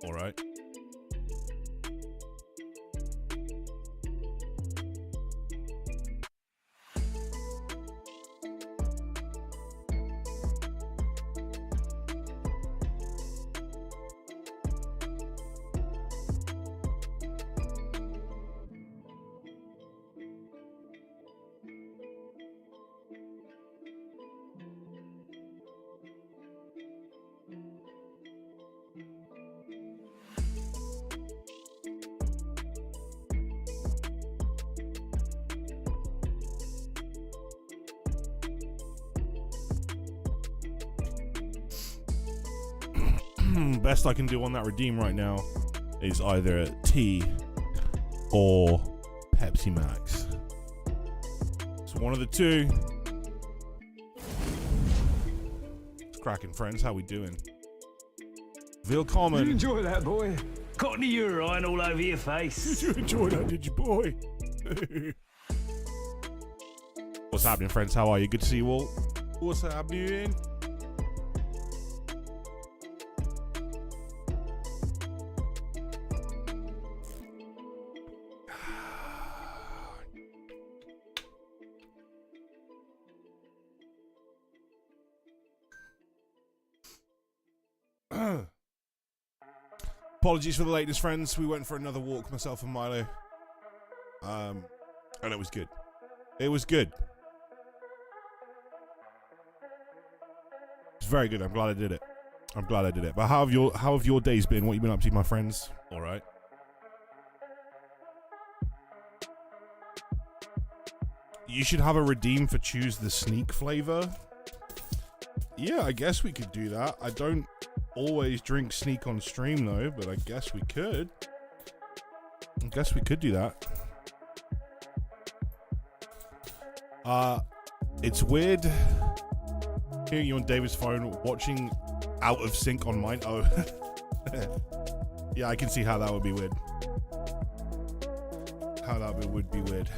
All right. Best I can do on that redeem right now is either tea or Pepsi Max. So one of the two. It's cracking, friends. How we doing? Willkommen. You enjoy that, boy? Got any urine all over your face? Did you enjoy that, did you, boy? What's happening, friends? How are you? Good to see you all. What's happening? Apologies for the lateness, friends. We went for another walk, myself and Milo. And it was good. It was good. It's very good. I'm glad I did it. I'm glad I did it. But how have your days been? What you been up to, my friends? All right. You should have a redeem for choose the sneak flavor. Yeah, I guess we could do that. I don't always drink sneak on stream though, but I guess we could. I guess we could do that. It's weird hearing you on David's phone watching out of sync on mine. Oh. Yeah, I can see how that would be weird. How that would be weird.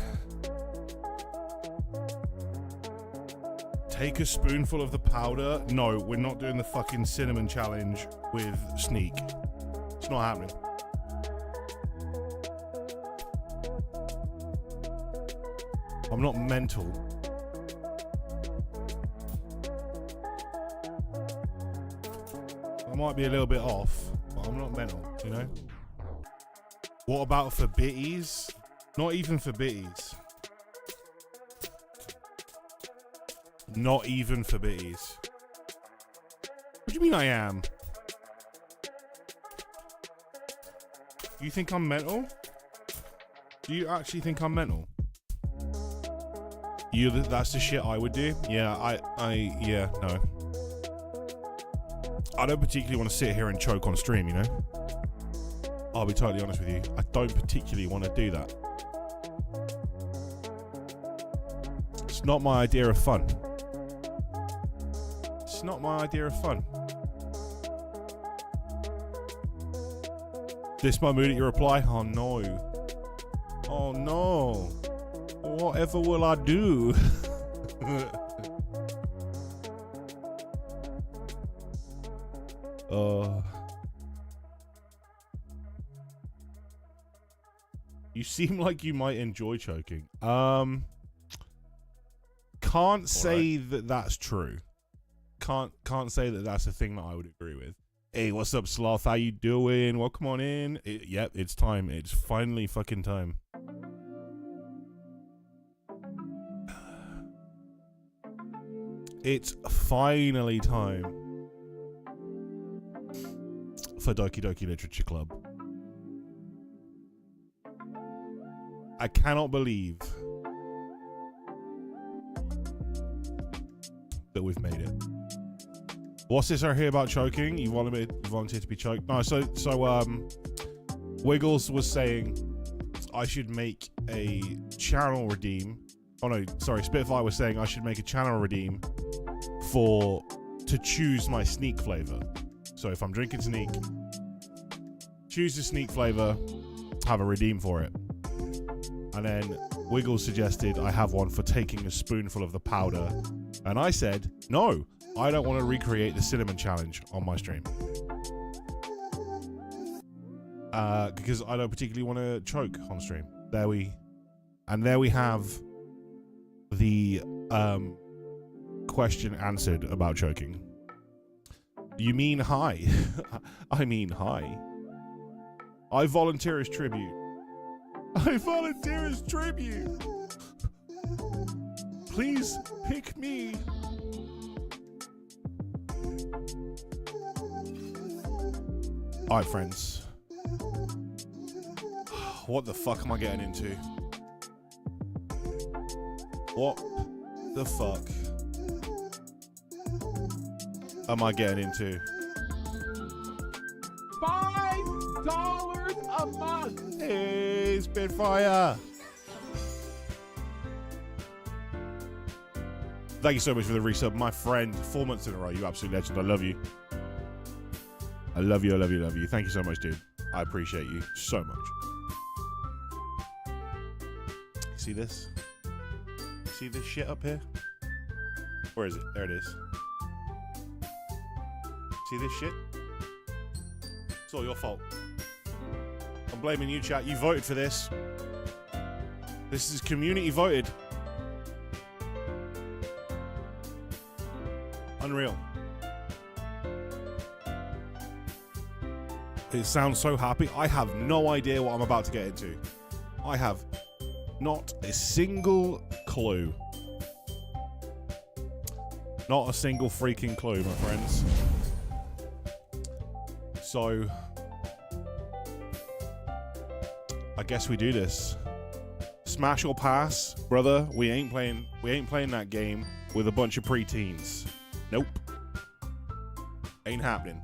Take a spoonful of the powder. No, we're not doing the fucking cinnamon challenge with sneak. It's not happening. I'm not mental. I might be a little bit off, but I'm not mental, you know? What about for bitties? Not even for bitties. Not even for bitties. What do you mean I am? You think I'm mental? Do you actually think I'm mental? That's the shit I would do? Yeah, yeah, no. I don't particularly want to sit here and choke on stream, you know? I'll be totally honest with you. I don't particularly want to do that. It's not my idea of fun. It's not my idea of fun. This my mood at your reply? Oh no. Oh no. Whatever will I do? You seem like you might enjoy choking. Can't say that that's true. Can't say that that's a thing that I would agree with. Hey, what's up, Sloth? How you doing? Welcome on in. Yep, it's time. It's finally fucking time. It's finally time for Doki Doki Literature Club. I cannot believe that we've made it. What's this I hear about choking? You volunteered to be choked? No, so Wiggles was saying I should make a channel redeem. Oh no, sorry, Spitfire was saying I should make a channel redeem to choose my sneak flavor. So if I'm drinking sneak, choose the sneak flavor, have a redeem for it. And then Wiggles suggested I have one for taking a spoonful of the powder. And I said, no, I don't want to recreate the cinnamon challenge on my stream. because I don't particularly want to choke on stream. There we have the question answered about choking. You mean hi? I mean hi. I volunteer as tribute. I volunteer as tribute. Please pick me. All right, friends. What the fuck am I getting into? What the fuck am I getting into? $5 a month. Hey, Spitfire. Thank you so much for the resub, my friend. 4 months in a row. You absolute legend. I love you. I love you. I love you. Love you. Thank you so much, dude. I appreciate you so much. See this? See this shit up here? Where is it? There it is. See this shit? It's all your fault. I'm blaming you, chat. You voted for this. This is community voted. Unreal. It sounds so happy. I have no idea what I'm about to get into. I have not a single clue. Not a single freaking clue, my friends. So I guess we do this. Smash or pass, brother. We ain't playing that game with a bunch of preteens. Nope. Ain't happening.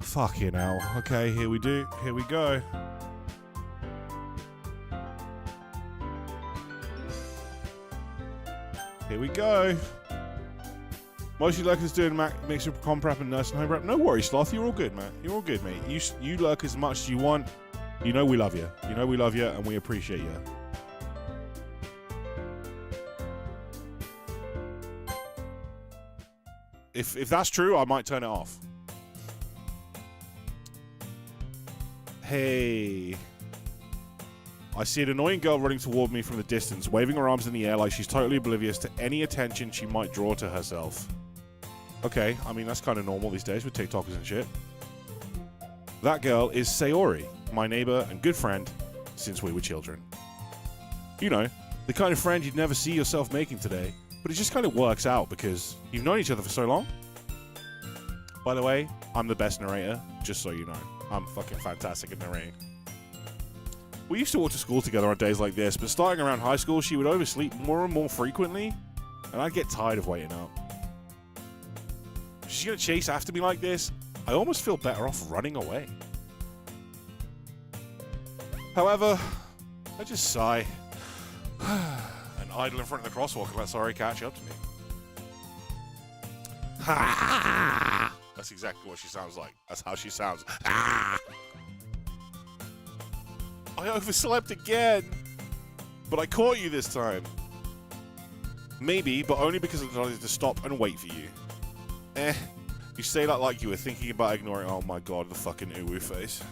Fucking hell. Okay, here we do. Here we go. Here we go. Mostly lurkers doing mix of com prep and nursing home prep. No worries, Sloth. You're all good, man. You're all good, mate. You lurk as much as you want. You know we love you. You know we love you and we appreciate you. If that's true, I might turn it off. Hey. I see an annoying girl running toward me from the distance, waving her arms in the air like she's totally oblivious to any attention she might draw to herself. Okay, I mean, that's kind of normal these days with TikTokers and shit. That girl is Sayori, my neighbor and good friend since we were children. You know, the kind of friend you'd never see yourself making today, but it just kind of works out because you've known each other for so long. By the way, I'm the best narrator, just so you know. I'm fucking fantastic at narrating. We used to walk to school together on days like this, but starting around high school, she would oversleep more and more frequently, and I'd get tired of waiting up. If she's gonna chase after me like this, I almost feel better off running away. However, I just sigh and idle in front of the crosswalk and let Sayori catch up to me. Ha! That's exactly what she sounds like. That's how she sounds. Ah! I overslept again, but I caught you this time. Maybe, but only because I decided to stop and wait for you. You say that like you were thinking about ignoring. Oh my god, the fucking uwu face.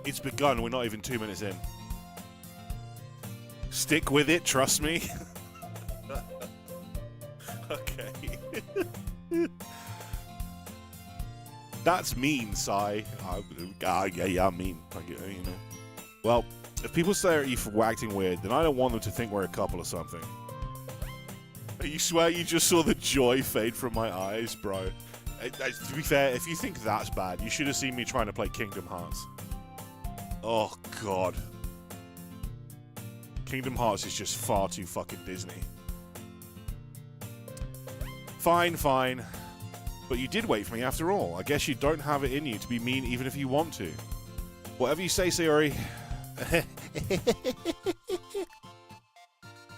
It's begun. We're not even 2 minutes in. Stick with it. Trust me. Okay. That's mean, Sai. Yeah, I'm mean. You know. Well, if people stare at you for acting weird, then I don't want them to think we're a couple or something. You swear you just saw the joy fade from my eyes, bro. To be fair, if you think that's bad, you should have seen me trying to play Kingdom Hearts. Oh, God. Kingdom Hearts is just far too fucking Disney. Fine, fine. But you did wait for me after all. I guess you don't have it in you to be mean even if you want to. Whatever you say, Sayori.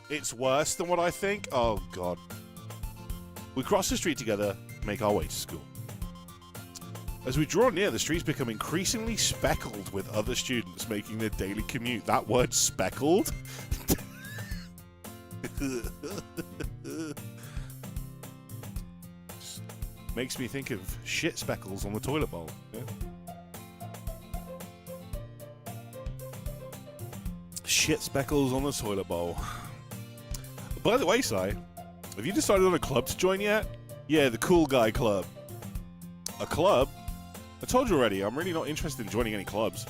It's worse than what I think? Oh, God. We cross the street together, make our way to school. As we draw near, the streets become increasingly speckled with other students making their daily commute. That word, speckled? Makes me think of shit speckles on the toilet bowl. Yeah. Shit speckles on the toilet bowl. By the way, Sai, have you decided on a club to join yet? Yeah, the cool guy club. A club? I told you already, I'm really not interested in joining any clubs.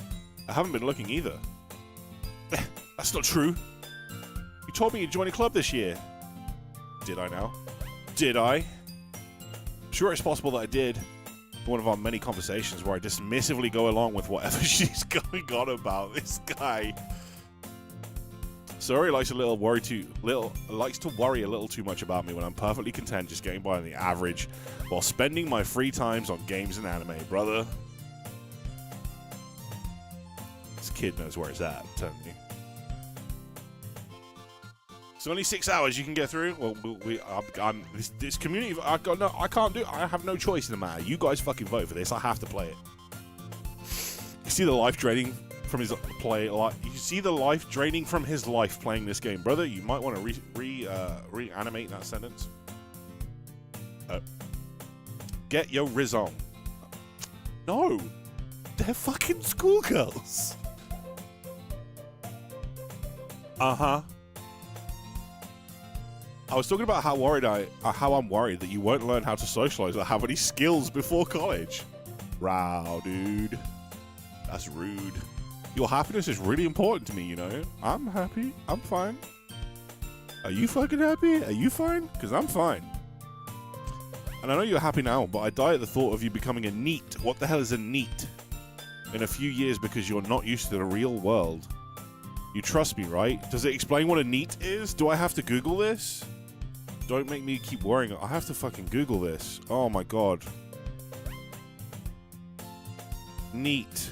I haven't been looking either. That's not true. You told me you'd join a club this year. Did I now? Did I? Sure, it's possible that I did. One of our many conversations where I dismissively go along with whatever she's going on about. This guy. Sayori likes to worry a little too much about me when I'm perfectly content just getting by on the average while spending my free times on games and anime, brother. This kid knows where it's at, I'm telling you. It's only 6 hours you can get through. Well, this community. I can't do it. I have no choice in the matter. You guys fucking vote for this. I have to play it. You see the life draining from his play. You see the life draining from his life playing this game, brother. You might want to reanimate that sentence. Get your riz on. No, they're fucking schoolgirls. Uh-huh. I was talking about how I'm worried that you won't learn how to socialize or have any skills before college. Wow, dude. That's rude. Your happiness is really important to me, you know? I'm happy. I'm fine. Are you fucking happy? Are you fine? Because I'm fine. And I know you're happy now, but I die at the thought of you becoming a NEET. What the hell is a NEET? In a few years because you're not used to the real world. You trust me, right? Does it explain what a NEET is? Do I have to Google this? Don't make me keep worrying. I have to fucking Google this. Oh my god. NEET.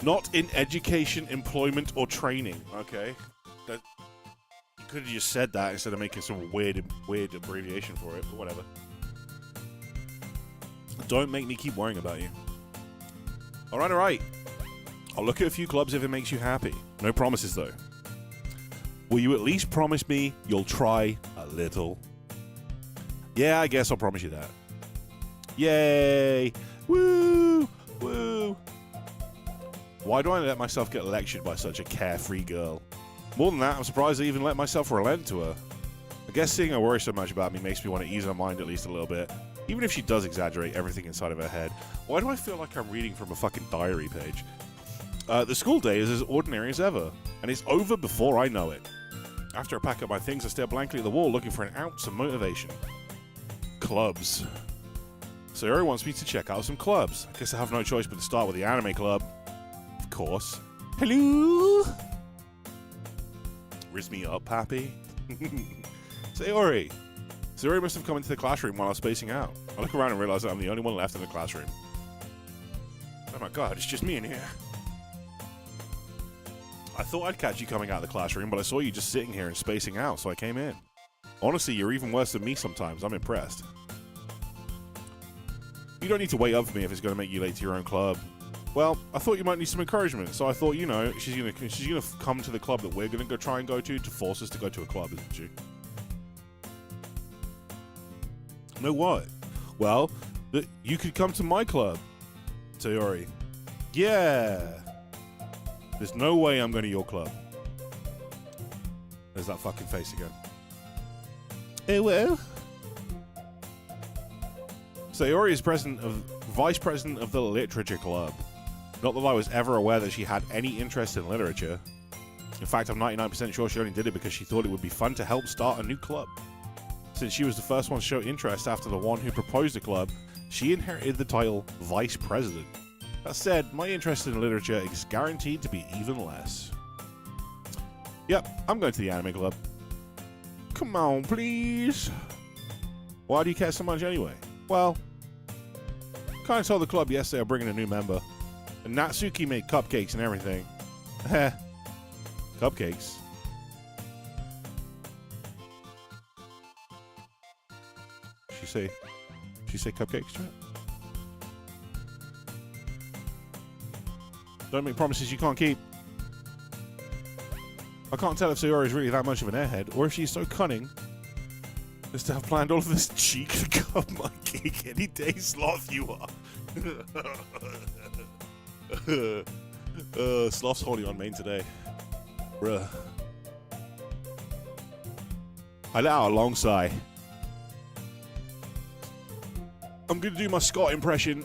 Not in education, employment, or training. Okay. You could have just said that instead of making some weird abbreviation for it, but whatever. Don't make me keep worrying about you. Alright. I'll look at a few clubs if it makes you happy. No promises, though. Will you at least promise me you'll try a little? Yeah, I guess I'll promise you that. Yay! Woo! Woo! Why do I let myself get lectured by such a carefree girl? More than that, I'm surprised I even let myself relent to her. I guess seeing her worry so much about me makes me want to ease her mind at least a little bit. Even if she does exaggerate everything inside of her head. Why do I feel like I'm reading from a fucking diary page? The school day is as ordinary as ever, and it's over before I know it. After I pack up my things, I stare blankly at the wall looking for an ounce of motivation. Clubs. Sayori wants me to check out some clubs. I guess I have no choice but to start with the anime club. Of course. Hello? Riz me up, Pappy. Sayori. Sayori must have come into the classroom while I was spacing out. I look around and realize that I'm the only one left in the classroom. Oh my god, it's just me in here. I thought I'd catch you coming out of the classroom, but I saw you just sitting here and spacing out, so I came in. Honestly, you're even worse than me sometimes. I'm impressed. You don't need to wait up for me if it's going to make you late to your own club. Well, I thought you might need some encouragement, so I thought, you know, she's gonna come to the club that we're gonna try and go to force us to go to a club, isn't she? No, what? Well, you could come to my club, Sayori. Yeah. There's no way I'm going to your club. There's that fucking face again. Oh well. Sayori is vice president of the literature club. Not that I was ever aware that she had any interest in literature. In fact, I'm 99% sure she only did it because she thought it would be fun to help start a new club. Since she was the first one to show interest after the one who proposed the club, she inherited the title vice president. That said, my interest in literature is guaranteed to be even less. Yep, I'm going to the anime club. Come on, please. Why do you care so much anyway? Well, kind of told the club yesterday I'm bringing a new member. And Natsuki made cupcakes and everything. Heh. Cupcakes. She say, actually say cupcakes, chat? Don't make promises you can't keep. I can't tell if Sayori is really that much of an airhead, or if she's so cunning as to have planned all of this cheek to cut my cake any day, Sloth you are. Sloth's holding on main today. Bruh. I let out a long sigh. I'm gonna do my Scott impression.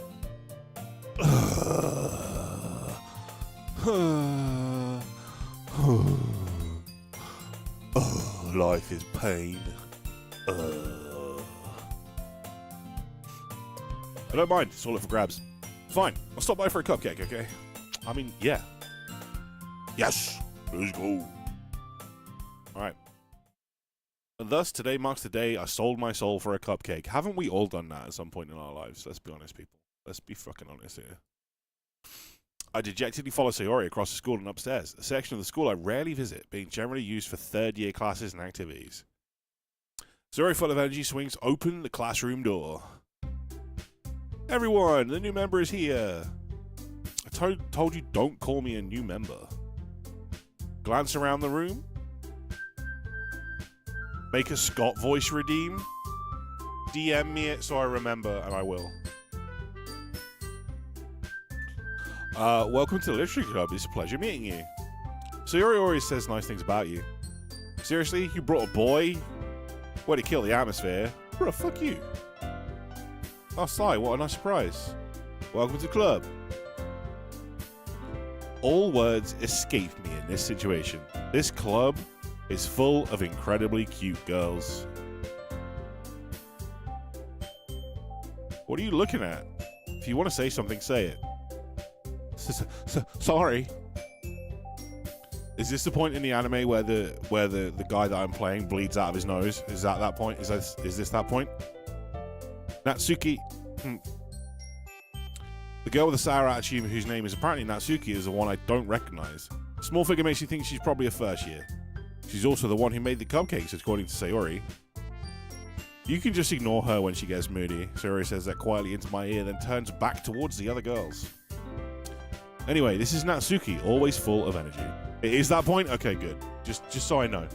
Life is pain. I don't mind. It's all up for grabs. Fine. I'll stop by for a cupcake, okay? I mean, yeah. Yes. Let's go. All right. And thus, today marks the day I sold my soul for a cupcake. Haven't we all done that at some point in our lives? Let's be honest, people. Let's be fucking honest here. I dejectedly follow Sayori across the school and upstairs, a section of the school I rarely visit, being generally used for third-year classes and activities. Sayori, full of energy, swings open the classroom door. Everyone, the new member is here. I told you don't call me a new member. Glance around the room. Make a Scott voice redeem. DM me it so I remember, and I will. Welcome to the Literature Club. It's a pleasure meeting you. Sayori always says nice things about you. Seriously? You brought a boy? Way to kill the atmosphere. Bro, fuck you. Oh, Sai, what a nice surprise. Welcome to the club. All words escape me in this situation. This club is full of incredibly cute girls. What are you looking at? If you want to say something, say it. Sorry. Is this the point in the anime where the guy that I'm playing bleeds out of his nose? Is that point? Is this that point? Natsuki. The girl with the sour attitude whose name is apparently Natsuki is the one I don't recognize. Small figure makes you think she's probably a first year. She's also the one who made the cupcakes, according to Sayori. You can just ignore her when she gets moody. Sayori says that quietly into my ear, then turns back towards the other girls. Anyway, this is Natsuki, always full of energy. It is that point? Okay, good. Just so I know.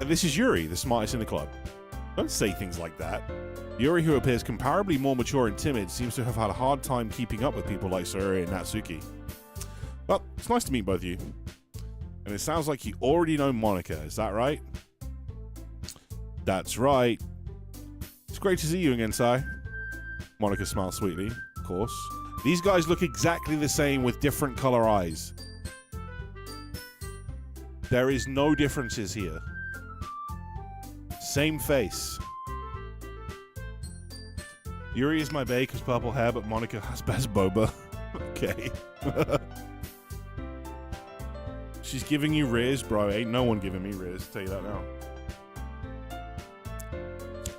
And this is Yuri, the smartest in the club. Don't say things like that. Yuri, who appears comparably more mature and timid, seems to have had a hard time keeping up with people like Sayori and Natsuki. Well, it's nice to meet both of you. And it sounds like you already know Monika, is that right? That's right. It's great to see you again, Sai. Monika smiles sweetly, of course. These guys look exactly the same with different color eyes. There is no differences here. Same face. Yuri is my bae because purple hair, but Monika has best boba. Okay. She's giving you riz, bro. Ain't no one giving me riz, tell you that now.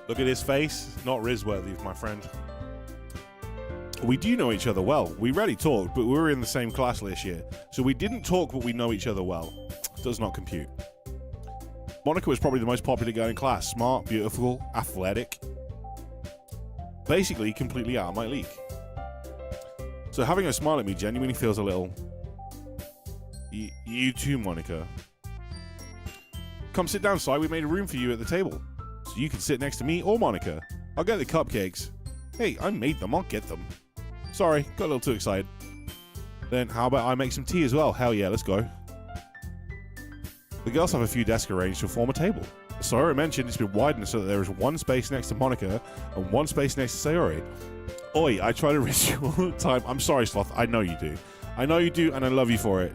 Look at his face. Not riz worthy, my friend. We do know each other well. We rarely talked, but we were in the same class last year. So we didn't talk, but we know each other well. Does not compute. Monika was probably the most popular girl in class. Smart, beautiful, athletic. Basically, completely out of my league. So having her smile at me genuinely feels a little... You too, Monika. Come sit down, Si. We made a room for you at the table. So you can sit next to me or Monika. I'll get the cupcakes. Hey, I made them. I'll get them. Sorry, got a little too excited. Then how about I make some tea as well? Hell yeah, let's go. The girls have a few desks arranged to form a table. As Sayori mentioned, it's been widened so that there is one space next to Monika and one space next to Sayori. Oi, I try to risk you all the time. I'm sorry, Sloth. I know you do. I know you do, and I love you for it.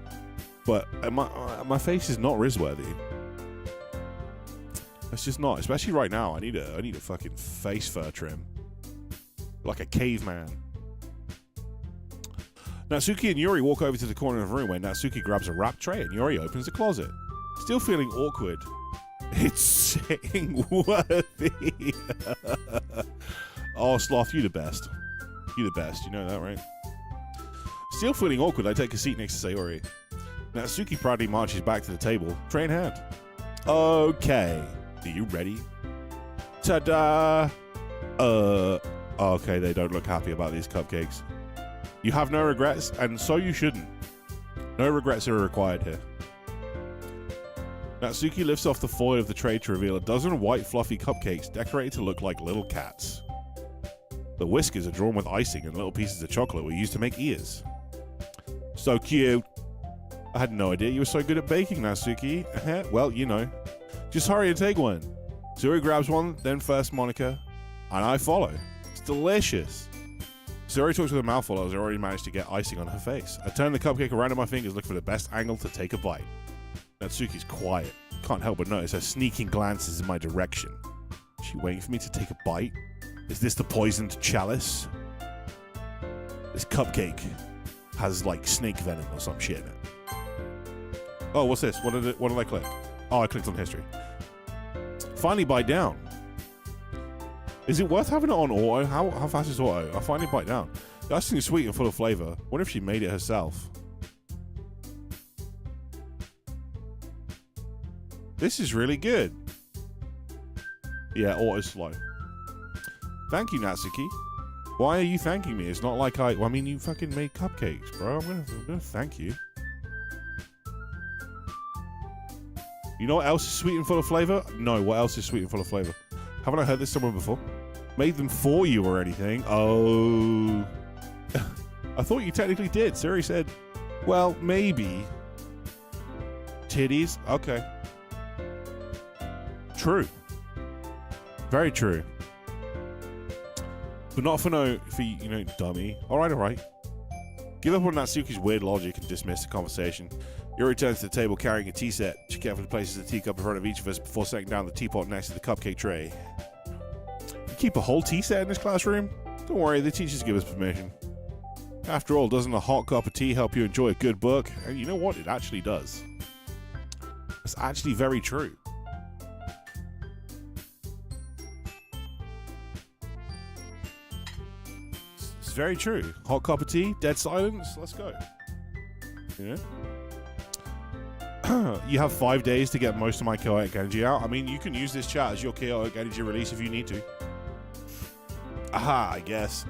But my face is not Riz-worthy. It's just not. Especially right now. I need a fucking face fur trim. Like a caveman. Natsuki and Yuri walk over to the corner of the room where Natsuki grabs a wrap tray and Yuri opens the closet. Still feeling awkward. It's saying worthy. Oh, Sloth, you the best. You the best. You know that, right? Still feeling awkward, I take a seat next to Sayori. Natsuki proudly marches back to the table, tray in hand. Okay. Are you ready? Ta-da! Okay, they don't look happy about these cupcakes. You have no regrets, and so you shouldn't. No regrets are required here. Natsuki lifts off the foil of the tray to reveal a dozen white fluffy cupcakes decorated to look like little cats. The whiskers are drawn with icing and little pieces of chocolate were used to make ears. So cute. I had no idea you were so good at baking, Natsuki. Well, you know. Just hurry and take one. Sayori grabs one, then first Monika, and I follow. It's delicious. Sayori talks with a mouthful as I already managed to get icing on her face. I turn the cupcake around in my fingers, look for the best angle to take a bite. Natsuki's quiet. Can't help but notice her sneaking glances in my direction. Is she waiting for me to take a bite? Is this the poisoned chalice? This cupcake has like snake venom or some shit in it. Oh, what's this? What did I click? Oh, I clicked on history. Finally bite down. Is it worth having it on auto? How fast is auto? I finally bite down. That thing's sweet and full of flavor. Wonder if she made it herself. This is really good. Yeah, auto slow. Thank you, Natsuki. Why are you thanking me? It's not like I mean, you fucking made cupcakes, bro. I'm gonna thank you. You know what else is sweet and full of flavor? No, what else is sweet and full of flavor? Haven't I heard this somewhere before? Made them for you or anything? Oh. I thought you technically did. Sayori said, well, maybe. Titties? Okay. True. Very true. But not for you know, dummy. Alright. Give up on Natsuki's weird logic and dismiss the conversation. Yuri returns to the table carrying a tea set. She carefully places a teacup in front of each of us before setting down the teapot next to the cupcake tray. You keep a whole tea set in this classroom? Don't worry, the teachers give us permission. After all, doesn't a hot cup of tea help you enjoy a good book? And you know what? It actually does. It's actually very true. It's very true. Hot cup of tea, dead silence, let's go. Yeah. You have 5 days to get most of my chaotic energy out. I mean, you can use this chat as your chaotic energy release if you need to. Aha, I guess.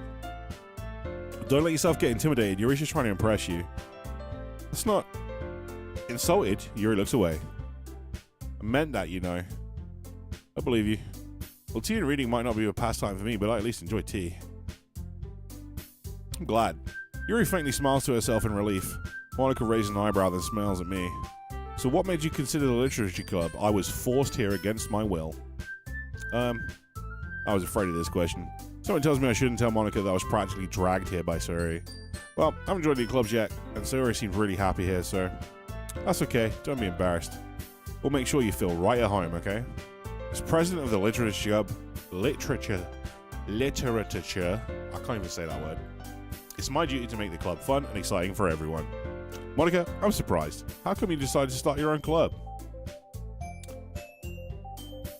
Don't let yourself get intimidated. Yuri's just trying to impress you. It's not insulted. Yuri looks away. I meant that, you know. I believe you. Well, tea and reading might not be a pastime for me, but I at least enjoy tea. I'm glad. Yuri faintly smiles to herself in relief. Monika raises an eyebrow, then smiles at me. So what made you consider the literature club? I was forced here against my will. I was afraid of this question. Someone tells me I shouldn't tell Monika that I was practically dragged here by Sayori. Well, I haven't joined any clubs yet, and Sayori seemed really happy here, so that's okay. Don't be embarrassed. We'll make sure you feel right at home, okay? As president of the literature club, literature, I can't even say that word. It's my duty to make the club fun and exciting for everyone. Monika, I'm surprised. How come you decided to start your own club?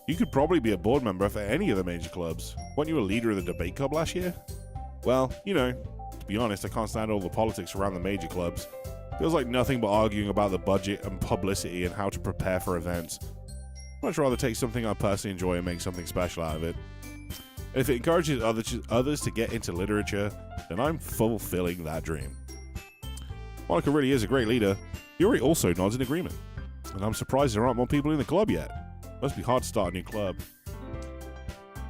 You could probably be a board member for any of the major clubs. Weren't you a leader of the debate club last year? Well, you know, to be honest, I can't stand all the politics around the major clubs. Feels like nothing but arguing about the budget and publicity and how to prepare for events. I'd much rather take something I personally enjoy and make something special out of it. And if it encourages others to get into literature, then I'm fulfilling that dream. Monika really is a great leader. Yuri also nods in agreement. And I'm surprised there aren't more people in the club yet. Must be hard to start a new club.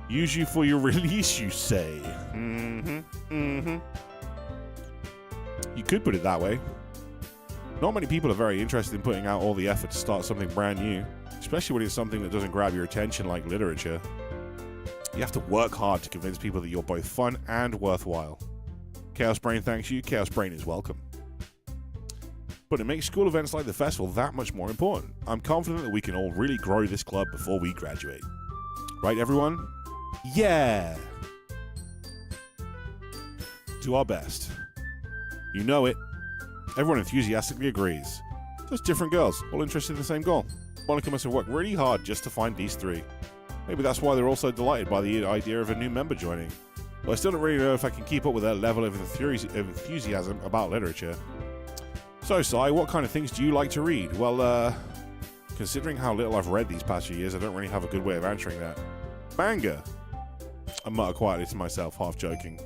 Use you for your release, you say? You could put it that way. Not many people are very interested in putting out all the effort to start something brand new, especially when it's something that doesn't grab your attention like literature. You have to work hard to convince people that you're both fun and worthwhile. Chaos Brain thanks you. Chaos Brain is welcome. But it makes school events like the festival that much more important. I'm confident that we can all really grow this club before we graduate. Right, everyone? Yeah! Do our best. You know it. Everyone enthusiastically agrees. Just different girls, all interested in the same goal. Monika must have worked really hard just to find these three. Maybe that's why they're all so delighted by the idea of a new member joining. But I still don't really know if I can keep up with their level of enthusiasm about literature. So, Sai, what kind of things do you like to read? Well, considering how little I've read these past few years, I don't really have a good way of answering that. Manga. I mutter quietly to myself, half joking.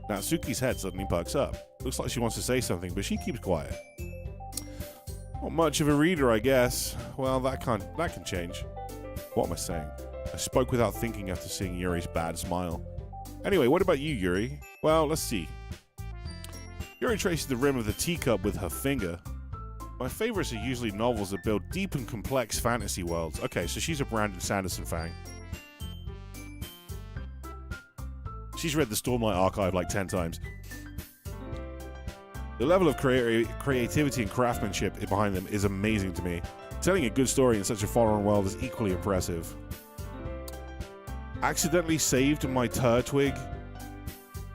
Natsuki's head suddenly perks up. Looks like she wants to say something, but she keeps quiet. Not much of a reader, I guess. Well, that can change. What am I saying? I spoke without thinking after seeing Yuri's bad smile. Anyway, what about you, Yuri? Well, let's see. Yuri traces the rim of the teacup with her finger. My favorites are usually novels that build deep and complex fantasy worlds. Okay, so she's a Brandon Sanderson fan. She's read the Stormlight Archive like 10 times. The level of creativity and craftsmanship behind them is amazing to me. Telling a good story in such a foreign world is equally impressive. Accidentally saved my Turtwig.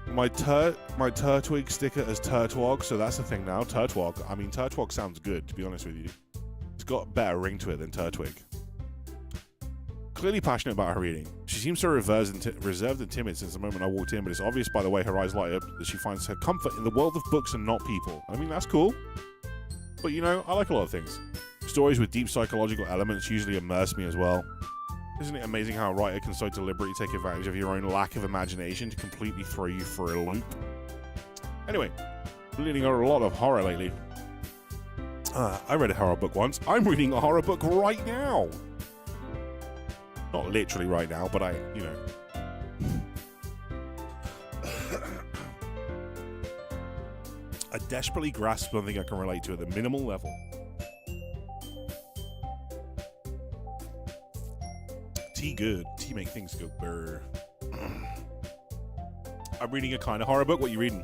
My Turtwig sticker as Turtwog, so that's the thing now. Turtwog. I mean, Turtwog sounds good, to be honest with you. It's got a better ring to it than Turtwig. Clearly passionate about her reading. She seems so reserved and timid since the moment I walked in, but it's obvious by the way her eyes light up that she finds her comfort in the world of books and not people. I mean, that's cool. But you know, I like a lot of things. Stories with deep psychological elements usually immerse me as well. Isn't it amazing how a writer can so deliberately take advantage of your own lack of imagination to completely throw you for a loop? Anyway, I'm reading a lot of horror lately. I read a horror book once. I'm reading a horror book right now. Not literally right now, but you know. I desperately grasp something I can relate to at the minimal level. Tea good. Tea make things go brr. I'm reading a kind of horror book. What are you reading?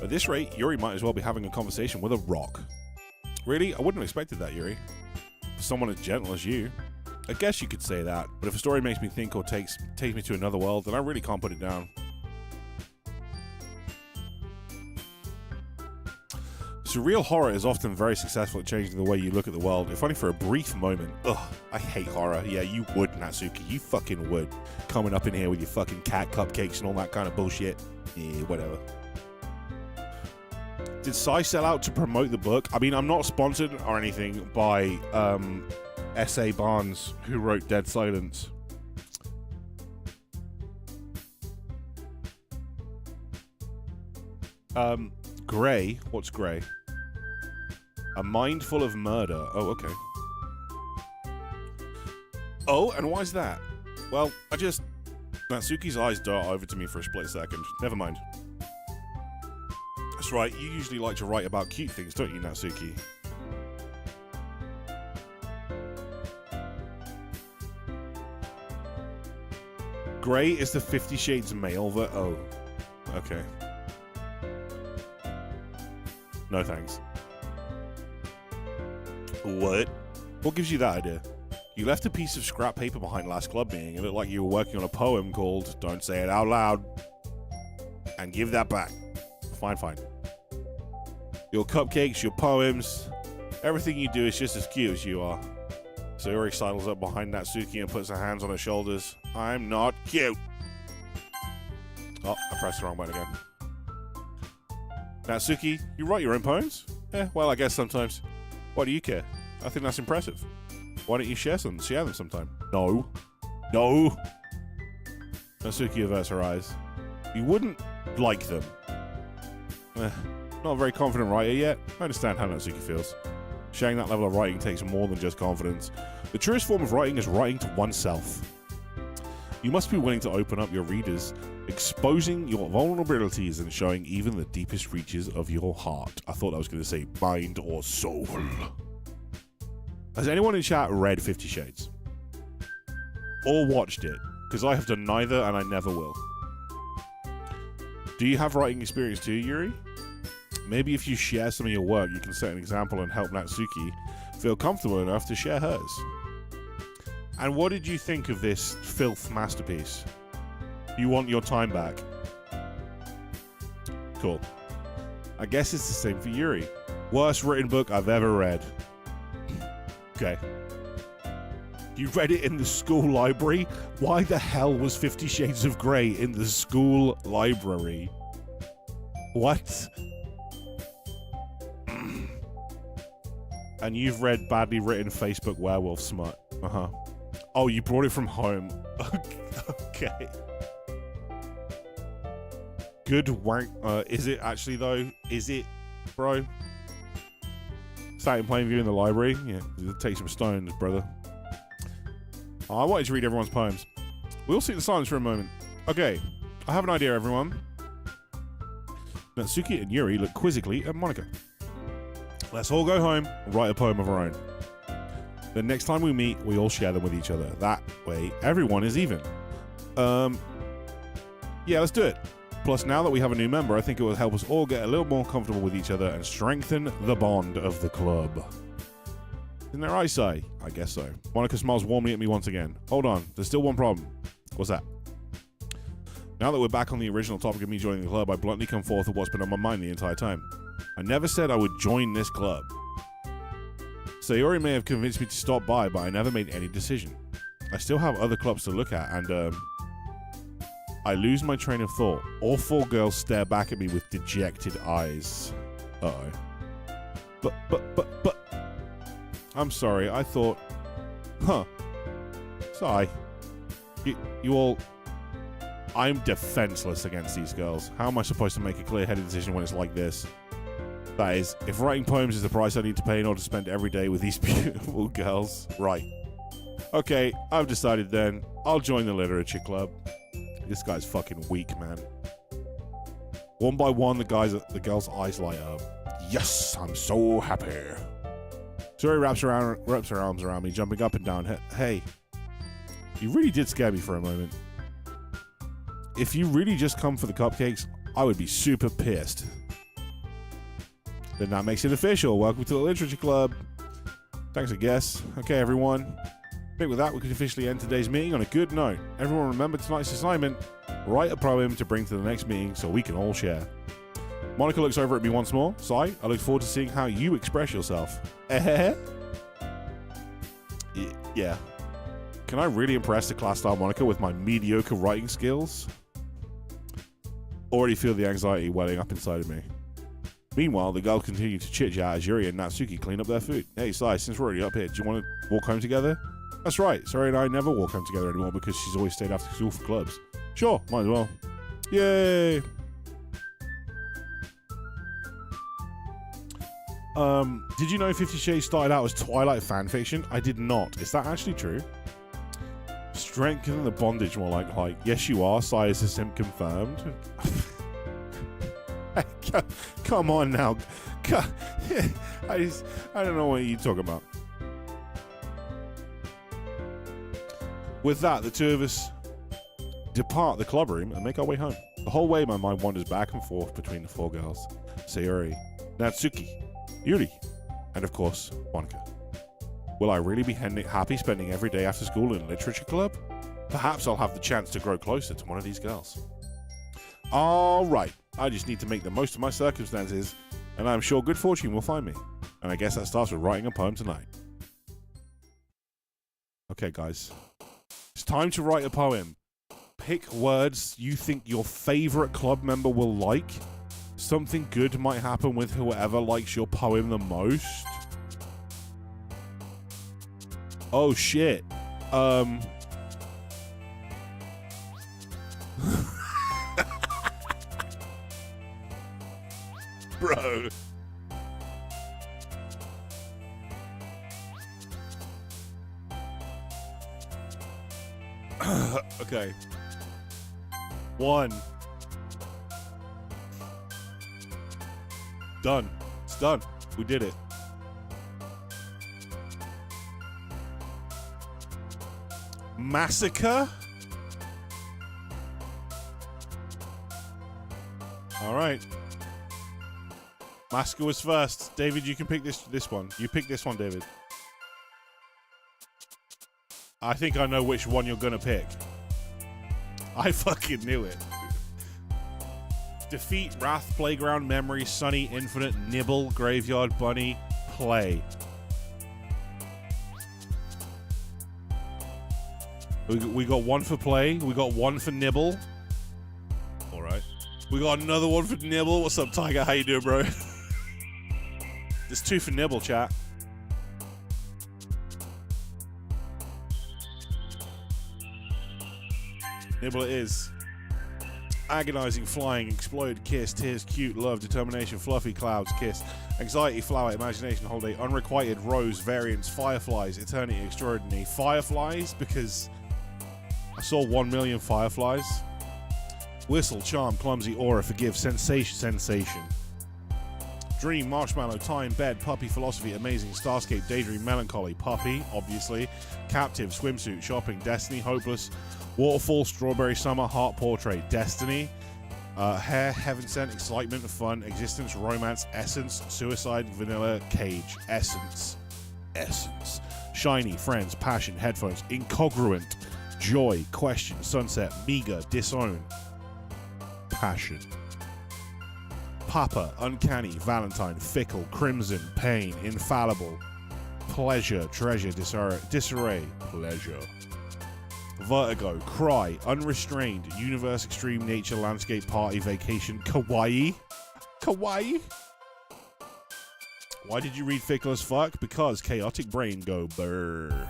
At this rate, Yuri might as well be having a conversation with a rock. Really? I wouldn't have expected that, Yuri. For someone as gentle as you. I guess you could say that, but if a story makes me think or takes me to another world, then I really can't put it down. Surreal horror is often very successful at changing the way you look at the world, if only for a brief moment. Ugh, I hate horror. Yeah, you would, Natsuki. You fucking would. Coming up in here with your fucking cat cupcakes and all that kind of bullshit. Yeah, whatever. Did Sai sell out to promote the book? I mean, I'm not sponsored or anything by S.A. Barnes, who wrote Dead Silence. Grey? What's grey? A mind full of murder. Oh, okay. Oh, and why's that? Well, Natsuki's eyes dart over to me for a split second. Never mind. That's right, you usually like to write about cute things, don't you, Natsuki? Grey is the 50 Shades male oh. Okay. No thanks. What? What gives you that idea? You left a piece of scrap paper behind last club meeting. It looked like you were working on a poem called Don't Say It Out Loud. And give that back. Fine, fine. Your cupcakes, your poems, everything you do is just as cute as you are. Sayori sidles up behind Natsuki and puts her hands on her shoulders. I'm not cute. Oh, I pressed the wrong button again. Natsuki, you write your own poems? Well, I guess sometimes. Why do you care? I think that's impressive. Why don't you share them sometime? No. No. Natsuki averts her eyes. You wouldn't like them. Not a very confident writer yet. I understand how Natsuki feels. Sharing that level of writing takes more than just confidence. The truest form of writing is writing to oneself. You must be willing to open up your readers, exposing your vulnerabilities and showing even the deepest reaches of your heart. I thought I was going to say mind or soul. Has anyone in chat read 50 Shades? Or watched it? Because I have done neither and I never will. Do you have writing experience too, Yuri? Maybe if you share some of your work, you can set an example and help Natsuki feel comfortable enough to share hers. And what did you think of this filth masterpiece? You want your time back? Cool. I guess it's the same for Yuri. Worst written book I've ever read. Okay. You read it in the school library? Why the hell was 50 Shades of Grey in the school library? What? And you've read badly written Facebook werewolf smut. Uh-huh. Oh, you brought it from home. Okay. Good wank. Is it actually, though? Is it, bro? Sat in plain view in the library? Yeah, take some stones, brother. I wanted to read everyone's poems. We'll sit in silence for a moment. Okay, I have an idea, everyone. Natsuki and Yuri look quizzically at Monika. Let's all go home and write a poem of our own. The next time we meet, we all share them with each other. That way, everyone is even. Yeah, let's do it. Plus, now that we have a new member, I think it will help us all get a little more comfortable with each other and strengthen the bond of the club. Isn't that right, Sai? I guess so. Monika smiles warmly at me once again. Hold on, there's still one problem. What's that? Now that we're back on the original topic of me joining the club, I bluntly come forth with what's been on my mind the entire time. I never said I would join this club. Sayori may have convinced me to stop by, but I never made any decision. I still have other clubs to look at, and I lose my train of thought. All four girls stare back at me with dejected eyes. Uh-oh. But... I'm sorry, I thought... Huh. Sigh. You all... I'm defenseless against these girls. How am I supposed to make a clear-headed decision when it's like this? That is, if writing poems is the price I need to pay in order to spend every day with these beautiful girls, right. Okay, I've decided then. I'll join the literature club. This guy's fucking weak, man. One by one, the girls' eyes light up. Yes, I'm so happy. Sayori wraps her arms around me, jumping up and down. Hey, you really did scare me for a moment. If you really just come for the cupcakes, I would be super pissed. Then that makes it official. Welcome to the literature club. Thanks, I guess. Okay, everyone. I think with that, we could officially end today's meeting on a good note. Everyone remember tonight's assignment. Write a poem to bring to the next meeting so we can all share. Monika looks over at me once more. Sai, I look forward to seeing how you express yourself. Yeah. Can I really impress the class star Monika with my mediocre writing skills? Already feel the anxiety welling up inside of me. Meanwhile, the girls continue to chit-chat as Yuri and Natsuki clean up their food. Hey, Sai, since we're already up here, do you want to walk home together? That's right. Sayori and I never walk home together anymore because she's always stayed after school for clubs. Sure, might as well. Yay! Did you know 50 Shades started out as Twilight fanfiction? I did not. Is that actually true? Strengthen the bondage more like, yes you are, Sai is a sim confirmed. Come on now. I don't know what you're talking about. With that, the two of us depart the club room and make our way home. The whole way, my mind wanders back and forth between the four girls. Sayori, Natsuki, Yuri, and of course, Monika. Will I really be happy spending every day after school in a literature club? Perhaps I'll have the chance to grow closer to one of these girls. Alright, I just need to make the most of my circumstances, and I'm sure good fortune will find me. And I guess that starts with writing a poem tonight. Okay, guys. It's time to write a poem. Pick words you think your favorite club member will like. Something good might happen with whoever likes your poem the most. Oh, shit. Bro. Okay. 1. Done. It's done. We did it. Massacre? Alright. Massacre was first. David, you can pick this one. You pick this one, David. I think I know which one you're gonna pick. I fucking knew it. Defeat, Wrath, Playground, Memory, Sunny, Infinite, Nibble, Graveyard, Bunny, Play. We got one for Play. We got one for Nibble. All right. We got another one for Nibble. What's up, Tiger? How you doing, bro? There's 2 for Nibble, chat. Nibble it is. Agonizing, flying, explode, kiss, tears, cute, love, determination, fluffy, clouds, kiss, anxiety, flower, imagination, holiday, unrequited, rose, variance, fireflies, eternity, extraordinary. Fireflies, because I saw 1 million fireflies. Whistle, charm, clumsy, aura, forgive, sensation, sensation. Dream, marshmallow, time, bed, puppy, philosophy, amazing, starscape, daydream, melancholy, puppy, obviously, captive, swimsuit, shopping, destiny, hopeless, waterfall, strawberry, summer, heart portrait, destiny, hair, heaven sent, excitement, fun, existence, romance, essence, suicide, vanilla, cage, essence, shiny, friends, passion, headphones, incongruent, joy, question, sunset, meager, disown, passion. Papa, uncanny, Valentine, fickle, crimson, pain, infallible, pleasure, treasure, disarray, pleasure. Vertigo, cry, unrestrained, universe, extreme, nature, landscape, party, vacation, kawaii. Kawaii? Why did you read fickle as fuck? Because chaotic brain go brr.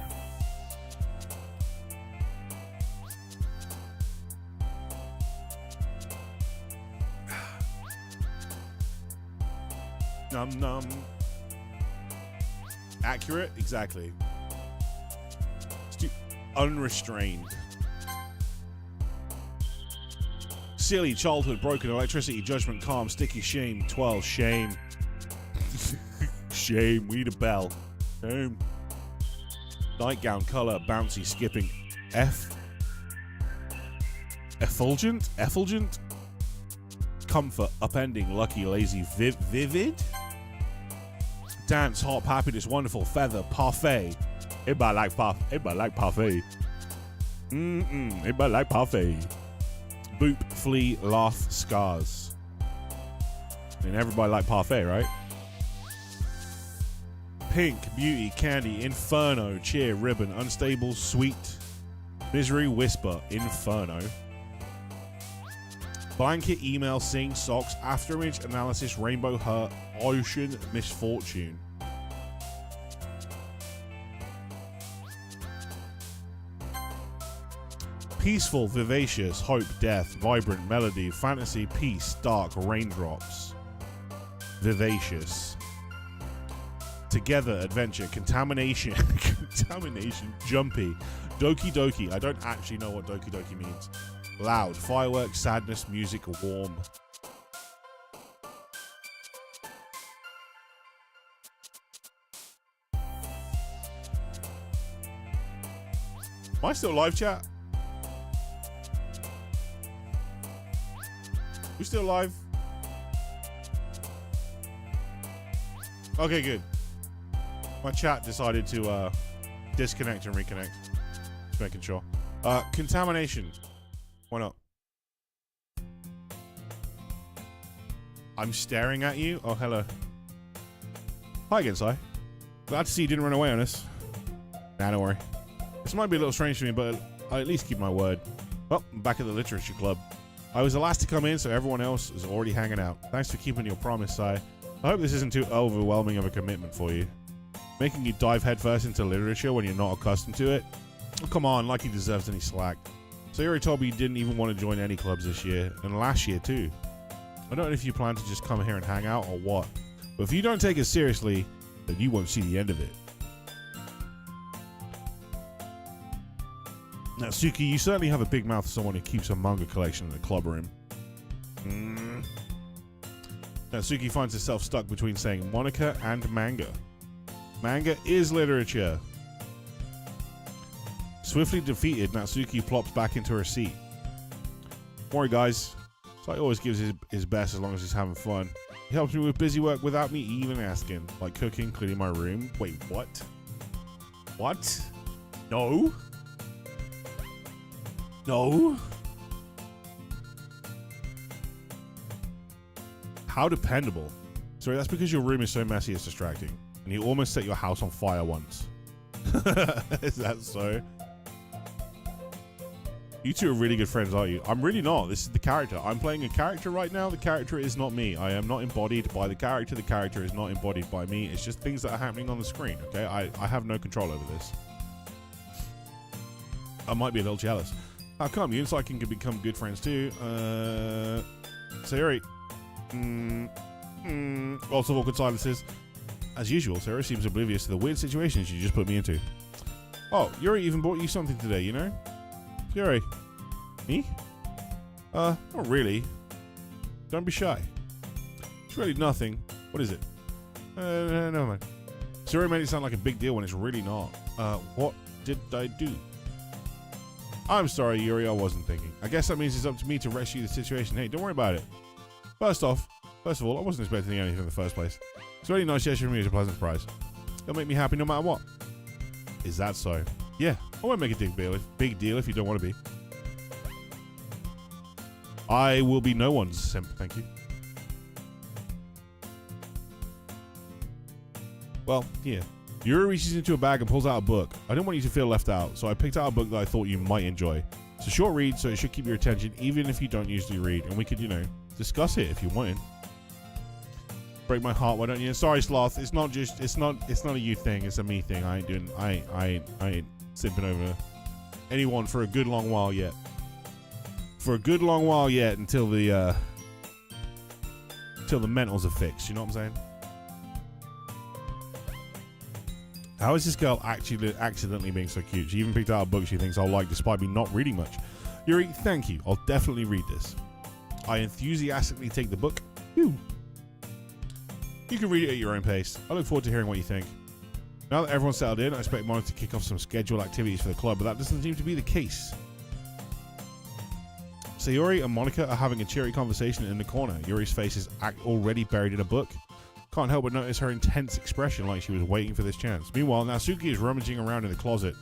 Num num. Accurate? Exactly. Unrestrained. Silly, childhood, broken, electricity, judgment, calm, sticky, shame, 12, shame. Shame, we need a bell. Shame. Nightgown, color, bouncy, skipping, effulgent? Effulgent? Comfort, upending, lucky, lazy, vivid? Dance, hop, happiness, wonderful, feather, parfait. Everybody like parfait. Everybody like parfait. Everybody like parfait. Boop, flea, laugh, scars. And everybody like parfait, right? Pink, beauty, candy, inferno, cheer, ribbon, unstable, sweet, misery, whisper, inferno. Blanket, email, sing, socks, afterimage, analysis, rainbow, hurt, ocean, misfortune. Peaceful, vivacious, hope, death, vibrant, melody, fantasy, peace, dark, raindrops. Vivacious. Together, adventure, contamination, contamination, jumpy. Doki doki. I don't actually know what doki doki means. Loud, fireworks, sadness, music, warm. Am I still live, chat? We still live? Okay, good. My chat decided to disconnect and reconnect. Just making sure. Contamination. Why not? I'm staring at you? Oh, hello. Hi again, Si. Glad to see you didn't run away on us. Nah, don't worry. This might be a little strange to me, but I at least keep my word. Well, I'm back at the literature club. I was the last to come in, so everyone else is already hanging out. Thanks for keeping your promise, Si. I hope this isn't too overwhelming of a commitment for you. Making you dive headfirst into literature when you're not accustomed to it? Oh, come on, like he deserves any slack. Sayori told me you didn't even want to join any clubs this year, and last year too. I don't know if you plan to just come here and hang out or what, but if you don't take it seriously, then you won't see the end of it. Natsuki, you certainly have a big mouth for someone who keeps a manga collection in the club room. Natsuki finds herself stuck between saying Monika and manga. Manga is literature. Swiftly defeated, Natsuki plops back into her seat. Don't worry, guys. So he always gives his best as long as he's having fun. He helps me with busy work without me even asking, like cooking, cleaning my room. Wait, what? What? No? No? How dependable. Sorry, that's because your room is so messy it's distracting. And you almost set your house on fire once. Is that so? You two are really good friends, aren't you? I'm really not. This is the character. I'm playing a character right now. The character is not me. I am not embodied by the character. The character is not embodied by me. It's just things that are happening on the screen, okay? I have no control over this. I might be a little jealous. How come? You and Sai can become good friends too. Sayori. Lots of awkward silences. As usual, Sayori seems oblivious to the weird situation she just put me into. Oh, Yuri even bought you something today, you know? Yuri. Me? Not really. Don't be shy. It's really nothing. What is it? Never mind. Sayori made it sound like a big deal when it's really not. What did I do? I'm sorry, Yuri, I wasn't thinking. I guess that means it's up to me to rescue the situation. Hey, don't worry about it. First of all, I wasn't expecting anything in the first place. It's a really nice gesture from you. It's a pleasant surprise. It'll make me happy no matter what. Is that so? Yeah, I won't make a big deal if you don't want to be. I will be no one's simp, thank you. Well, here. Yuri reaches into a bag and pulls out a book. I didn't want you to feel left out, so I picked out a book that I thought you might enjoy. It's a short read, so it should keep your attention even if you don't usually read, and we could, you know, discuss it if you wanted. Break my heart, why don't you? Sorry, Sloth. It's not a you thing, it's a me thing. I ain't simping over anyone for a good long while yet. For a good long while yet until the mentals are fixed, you know what I'm saying? How is this girl actually accidentally being so cute? She even picked out a book she thinks I'll like despite me not reading much. Yuri, thank you. I'll definitely read this. I enthusiastically take the book. Whew. You can read it at your own pace. I look forward to hearing what you think. Now that everyone's settled in, I expect Monika to kick off some scheduled activities for the club, but that doesn't seem to be the case. Sayori and Monika are having a cheery conversation in the corner. Yuri's face is already buried in a book. Can't help but notice her intense expression like she was waiting for this chance. Meanwhile, Natsuki is rummaging around in the closet.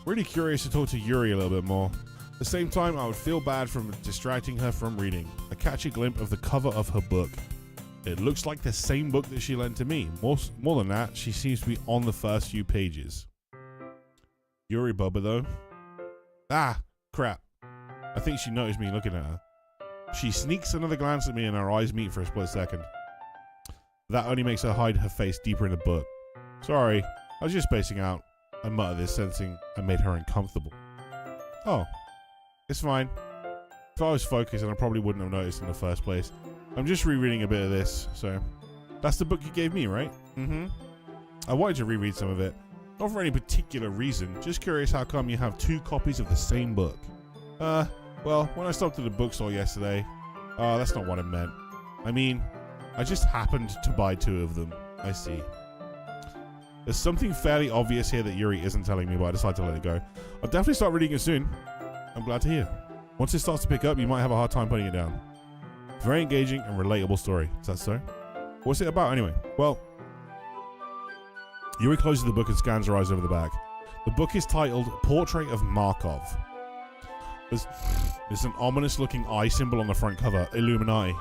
Really curious to talk to Yuri a little bit more. At the same time, I would feel bad from distracting her from reading. I catch a glimpse of the cover of her book. It looks like the same book that she lent to me. More than that, she seems to be on the first few pages. Yuri Bubba though. Ah, crap. I think she noticed me looking at her. She sneaks another glance at me and our eyes meet for a split second. That only makes her hide her face deeper in the book. Sorry, I was just spacing out. I muttered this, sensing I made her uncomfortable. Oh, it's fine. If I was focused, then I probably wouldn't have noticed in the first place. I'm just rereading a bit of this, so... That's the book you gave me, right? Mm-hmm. I wanted to reread some of it. Not for any particular reason, just curious how come you have 2 copies of the same book. Well, when I stopped at the bookstore yesterday... that's not what I meant. I mean, I just happened to buy 2 of them. I see. There's something fairly obvious here that Yuri isn't telling me, but I decided to let it go. I'll definitely start reading it soon. I'm glad to hear. Once it starts to pick up, you might have a hard time putting it down. Very engaging and relatable story. Is that so? What's it about anyway? Well, Yuri closes the book and scans her eyes over the back. The book is titled Portrait of Markov. There's an ominous looking eye symbol on the front cover. Illuminati.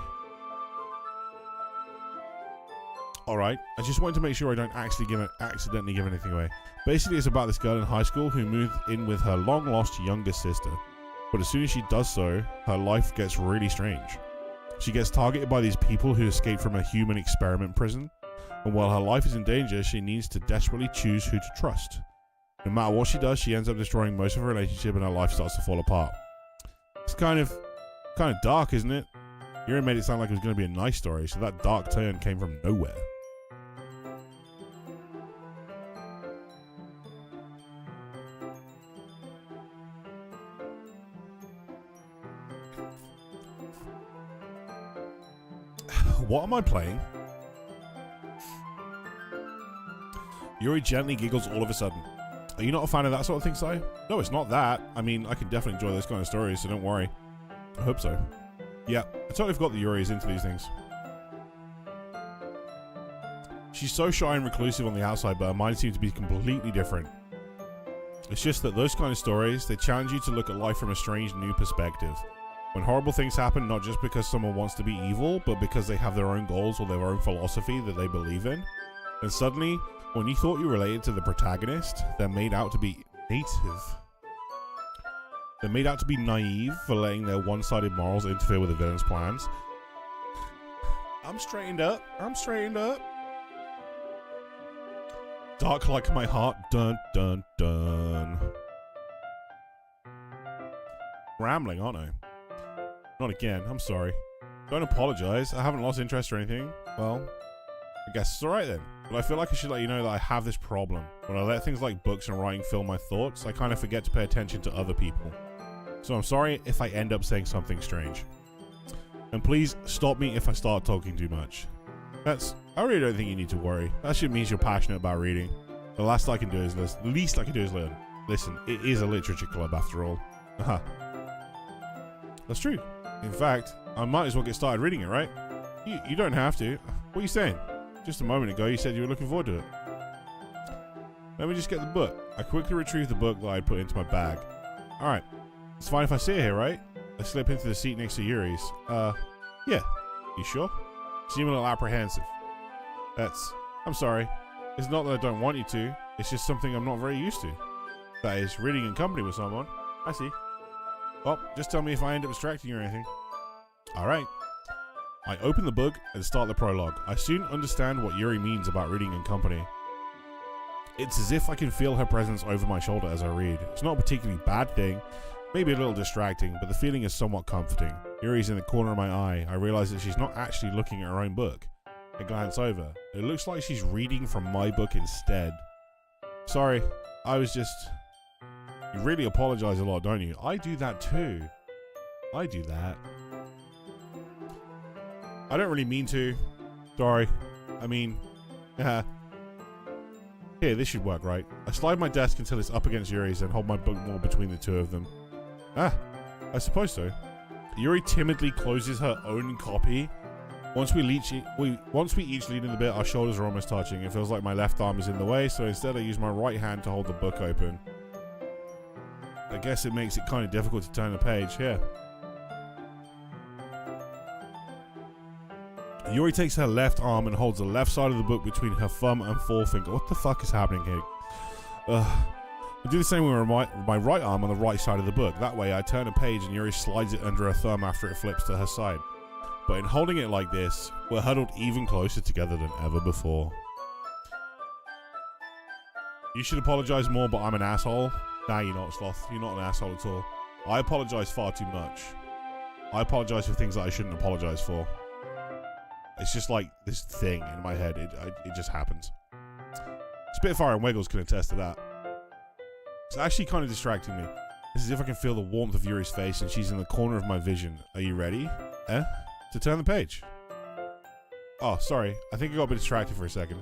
Alright, I just wanted to make sure I don't accidentally give anything away. Basically, it's about this girl in high school who moved in with her long-lost younger sister. But as soon as she does so, her life gets really strange. She gets targeted by these people who escaped from a human experiment prison. And while her life is in danger, she needs to desperately choose who to trust. No matter what she does, she ends up destroying most of her relationship and her life starts to fall apart. It's kind of dark, isn't it? Yuri made it sound like it was going to be a nice story, so that dark turn came from nowhere. What am I playing? Yuri gently giggles all of a sudden. Are you not a fan of that sort of thing, Sai? No, it's not that. I mean, I can definitely enjoy those kind of stories, so don't worry. I hope so. Yeah, I totally forgot that Yuri is into these things. She's so shy and reclusive on the outside, but her mind seems to be completely different. It's just that those kind of stories, they challenge you to look at life from a strange new perspective. When horrible things happen, not just because someone wants to be evil, but because they have their own goals or their own philosophy that they believe in. And suddenly, when you thought you related to the protagonist, they're made out to be native. They're made out to be naive for letting their one-sided morals interfere with the villain's plans. I'm straightened up. I'm straightened up. Dark like my heart. Dun, dun, dun. rambling, aren't I? Not again. I'm sorry. Don't apologize. I haven't lost interest or anything. Well, I guess it's alright then. But I feel like I should let you know that I have this problem. When I let things like books and writing fill my thoughts, I kind of forget to pay attention to other people. So I'm sorry if I end up saying something strange. And please stop me if I start talking too much. I really don't think you need to worry. That should mean you're passionate about reading. The least I can do is learn. Listen, it is a literature club after all. Aha. That's true. In fact, I might as well get started reading it, right? You don't have to. What are you saying? Just a moment ago, you said you were looking forward to it. Let me just get the book. I quickly retrieved the book that I had put into my bag. Alright. It's fine if I sit here, right? I slip into the seat next to Yuri's. Yeah. You sure? You seem a little apprehensive. I'm sorry. It's not that I don't want you to. It's just something I'm not very used to. That is, reading in company with someone. I see. Well, just tell me if I end up distracting you or anything. Alright. I open the book and start the prologue. I soon understand what Yuri means about reading in company. It's as if I can feel her presence over my shoulder as I read. It's not a particularly bad thing, maybe a little distracting, but the feeling is somewhat comforting. Yuri's in the corner of my eye. I realize that she's not actually looking at her own book. I glance over. It looks like she's reading from my book instead. Sorry, You really apologize a lot, don't you? I do that too. I do that. I don't really mean to. Sorry. I mean, Here, this should work, right? I slide my desk until it's up against Yuri's and hold my book more between the two of them. I suppose so. Yuri timidly closes her own copy. Once we each lean in a bit, our shoulders are almost touching. It feels like my left arm is in the way, so instead I use my right hand to hold the book open. I guess it makes it kind of difficult to turn the page. Here. Yuri takes her left arm and holds the left side of the book between her thumb and forefinger. What the fuck is happening here? I do the same with my right arm on the right side of the book. That way I turn a page and Yuri slides it under her thumb after it flips to her side. But in holding it like this, we're huddled even closer together than ever before. You should apologize more, but I'm an asshole. Nah, you're not, Sloth. You're not an asshole at all. I apologize far too much. I apologize for things that I shouldn't apologize for. It's just like this thing in my head. It just happens. Spitfire and Wiggles can attest to that. It's actually kind of distracting me. It's as if I can feel the warmth of Yuri's face and she's in the corner of my vision. Are you ready? To turn the page. Oh, sorry. I think I got a bit distracted for a second.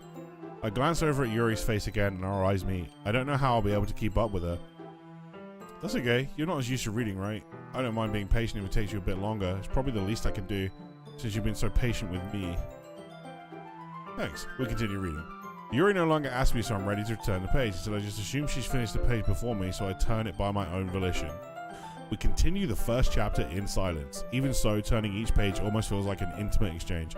I glance over at Yuri's face again and our eyes meet. I don't know how I'll be able to keep up with her. That's okay. You're not as used to reading, right? I don't mind being patient if it takes you a bit longer. It's probably the least I can do since you've been so patient with me. Thanks. We'll continue reading. Yuri no longer asks me, so I'm ready to return the page. Instead, I just assume she's finished the page before me, so I turn it by my own volition. We continue the first chapter in silence. Even so, turning each page almost feels like an intimate exchange.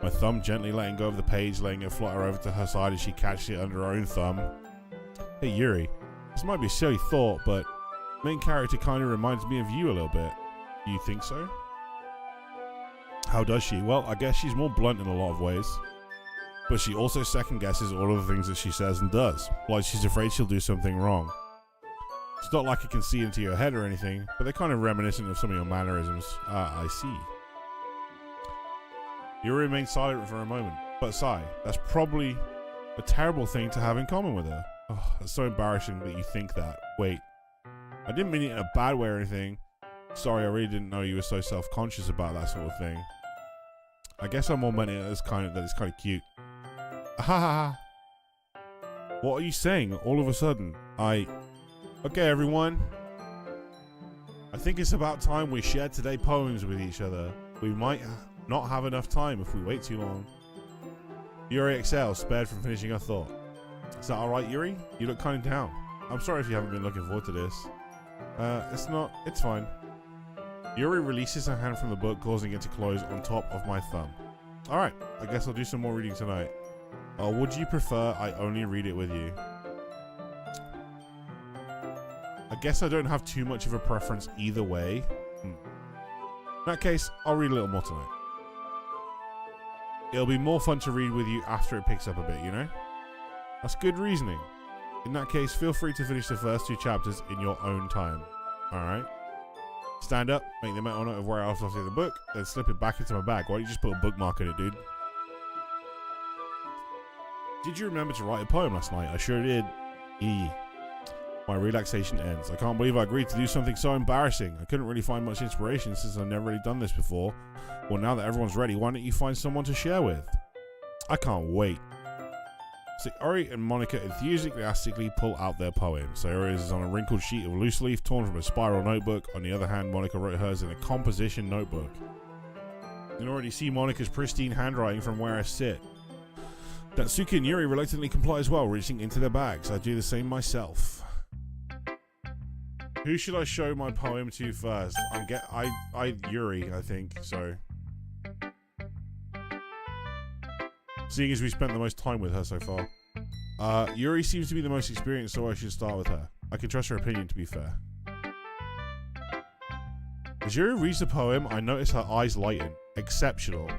My thumb gently letting go of the page, letting it flutter over to her side as she catches it under her own thumb. Hey Yuri, this might be a silly thought, but the main character kind of reminds me of you a little bit. You think so? How does she? Well, I guess she's more blunt in a lot of ways. But she also second guesses all of the things that she says and does. Like she's afraid she'll do something wrong. It's not like I can see into your head or anything, but they're kind of reminiscent of some of your mannerisms. I see. Yuri remains silent for a moment, but sigh. That's probably a terrible thing to have in common with her. Oh, it's so embarrassing that you think that. Wait. I didn't mean it in a bad way or anything. Sorry, I really didn't know you were so self-conscious about that sort of thing. I guess I more meant it as that it's kind of cute. Ha ha ha. What are you saying all of a sudden? Okay, everyone. I think it's about time we shared today poems with each other. We might not have enough time if we wait too long. Yuri exhales, spared from finishing her thought. Is that alright, Yuri? You look kind of down. I'm sorry if you haven't been looking forward to this. It's fine. Yuri releases her hand from the book, causing it to close on top of my thumb. Alright, I guess I'll do some more reading tonight. Or would you prefer I only read it with you? I guess I don't have too much of a preference either way. In that case, I'll read a little more tonight. It'll be more fun to read with you after it picks up a bit, you know? That's good reasoning. In that case, feel free to finish the first 2 chapters in your own time. Alright? Stand up, make the mental note of where I left off in the book, then slip it back into my bag. Why don't you just put a bookmark in it, dude? Did you remember to write a poem last night? I sure did. My relaxation ends. I can't believe I agreed to do something so embarrassing. I couldn't really find much inspiration since I've never really done this before. Well, now that everyone's ready, why don't you find someone to share with? I can't wait. Sayori and Monika enthusiastically pull out their poem. Sayori is on a wrinkled sheet of loose leaf torn from a spiral notebook. On the other hand, Monika wrote hers in a composition notebook. You can already see Monika's pristine handwriting from where I sit. Natsuki and Yuri reluctantly comply as well, reaching into their bags. I do the same myself. Who should I show my poem to first? Yuri, I think, so. Seeing as we spent the most time with her so far. Yuri seems to be the most experienced, so I should start with her. I can trust her opinion, to be fair. As Yuri reads the poem, I notice her eyes lighten. Exceptional.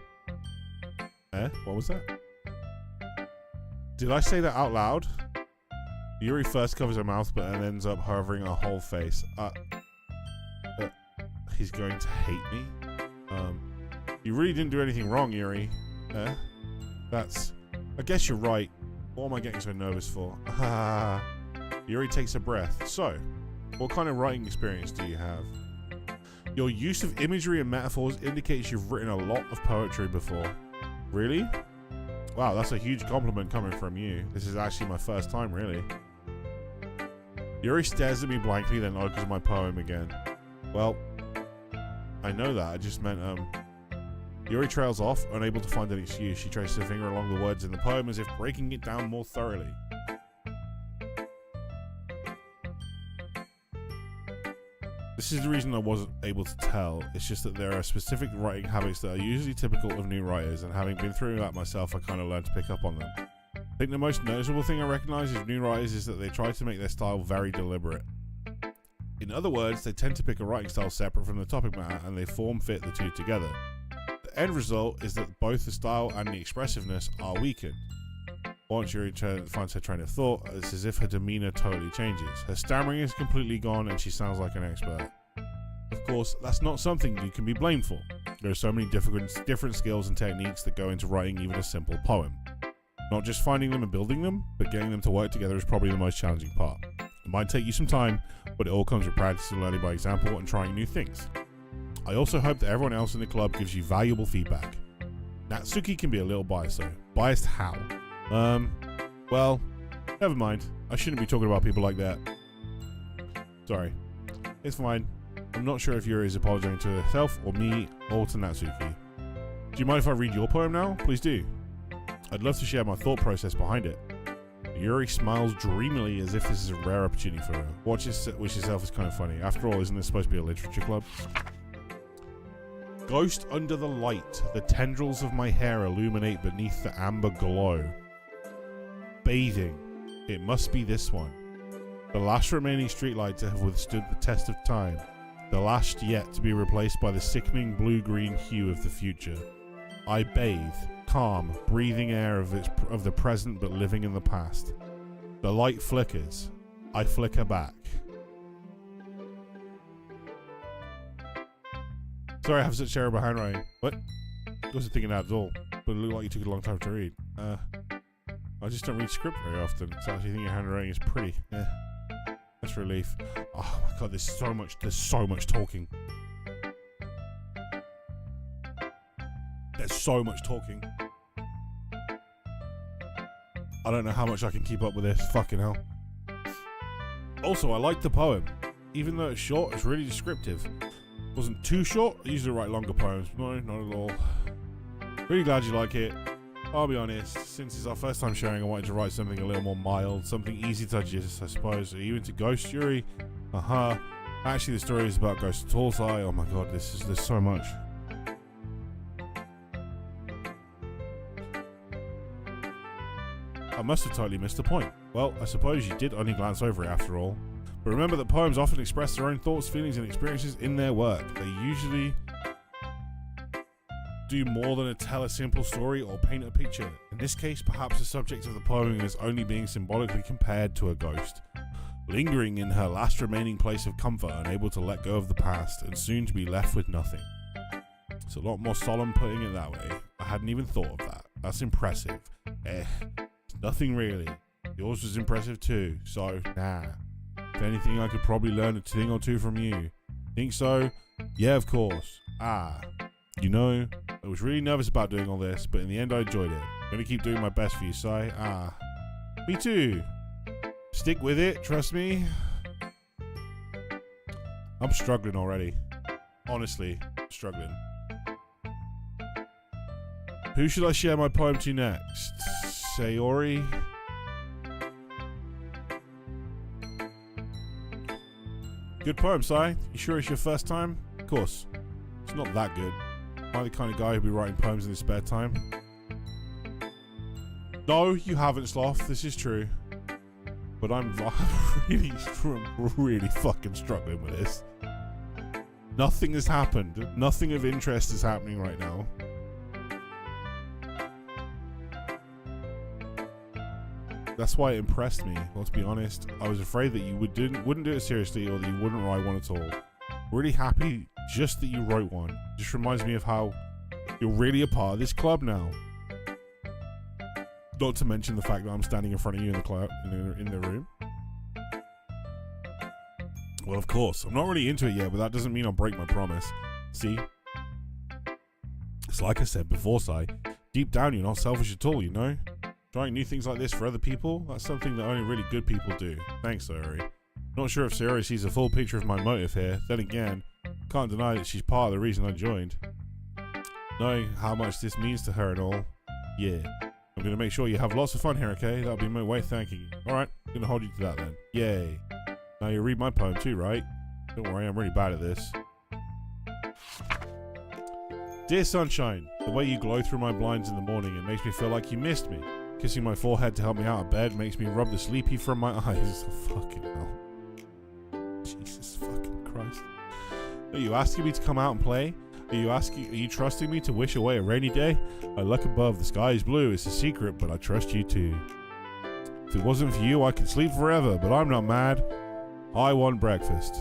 What was that? Did I say that out loud? Yuri first covers her mouth, but then ends up hovering her whole face. He's going to hate me? You really didn't do anything wrong, Yuri. I guess you're right. What am I getting so nervous for? Yuri takes a breath. So, what kind of writing experience do you have? Your use of imagery and metaphors indicates you've written a lot of poetry before. Really? Wow, that's a huge compliment coming from you. This is actually my first time, really. Yuri stares at me blankly, then opens my poem again. Well, I know that. I just meant, Yuri trails off, unable to find an excuse. She traces her finger along the words in the poem as if breaking it down more thoroughly. This is the reason I wasn't able to tell. It's just that there are specific writing habits that are usually typical of new writers, and having been through that myself, I kind of learned to pick up on them. I think the most noticeable thing I recognize of new writers is that they try to make their style very deliberate. In other words, they tend to pick a writing style separate from the topic matter, and they form fit the two together. The end result is that both the style and the expressiveness are weakened. Once Yuri finds her train of thought, it's as if her demeanor totally changes. Her stammering is completely gone and she sounds like an expert. Of course, that's not something you can be blamed for. There are so many different skills and techniques that go into writing even a simple poem. Not just finding them and building them, but getting them to work together is probably the most challenging part. It might take you some time, but it all comes with practice and learning by example and trying new things. I also hope that everyone else in the club gives you valuable feedback. Natsuki can be a little biased though. Biased how? Well, never mind. I shouldn't be talking about people like that. Sorry. It's fine. I'm not sure if Yuri is apologizing to herself or me or to Natsuki. Do you mind if I read your poem now? Please do. I'd love to share my thought process behind it. Yuri smiles dreamily as if this is a rare opportunity for her, which itself is kind of funny. After all, isn't this supposed to be a literature club? Ghost under the light, the tendrils of my hair illuminate beneath the amber glow. Bathing. It must be this one. The last remaining streetlight to have withstood the test of time. The last yet to be replaced by the sickening blue-green hue of the future. I bathe, calm, breathing air of the present but living in the past. The light flickers. I flicker back. Sorry I have such terrible handwriting. What? I wasn't thinking that at all. But it looked like you took a long time to read. I just don't read script very often, so I actually think your handwriting is pretty. That's relief. Oh my god, there's so much talking. There's so much talking. I don't know how much I can keep up with this. Fucking hell. Also, I like the poem. Even though it's short, it's really descriptive. It wasn't too short. I usually write longer poems. No, not at all. Really glad you like it. I'll be honest, since it's our first time sharing, I wanted to write something a little more mild, something easy to digest, I suppose. Are you into Ghost, Yuri? Actually, the story is about Ghost Tallside. Oh my god, there's so much. I must have totally missed the point. Well, I suppose you did only glance over it after all. But remember that poems often express their own thoughts, feelings, and experiences in their work. They usually do more than tell a simple story or paint a picture. In this case, perhaps the subject of the poem is only being symbolically compared to a ghost. lingering in her last remaining place of comfort, unable to let go of the past, and soon to be left with nothing. It's a lot more solemn putting it that way. I hadn't even thought of that. That's impressive. It's nothing really. Yours was impressive too, so nah. If anything, I could probably learn a thing or two from you. Think so? Yeah, of course. You know, I was really nervous about doing all this, but in the end I enjoyed it. I'm gonna keep doing my best for you, Sai. Me too. Stick with it, trust me. I'm struggling already. Honestly, struggling. Who should I share my poem to next? Sayori? Good poem, Sai. You sure it's your first time? Of course. It's not that good. Am I the kind of guy who'd be writing poems in his spare time? No, you haven't, Sloth. This is true. But I'm really fucking struggling with this. Nothing has happened. Nothing of interest is happening right now. That's why it impressed me. Well, to be honest, I was afraid that you wouldn't do it seriously, or that you wouldn't write one at all. Really happy just that you wrote one. Just reminds me of how you're really a part of this club now. Not to mention the fact that I'm standing in front of you in the club, in the room. Well, of course, I'm not really into it yet, but that doesn't mean I'll break my promise. See? It's like I said before, Sai. Deep down, you're not selfish at all, you know? Trying new things like this for other people, that's something that only really good people do. Thanks, Sayori. Not sure if Sayori sees a full picture of my motive here. Then again, can't deny that she's part of the reason I joined. Knowing how much this means to her and all, yeah. I'm going to make sure you have lots of fun here, okay? That'll be my way of thanking you. Alright, I'm going to hold you to that then. Yay. Now you read my poem too, right? Don't worry, I'm really bad at this. Dear Sunshine, the way you glow through my blinds in the morning, it makes me feel like you missed me. Kissing my forehead to help me out of bed makes me rub the sleepy from my eyes. Fucking hell. Jesus fucking Christ. Are you asking me to come out and play? Are you trusting me to wish away a rainy day? I look above, the sky is blue, it's a secret, but I trust you too. If it wasn't for you, I could sleep forever, but I'm not mad. I want breakfast.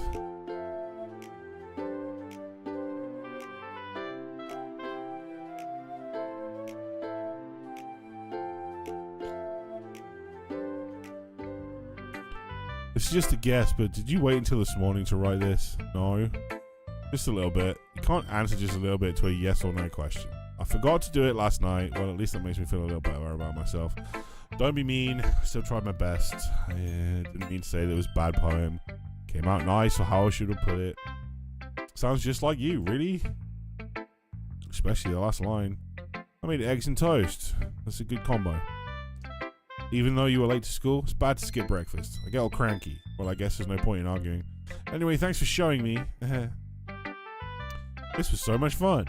This is just a guess, but did you wait until this morning to write this? No. Just a little bit. You can't answer just a little bit to a yes or no question. I forgot to do it last night. Well, at least that makes me feel a little better about myself. Don't be mean. I still tried my best. I didn't mean to say that it was a bad poem. Came out nice, or how I should have put it. Sounds just like you, really? Especially the last line. I made eggs and toast. That's a good combo. Even though you were late to school, it's bad to skip breakfast. I get all cranky. Well, I guess there's no point in arguing. Anyway, thanks for showing me. This was so much fun.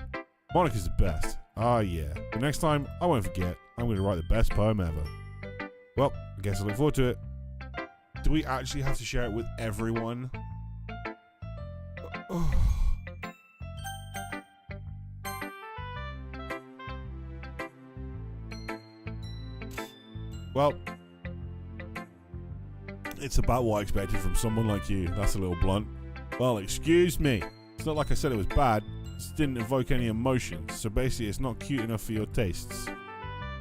Monika's the best. Ah, yeah. The next time, I won't forget. I'm going to write the best poem ever. Well, I guess I look forward to it. Do we actually have to share it with everyone? Well, it's about what I expected from someone like you. That's a little blunt. Well, excuse me. It's not like I said it was bad. It just didn't evoke any emotions. So basically, it's not cute enough for your tastes.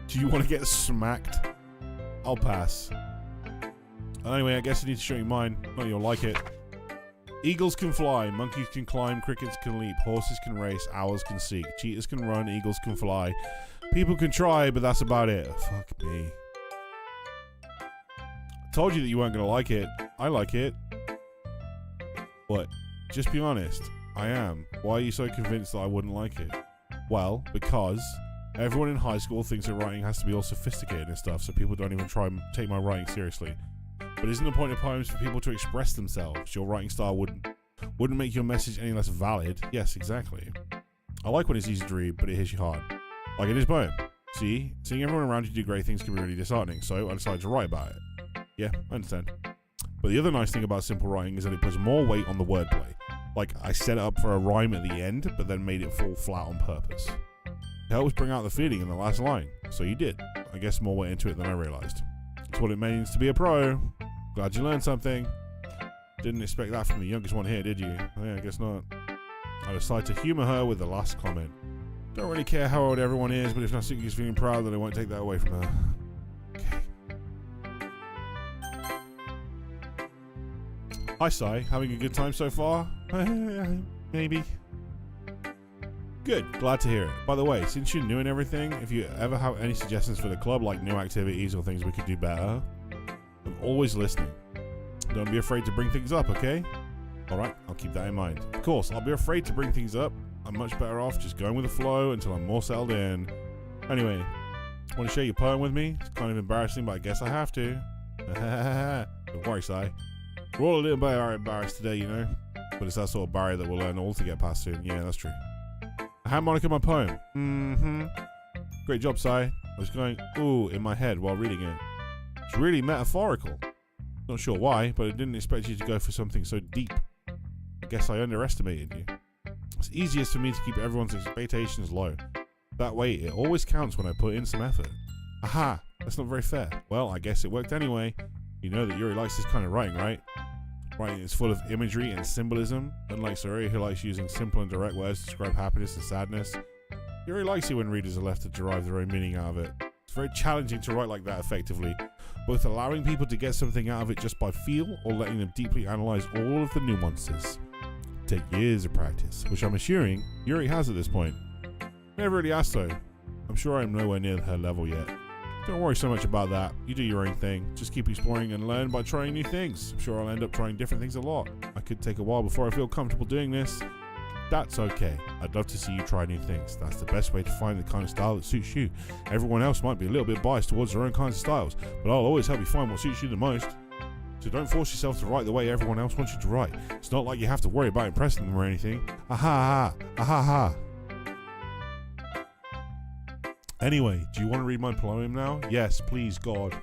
Do you want to get smacked? I'll pass. Anyway, I guess I need to show you mine. Not you'll like it. Eagles can fly, monkeys can climb, crickets can leap, horses can race, owls can seek, cheetahs can run, eagles can fly. People can try, but that's about it. Fuck me. I told you that you weren't going to like it. I like it. What? Just be honest. I am. Why are you so convinced that I wouldn't like it? Well, because everyone in high school thinks that writing has to be all sophisticated and stuff, so people don't even try and take my writing seriously. But isn't the point of poems for people to express themselves? Your writing style wouldn't make your message any less valid. Yes, exactly. I like when it's easy to read, but it hits you hard. Like in this poem. See, seeing everyone around you do great things can be really disheartening, so I decided to write about it. Yeah, I understand. But the other nice thing about simple writing is that it puts more weight on the wordplay. Like, I set it up for a rhyme at the end, but then made it fall flat on purpose. It helps bring out the feeling in the last line. So you did. I guess more weight into it than I realized. That's what it means to be a pro. Glad you learned something. Didn't expect that from the youngest one here, did you? Oh, yeah, I guess not. I decided to humour her with the last comment. Don't really care how old everyone is, but if Natsuki is feeling proud, then I won't take that away from her. Okay. Hi, Sai. Having a good time so far? Maybe. Good. Glad to hear it. By the way, since you're new and everything, if you ever have any suggestions for the club, like new activities or things we could do better, I'm always listening. Don't be afraid to bring things up, okay? Alright, I'll keep that in mind. Of course, I'll be afraid to bring things up. I'm much better off just going with the flow until I'm more settled in. Anyway, want to share your poem with me? It's kind of embarrassing, but I guess I have to. Don't worry, Sai. We're all a little bit embarrassed today, you know? But it's that sort of barrier that we'll learn all to get past soon. Yeah, that's true. I hand Monika my poem. Great job, Sai. I was going, ooh, in my head while reading it. It's really metaphorical. Not sure why, but I didn't expect you to go for something so deep. I guess I underestimated you. It's easiest for me to keep everyone's expectations low. That way, it always counts when I put in some effort. Aha! That's not very fair. Well, I guess it worked anyway. You know that Yuri likes this kind of writing, right? Writing is full of imagery and symbolism, unlike Sayori, who likes using simple and direct words to describe happiness and sadness. Yuri likes it when readers are left to derive their own meaning out of it. It's very challenging to write like that effectively, both allowing people to get something out of it just by feel or letting them deeply analyze all of the nuances. Take years of practice, which I'm assuming Yuri has at this point. Never really asked though. I'm sure I'm nowhere near her level yet. Don't worry so much about that. You do your own thing. Just keep exploring and learn by trying new things. I'm sure I'll end up trying different things a lot. I could take a while before I feel comfortable doing this. That's okay. I'd love to see you try new things. That's the best way to find the kind of style that suits you. Everyone else might be a little bit biased towards their own kinds of styles, but I'll always help you find what suits you the most. So don't force yourself to write the way everyone else wants you to write. It's not like you have to worry about impressing them or anything. Aha, aha. Anyway, do you want to read my poem now? Yes, please, God.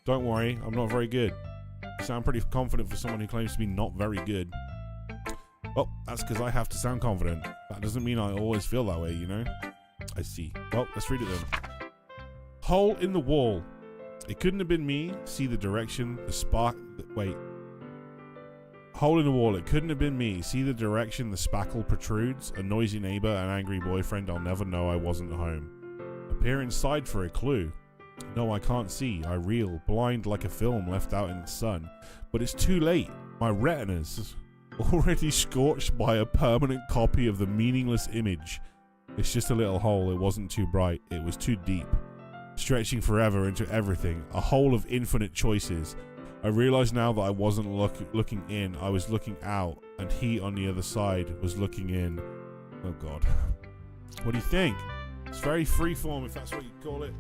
Don't worry, I'm not very good. You sound pretty confident for someone who claims to be not very good. Well, that's because I have to sound confident. That doesn't mean I always feel that way, you know? I see. Well, let's read it then. Hole in the wall. It couldn't have been me. See the direction, the spark... Wait. Hole in the wall. It couldn't have been me. See the direction the spackle protrudes. A noisy neighbor, an angry boyfriend. I'll never know I wasn't home. Appear inside for a clue. No, I can't see. I reel, blind like a film left out in the sun. But it's too late. My retinas already scorched by a permanent copy of the meaningless image. It's just a little hole. It wasn't too bright. It was too deep. Stretching forever into everything. A hole of infinite choices. I realize now that I wasn't looking in, I was looking out, and he on the other side was looking in. Oh God. What do you think? It's very freeform, if that's what you call it.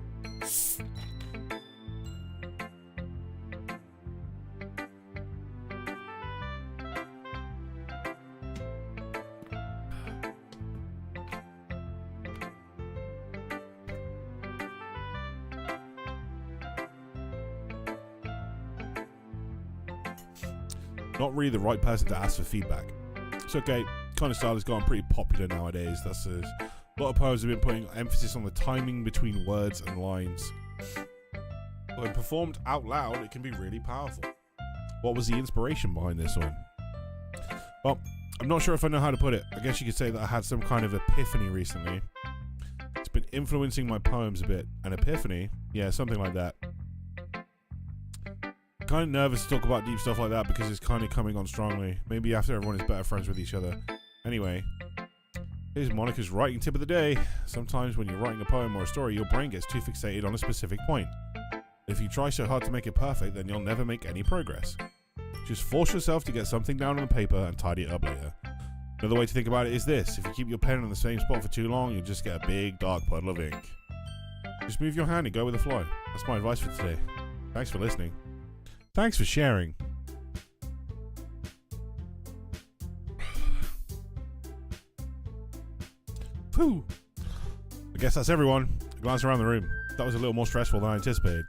Not really the right person to ask for feedback. It's okay. Kind of style has gone pretty popular nowadays. That's a lot of poems have been putting emphasis on the timing between words and lines. When performed out loud, it can be really powerful. What was the inspiration behind this one? Well, I'm not sure if I know how to put it. I guess you could say that I had some kind of epiphany recently. It's been influencing my poems a bit. An epiphany? Yeah, something like that. Kind of nervous to talk about deep stuff like that because it's kind of coming on strongly. Maybe after everyone is better friends with each other. Anyway, here's Monika's writing tip of the day. Sometimes when you're writing a poem or a story, your brain gets too fixated on a specific point. If you try so hard to make it perfect, then you'll never make any progress. Just force yourself to get something down on the paper and tidy it up later. Another way to think about it is this. If you keep your pen in the same spot for too long, you'll just get a big dark puddle of ink. Just move your hand and go with the flow. That's my advice for today. Thanks for listening. Thanks for sharing. Phew. I guess that's everyone. A glance around the room. That was a little more stressful than I anticipated.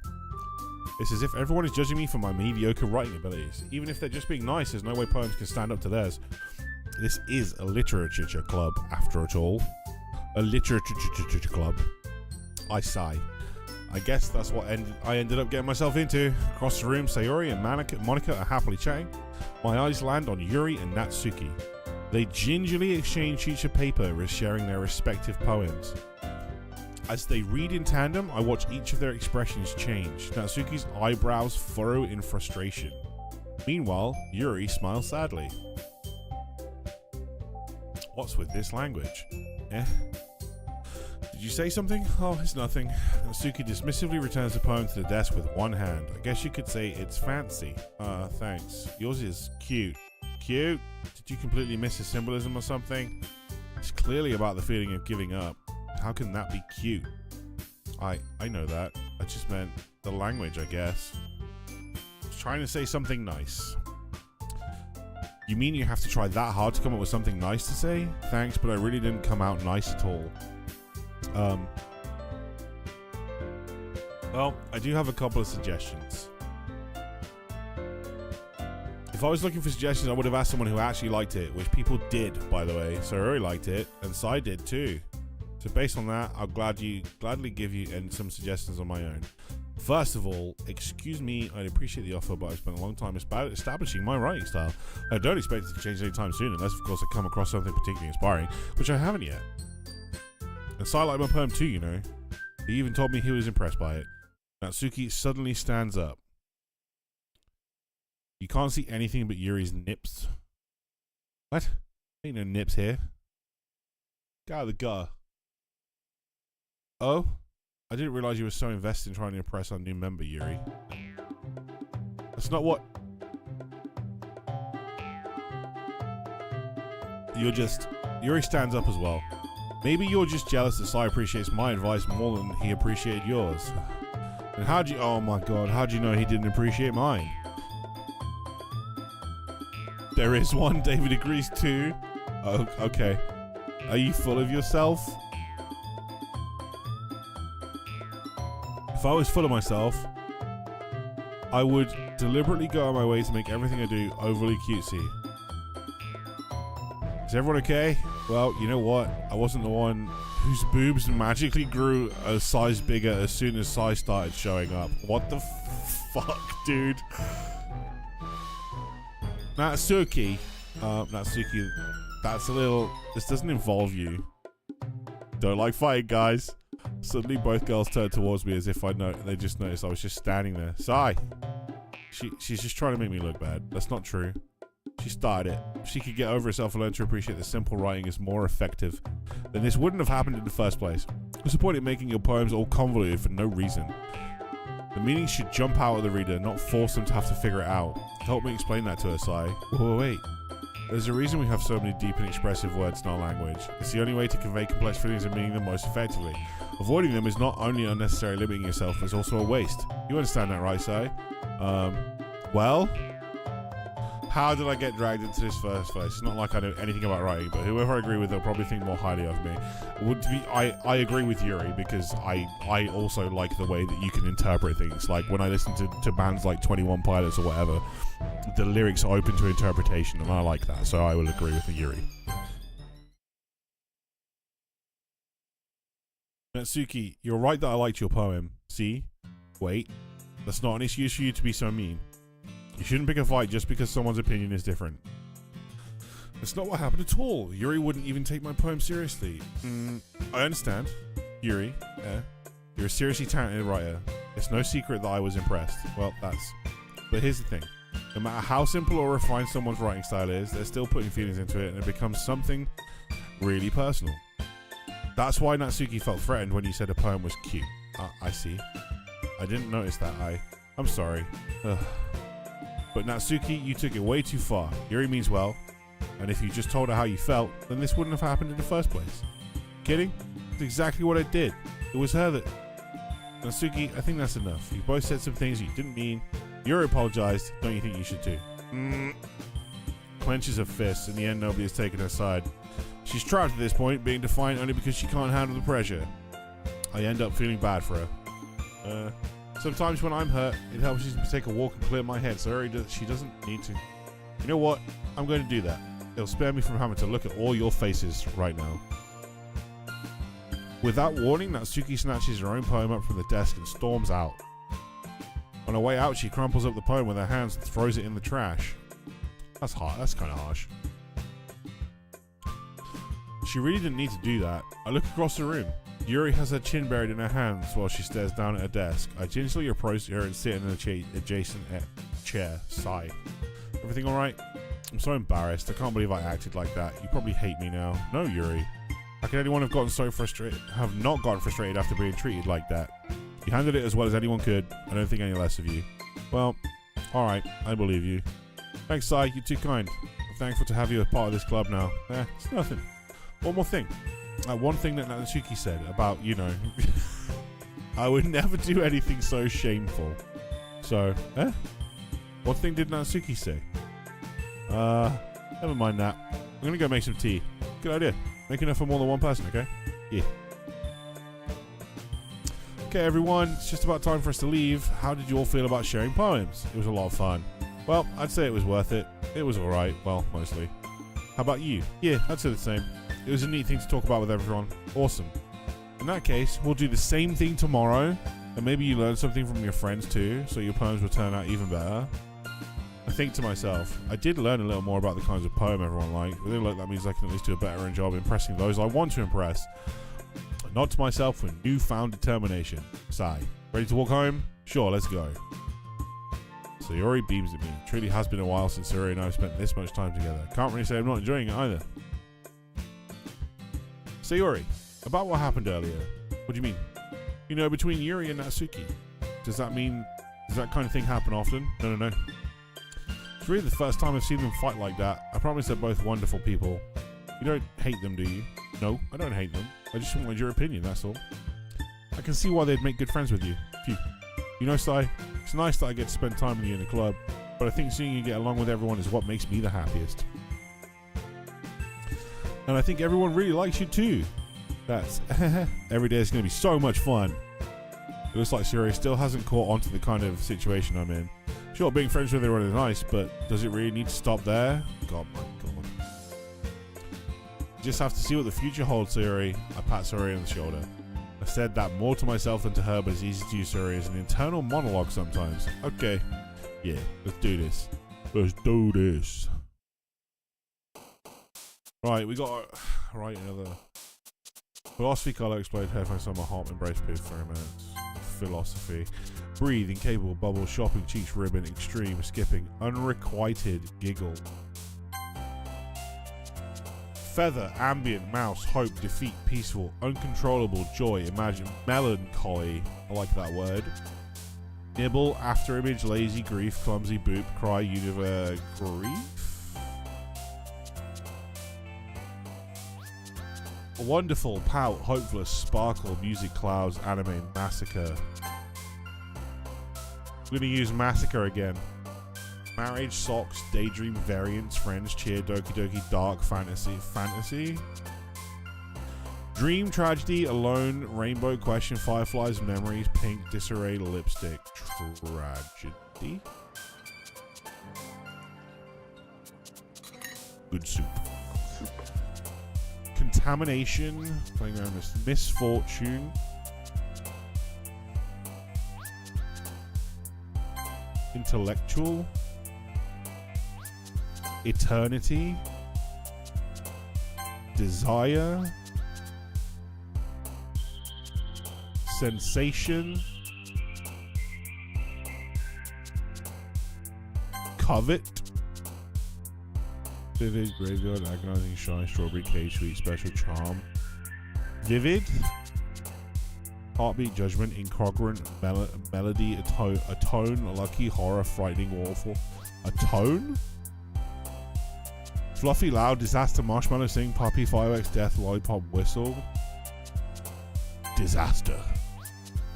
It's as if everyone is judging me for my mediocre writing abilities. Even if they're just being nice, there's no way poems can stand up to theirs. This is a literature club, after all. A literature club. I sigh. I guess that's what I ended up getting myself into. Across the room, Sayori and Monika are happily chatting. My eyes land on Yuri and Natsuki. They gingerly exchange sheets of paper as sharing their respective poems. As they read in tandem, I watch each of their expressions change. Natsuki's eyebrows furrow in frustration. Meanwhile, Yuri smiles sadly. What's with this language? Eh? Did you say something? Oh, it's nothing. Natsuki dismissively returns the poem to the desk with one hand. I guess you could say it's fancy. Thanks. Yours is cute. Cute? Did you completely miss the symbolism or something? It's clearly about the feeling of giving up. How can that be cute? I know that. I just meant the language, I guess. I was trying to say something nice. You mean you have to try that hard to come up with something nice to say? Thanks, but I really didn't come out nice at all. Well, I do have a couple of suggestions. If I was looking for suggestions, I would have asked someone who actually liked it, which people did, by the way. Sayori liked it, and Sai did too. So based on that, I'll gladly give you some suggestions on my own. First of all, excuse me, I'd appreciate the offer, but I've spent a long time establishing my writing style. I don't expect it to change anytime soon, unless of course I come across something particularly inspiring, which I haven't yet. And Sai liked my poem too, you know. He even told me he was impressed by it. Natsuki suddenly stands up. You can't see anything but Yuri's nips. What? Ain't no nips here. Get out of the gutter. Oh? I didn't realize you were so invested in trying to impress our new member, Yuri. That's not what... Yuri stands up as well. Maybe you're just jealous that Sai appreciates my advice more than he appreciated yours. And how'd you... Oh my god, how'd you know he didn't appreciate mine? There is one, David agrees too. Oh, okay. Are you full of yourself? If I was full of myself, I would deliberately go out of my way to make everything I do overly cutesy. Is everyone okay? Well, you know what? I wasn't the one whose boobs magically grew a size bigger as soon as Sai started showing up. What the fuck, dude? Natsuki, that's a little... This doesn't involve you. Don't like fighting, guys. Suddenly, both girls turned towards me as if they just noticed I was just standing there. Sai! She's just trying to make me look bad. That's not true. She started it. If she could get over herself and learn to appreciate that simple writing is more effective, then this wouldn't have happened in the first place. What's the point in making your poems all convoluted for no reason? The meaning should jump out at the reader, not force them to have to figure it out. Help me explain that to her, Sai. Whoa, wait. There's a reason we have so many deep and expressive words in our language. It's the only way to convey complex feelings and meaning them most effectively. Avoiding them is not only unnecessary limiting yourself, but it's also a waste. You understand that, right, Sai? Well? How did I get dragged into this first place? It's not like I know anything about writing, but whoever I agree with, they'll probably think more highly of me. I agree with Yuri, because I also like the way that you can interpret things. Like, when I listen to bands like 21 Pilots or whatever, the lyrics are open to interpretation, and I like that, so I will agree with Yuri. Natsuki, you're right that I liked your poem. See? Wait. That's not an excuse for you to be so mean. You shouldn't pick a fight just because someone's opinion is different. That's not what happened at all. Yuri wouldn't even take my poem seriously. I understand. Yuri, you're a seriously talented writer. It's no secret that I was impressed. Well, but here's the thing. No matter how simple or refined someone's writing style is, they're still putting feelings into it, and it becomes something really personal. That's why Natsuki felt threatened when you said a poem was cute. I see. I didn't notice that. I'm sorry. Ugh. But Natsuki, you took it way too far. Yuri means well, and if you just told her how you felt, then this wouldn't have happened in the first place. Kidding? That's exactly what I did. It was her that... Natsuki, I think that's enough. You both said some things you didn't mean. Yuri apologized. Don't you think you should too? Clenches her fists. In the end, nobody has taken her side. She's trapped at this point, being defiant only because she can't handle the pressure. I end up feeling bad for her. Sometimes when I'm hurt, it helps me to take a walk and clear my head, so she doesn't need to. You know what? I'm going to do that. It'll spare me from having to look at all your faces right now. Without warning, Natsuki snatches her own poem up from the desk and storms out. On her way out, she crumples up the poem with her hands and throws it in the trash. That's hard. That's kind of harsh. She really didn't need to do that. I look across the room. Yuri has her chin buried in her hands while she stares down at her desk. I gingerly approach her and sit in an adjacent chair. Sigh. Everything alright? I'm so embarrassed. I can't believe I acted like that. You probably hate me now. No, Yuri. How can anyone have gotten so frustrated? Have not gotten frustrated after being treated like that? You handled it as well as anyone could. I don't think any less of you. Well, alright. I believe you. Thanks, Sai. You're too kind. I'm thankful to have you as part of this club now. It's nothing. One more thing. One thing that Natsuki said about, you know, I would never do anything so shameful. So, what thing did Natsuki say? Never mind that. I'm gonna go make some tea. Good idea. Make enough for more than one person, okay? Yeah. Okay, everyone. It's just about time for us to leave. How did you all feel about sharing poems? It was a lot of fun. Well, I'd say it was worth it. It was alright. Well, mostly. How about you? Yeah, I'd say the same. It was a neat thing to talk about with everyone. Awesome. In that case, we'll do the same thing tomorrow, and maybe you learn something from your friends too, so your poems will turn out even better. I think to myself, I did learn a little more about the kinds of poem everyone likes. Within luck, that means I can at least do a better job impressing those I want to impress. Not to myself with newfound determination. Sigh. Ready to walk home? Sure, let's go. Sayori beams at me. It truly has been a while since Sayori and I have spent this much time together. Can't really say I'm not enjoying it either. Sayori, about what happened earlier. What do you mean? You know, between Yuri and Natsuki. Does that kind of thing happen often? No. It's really the first time I've seen them fight like that. I promise they're both wonderful people. You don't hate them, do you? No, I don't hate them. I just wanted your opinion, that's all. I can see why they'd make good friends with you. Phew. You know, Sai, it's nice that I get to spend time with you in the club, but I think seeing you get along with everyone is what makes me the happiest. And I think everyone really likes you too. That's every day is going to be so much fun. It looks like Sayori still hasn't caught on to the kind of situation I'm in. Sure, being friends with everyone is nice, but does it really need to stop there? God, my God. Just have to see what the future holds, Sayori. I pat Sayori on the shoulder. I said that more to myself than to her, but it's easy to use Sayori as an internal monologue sometimes. Okay. Yeah, let's do this. Let's do this. Right, we got right another philosophy color explode headphones on my heart embrace booth for a minute. Philosophy. Breathe, incapable, bubble, shopping, cheeks, ribbon, extreme, skipping, unrequited, giggle. Feather, ambient, mouse, hope, defeat, peaceful, uncontrollable, joy, imagine, melancholy. I like that word. Nibble, after image, lazy, grief, clumsy, boop, cry, universe, grief. Wonderful, pout, hopeless, sparkle, music, clouds, anime, massacre. I'm gonna use massacre again. Marriage, socks, daydream, variants, friends, cheer, doki doki, dark, fantasy. Dream, tragedy, alone, rainbow, question, fireflies, memories, pink, disarray, lipstick, tragedy. Good soup. Contamination, playing around with misfortune. Intellectual. Eternity. Desire. Sensation. Covet. Vivid, graveyard, agonizing, shy, strawberry, cage, sweet, special, charm. Vivid. Heartbeat, judgment, incongruent, melody, atone, lucky, horror, frightening, awful. Atone? Fluffy, loud, disaster, marshmallow, sing, puppy, fireworks, death, lollipop, whistle. Disaster.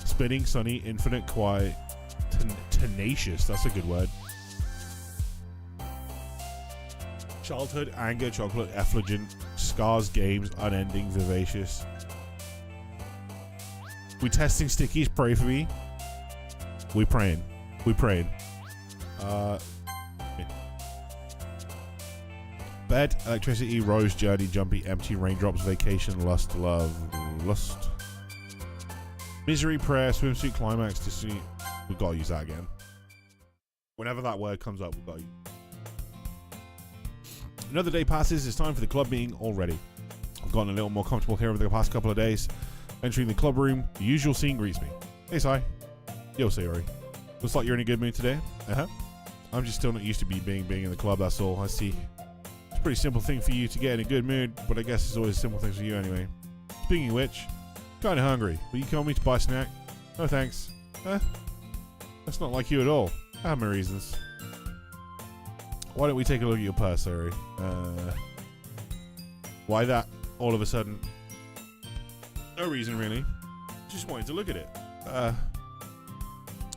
Spinning, sunny, infinite, quiet, tenacious, that's a good word. Childhood, anger, chocolate, effulgent, scars, games, unending, vivacious. We testing stickies, pray for me. We praying. We praying. Bed, electricity, rose, journey, jumpy, empty, raindrops, vacation, lust, love, lust. Misery, prayer, swimsuit, climax, destiny. We gotta use that again. Whenever that word comes up, we gotta use. Another day passes. It's time for the club meeting already. I've gotten a little more comfortable here over the past couple of days. Entering the club room, the usual scene greets me. Hey, Sai. Yo, Sayori. Looks like you're in a good mood today. I'm just still not used to being in the club, that's all. I see. It's a pretty simple thing for you to get in a good mood, but I guess it's always simple things for you anyway. Speaking of which, kinda hungry. Will you call me to buy a snack? No thanks. That's not like you at all. I have my reasons. Why don't we take a look at your purse, Sayori? Why that all of a sudden? No reason really. Just wanted to look at it.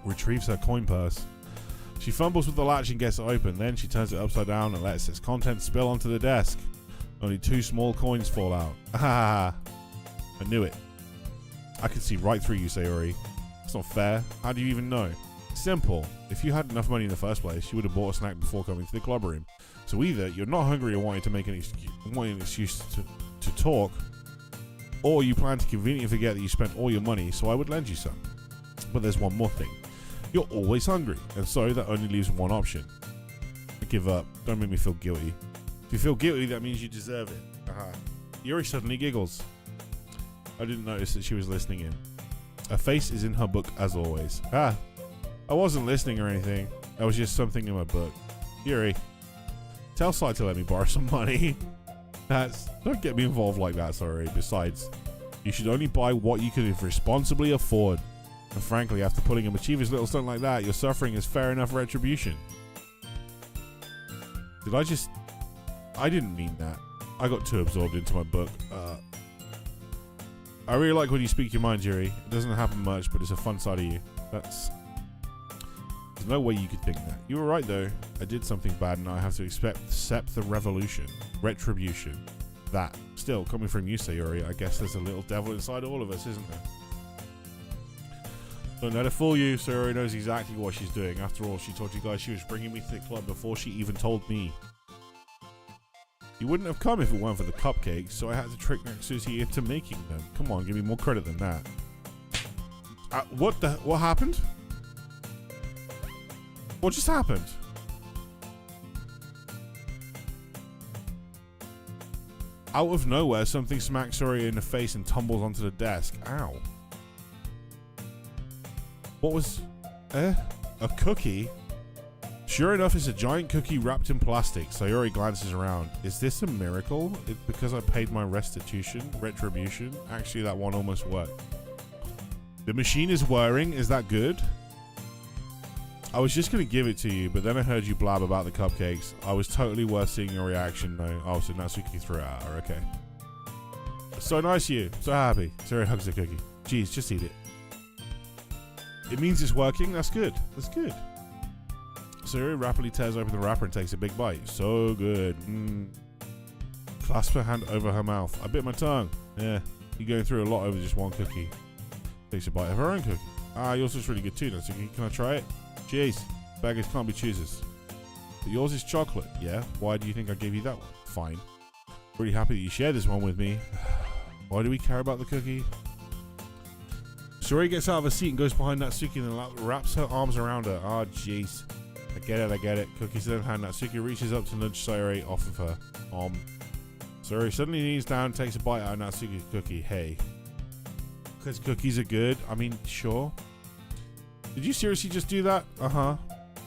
Retrieves her coin purse. She fumbles with the latch and gets it open. Then she turns it upside down and lets its contents spill onto the desk. Only 2 small coins fall out. I knew it. I can see right through you, Sayori. It's not fair. How do you even know? Simple. If you had enough money in the first place, you would have bought a snack before coming to the club room. So either you're not hungry or wanting to make an excuse to talk, or you plan to conveniently forget that you spent all your money, so I would lend you some. But there's one more thing. You're always hungry, and so that only leaves one option. I give up. Don't make me feel guilty. If you feel guilty, that means you deserve it. Yuri suddenly giggles. I didn't notice that she was listening in. Her face is in her book as always. I wasn't listening or anything. That was just something in my book. Yuri, tell Sai to let me borrow some money. Don't get me involved like that, sorry. Besides, you should only buy what you can responsibly afford. And frankly, after pulling a mischievous little stunt like that, your suffering is fair enough retribution. I didn't mean that. I got too absorbed into my book. I really like when you speak your mind, Yuri. It doesn't happen much, but it's a fun side of you. There's no way you could think that. You were right, though. I did something bad, and I have to accept the retribution. That. Still, coming from you, Sayori, I guess there's a little devil inside all of us, isn't there? Don't let her fool you. Sayori knows exactly what she's doing. After all, she told you guys she was bringing me to the club before she even told me. You wouldn't have come if it weren't for the cupcakes, so I had to trick Natsuki into making them. Come on, give me more credit than that. What happened? What just happened? Out of nowhere, something smacks Sayori in the face and tumbles onto the desk. Ow. What was... a cookie? Sure enough, it's a giant cookie wrapped in plastic. Sayori glances around. Is this a miracle? It's because I paid my retribution? Actually, that one almost worked. The machine is whirring. Is that good? I was just going to give it to you, but then I heard you blab about the cupcakes. I was totally worth seeing your reaction, though. Oh, so Natsuki threw it at her. Okay. So nice of you. So happy. Sayori hugs the cookie. Jeez, just eat it. It means it's working. That's good. That's good. Sayori rapidly tears open the wrapper and takes a big bite. So good. Clasps her hand over her mouth. I bit my tongue. Yeah, you're going through a lot over just one cookie. Takes a bite of her own cookie. Yours is really good too, Natsuki. Can I try it? Jeez, beggars can't be choosers. But yours is chocolate. Yeah? Why do you think I gave you that one? Fine. Pretty happy that you shared this one with me. Why do we care about the cookie? Sayori gets out of her seat and goes behind Natsuki and then wraps her arms around her. Jeez. I get it. Cookie's in hand. Natsuki reaches up to nudge Sayori off of her. Sayori suddenly kneels down, takes a bite out of Natsuki's cookie. Hey. Because cookies are good. I mean, sure. Did you seriously just do that?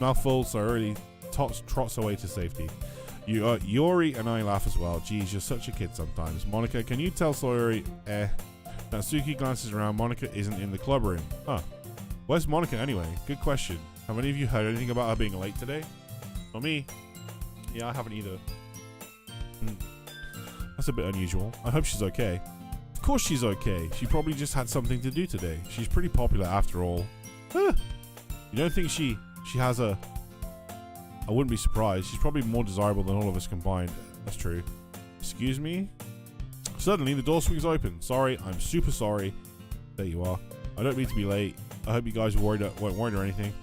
Mouthful, Sayori trots away to safety. Yuri and I laugh as well. Geez, you're such a kid sometimes. Monika, can you tell Sayori? Natsuki glances around. Monika isn't in the club room. Where's Monika anyway? Good question. Have any of you heard anything about her being late today? Not me. Yeah, I haven't either. That's a bit unusual. I hope she's okay. Of course she's okay. She probably just had something to do today. She's pretty popular after all. You don't think she has a... I wouldn't be surprised. She's probably more desirable than all of us combined. That's true. Excuse me? Suddenly, the door swings open. Sorry, I'm super sorry. There you are. I don't mean to be late. I hope you guys weren't worried or anything.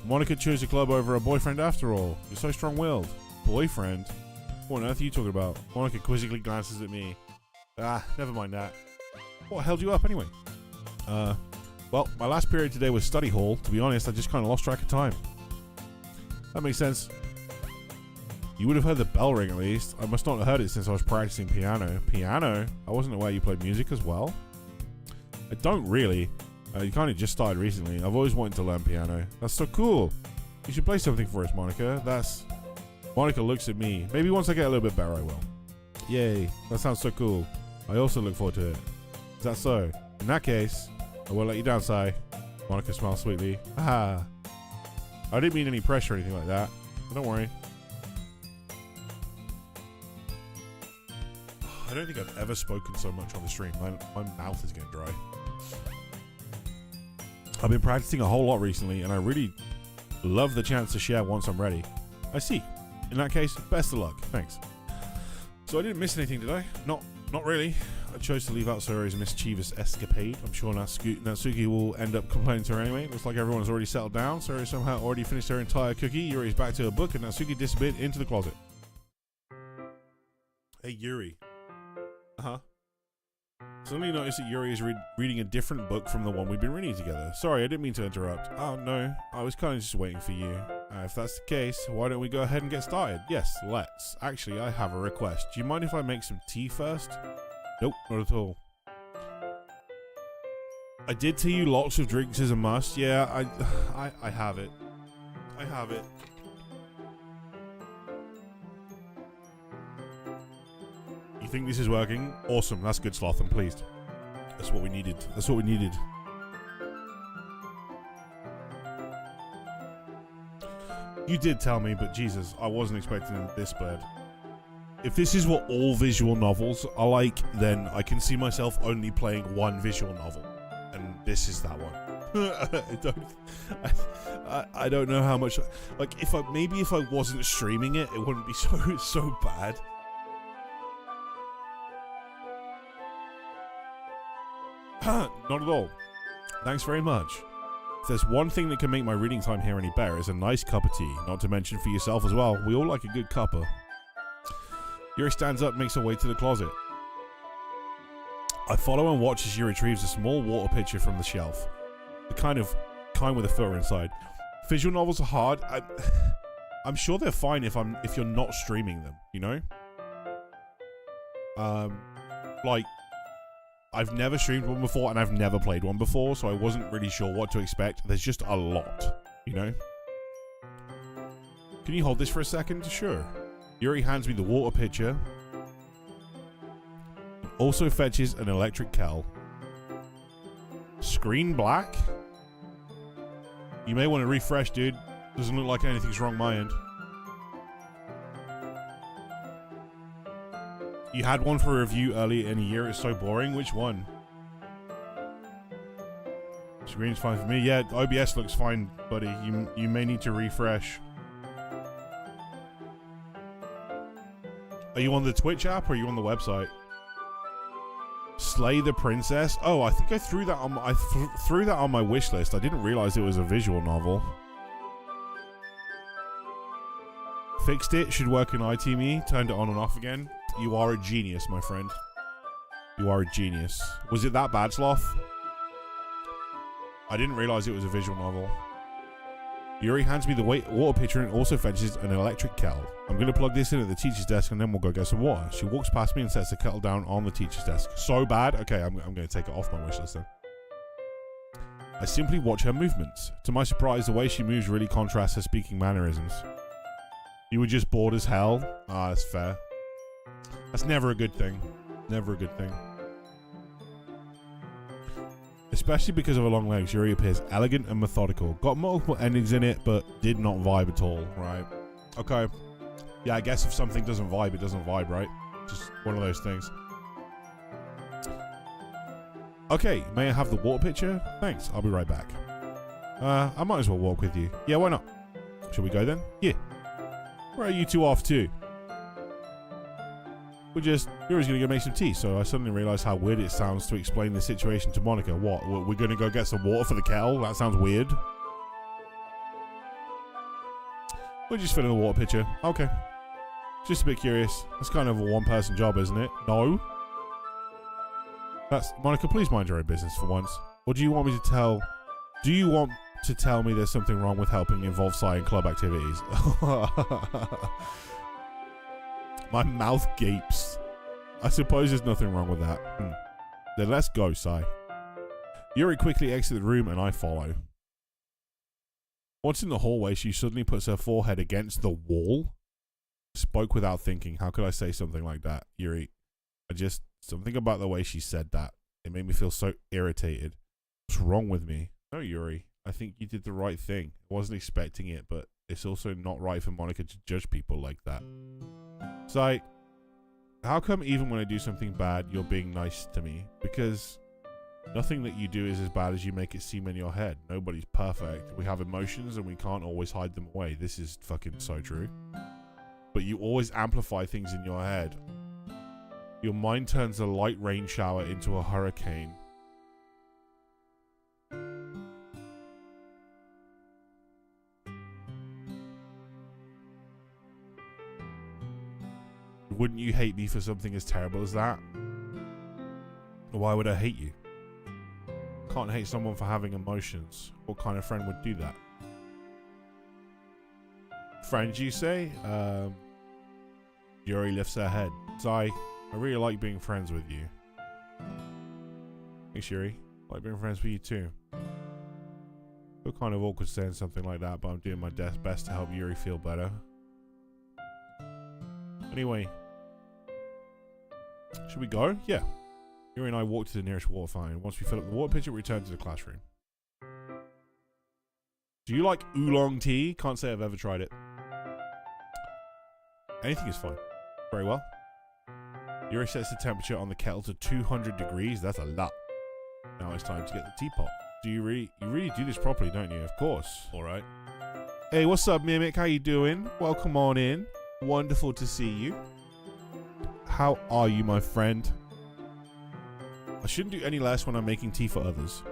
Monika chose a club over a boyfriend after all. You're so strong-willed. Boyfriend? What on earth are you talking about? Monika quizzically glances at me. Never mind that. What held you up anyway? Well, my last period today was study hall. To be honest, I just kind of lost track of time. That makes sense. You would have heard the bell ring at least. I must not have heard it since I was practicing piano. Piano? I wasn't aware you played music as well. I don't really. You kind of just started recently. I've always wanted to learn piano. That's so cool. You should play something for us, Monika. Monika looks at me. Maybe once I get a little bit better, I will. Yay. That sounds so cool. I also look forward to it. Is that so? In that case, I won't let you down, Sai. Monika smiles sweetly. Ah. I didn't mean any pressure or anything like that. But don't worry. I don't think I've ever spoken so much on the stream. My mouth is getting dry. I've been practicing a whole lot recently, and I really love the chance to share once I'm ready. I see. In that case, best of luck. Thanks. So I didn't miss anything, did I? Not really. I chose to leave out Sayori's mischievous escapade. I'm sure Natsuki will end up complaining to her anyway. Looks like everyone's already settled down. Sayori somehow already finished her entire cookie. Yuri's back to her book, and Natsuki disappeared into the closet. Hey, Yuri. Uh-huh. Suddenly noticed that Yuri is reading a different book from the one we've been reading together. Sorry, I didn't mean to interrupt. Oh, no. I was kind of just waiting for you. If that's the case, why don't we go ahead and get started? Yes, let's. Actually, I have a request. Do you mind if I make some tea first? Nope, not at all. I did tell you lots of drinks is a must. Yeah, I have it. I have it. You think this is working? Awesome. That's good, Sloth. I'm pleased. That's what we needed. That's what we needed. You did tell me, but Jesus, I wasn't expecting this bad. If this is what all visual novels are like, then I can see myself only playing one visual novel. And this is that one. I don't know how much... Like, maybe if I wasn't streaming it, it wouldn't be so bad. Not at all. Thanks very much. If there's one thing that can make my reading time here any better, it's a nice cup of tea. Not to mention for yourself as well. We all like a good cuppa. Yuri stands up and makes her way to the closet. I follow and watch as Yuri retrieves a small water pitcher from the shelf. The kind with a filter inside. Visual novels are hard. I'm sure they're fine if you're not streaming them, you know? Like, I've never streamed one before, and I've never played one before, so I wasn't really sure what to expect. There's just a lot, you know? Can you hold this for a second? Sure. Yuri hands me the water pitcher. Also fetches an electric kettle. Screen black? You may want to refresh, dude. Doesn't look like anything's wrong my end. You had one for a review earlier in the year. It's so boring. Which one? Screen's fine for me. Yeah, OBS looks fine, buddy. You may need to refresh. Are you on the Twitch app or are you on the website? Slay the Princess? Oh, I think I threw that on threw that on my wish list. I didn't realize it was a visual novel. Fixed it. Should work in iTeamy. Turned it on and off again. You are a genius, my friend. You are a genius. Was it that bad, Sloth? I didn't realize it was a visual novel. Yuri hands me the water pitcher and also fetches an electric kettle. I'm going to plug this in at the teacher's desk and then we'll go get some water. She walks past me and sets the kettle down on the teacher's desk. So bad? Okay, I'm going to take it off my wish list then. I simply watch her movements. To my surprise, the way she moves really contrasts her speaking mannerisms. You were just bored as hell? Ah, that's fair. That's never a good thing. Never a good thing. Especially because of her long legs, Yuri appears elegant and methodical. Got multiple endings in it, but did not vibe at all, right? Okay. Yeah, I guess if something doesn't vibe, it doesn't vibe, right? Just one of those things. Okay, may I have the water pitcher? Thanks, I'll be right back. I might as well walk with you. Yeah, why not? Shall we go then? Yeah. Where are you two off to? Yuri's gonna go make some tea, so I suddenly realized how weird it sounds to explain the situation to Monika. What? We're gonna go get some water for the kettle? That sounds weird. We're just filling the water pitcher. Okay. Just a bit curious. That's kind of a one-person job, isn't it? No. That's... Monika, please mind your own business for once. Or do you want me to tell... Do you want to tell me there's something wrong with helping involve Sai in club activities? My mouth gapes. I suppose there's nothing wrong with that. Then let's go, Sai. Yuri quickly exits the room and I follow. Once in the hallway, she suddenly puts her forehead against the wall. Spoke without thinking. How could I say something like that, Yuri? Something about the way she said that. It made me feel so irritated. What's wrong with me? No, Yuri. I think you did the right thing. I wasn't expecting it, but it's also not right for Monika to judge people like that. Sai, how come even when I do something bad, you're being nice to me? Because nothing that you do is as bad as you make it seem in your head. Nobody's perfect. We have emotions and we can't always hide them away. This is fucking so true. But you always amplify things in your head. Your mind turns a light rain shower into a hurricane. Wouldn't you hate me for something as terrible as that? Why would I hate you? Can't hate someone for having emotions. What kind of friend would do that? Friend, you say? Yuri lifts her head. Sai, I really like being friends with you. Thanks, Yuri. I like being friends with you too. Feel kind of awkward saying something like that, but I'm doing my best to help Yuri feel better. Anyway, should we go? Yeah. Yuri and I walk to the nearest water fountain. Once we fill up the water pitcher, we return to the classroom. Do you like oolong tea? Can't say I've ever tried it. Anything is fine. Very well. Yuri sets the temperature on the kettle to 200 degrees. That's a lot. Now it's time to get the teapot. You really do this properly, don't you? Of course. All right. Hey, what's up, Mimic? How you doing? Welcome on in. Wonderful to see you. How are you, my friend? I shouldn't do any less when I'm making tea for others,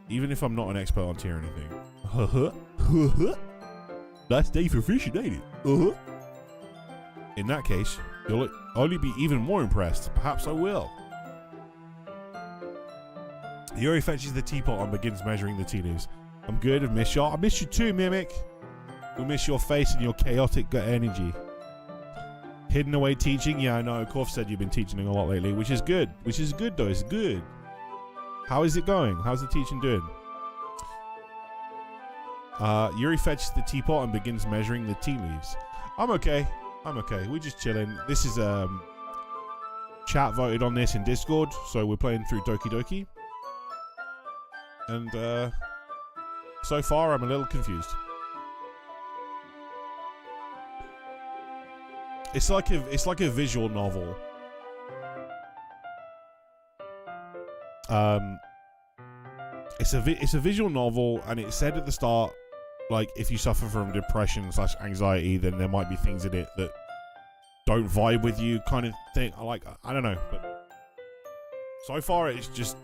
even if I'm not an expert on tea or anything. That's day for fish, ain't it? In that case, you'll only be even more impressed. Perhaps I will. Yuri fetches the teapot and begins measuring the tea leaves. I'm good. I've missed you. I miss you too, Mimic. We miss your face and your chaotic gut energy. Hidden away teaching? Yeah, I know. Korf said you've been teaching a lot lately, which is good. Which is good, though. It's good. How is it going? How's the teaching doing? Yuri fetches the teapot and begins measuring the tea leaves. I'm okay. I'm okay. We're just chilling. This is chat voted on this in Discord, so we're playing through DOKI. And so far, I'm a little confused. It's like a visual novel. It's a visual novel, and it said at the start, like, if you suffer from depression/anxiety, then there might be things in it that don't vibe with you, kind of thing. I don't know, but so far it's just